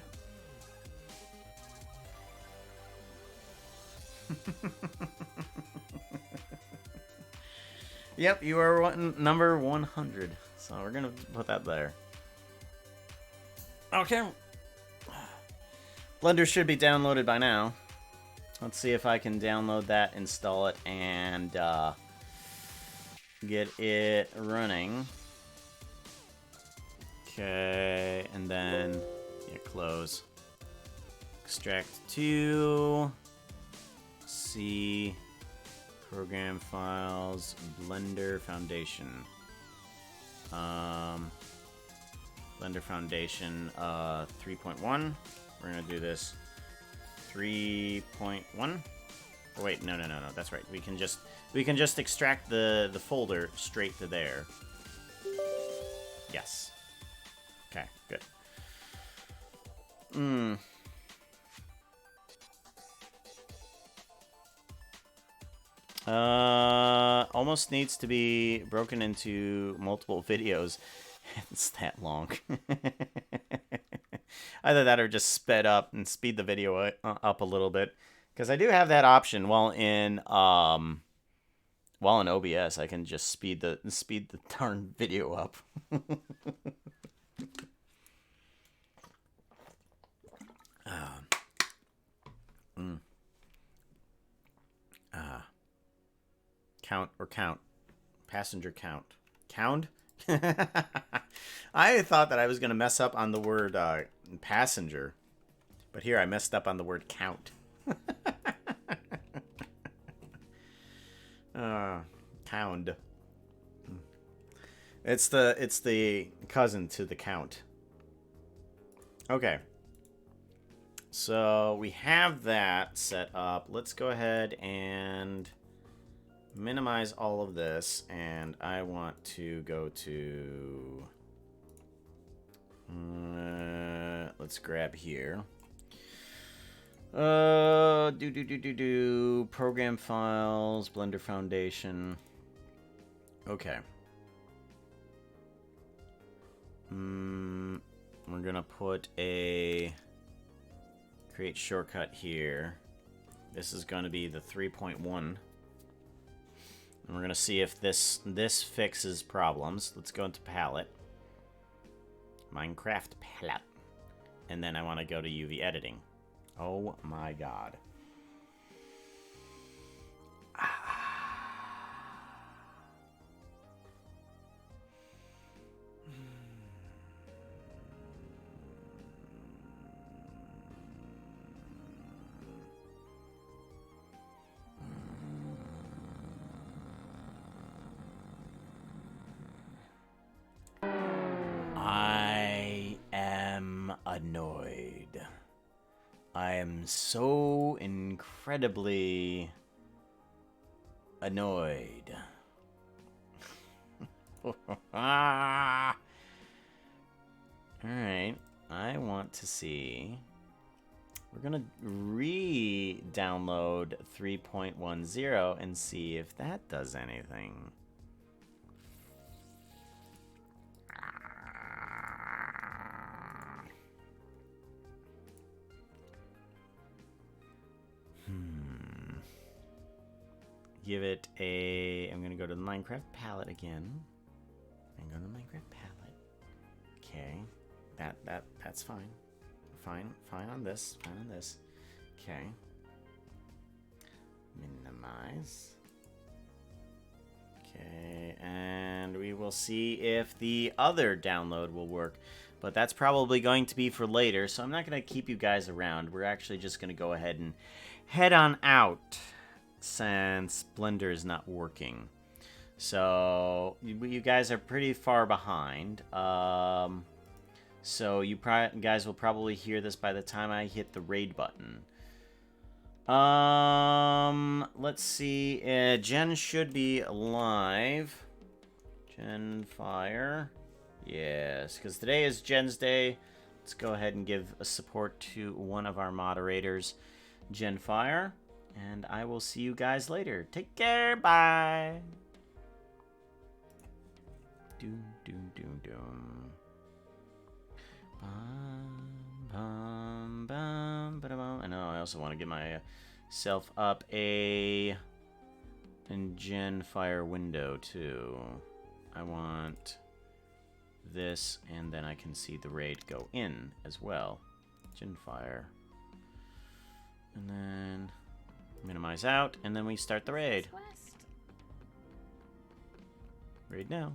Yep, you are number 100. So we're going to put that there. Okay. Blender should be downloaded by now. Let's see if I can download that, install it, and get it running. Okay, and then close. Extract to C program files, Blender Foundation. Blender Foundation 3.1. We're gonna do this 3.1. Oh wait, no, that's right. We can just extract the folder straight to there. Yes. Okay, good. Almost needs to be broken into multiple videos. It's that long. Either that or just sped up and speed the video up a little bit. Because I do have that option while in OBS. I can just speed the darn video up. Count. Passenger count. Count? I thought that I was going to mess up on the word passenger. But here I messed up on the word count. Pound. It's the cousin to the count. Okay. So we have that set up. Let's go ahead and minimize all of this, and I want to go to let's grab here. Program files, Blender Foundation. Okay. We're gonna put a create shortcut here. This is gonna be the 3.1. And we're gonna see if this fixes problems. Let's go into palette. MineCraft palette. And then I want to go to UV editing. Oh my god. I am annoyed. I am so incredibly annoyed. Alright, I want to see. We're gonna re-download 3.10 and see if that does anything. Give it a... I'm going to go to the MineCraft palette again. And go to the MineCraft palette. Okay. That's fine. Fine on this. Fine on this. Okay. Minimize. Okay. And we will see if the other download will work. But that's probably going to be for later, so I'm not going to keep you guys around. We're actually just going to go ahead and head on out, since Blender is not working. So you guys are pretty far behind. So you guys will probably hear this by the time I hit the raid button. Let's see. Jen should be live. Jen Fire. Yes, because today is Jen's day. Let's go ahead and give a support to one of our moderators, Jen Fire. And I will see you guys later. Take care. Bye. Doom, doom, doom, doom. Bum, bum, bum, ba-da-bum. I know, I also want to get myself up a Gen Fire window, too. I want this, and then I can see the raid go in as well. Gen Fire. And then... minimize out, and then we start the raid. Raid now.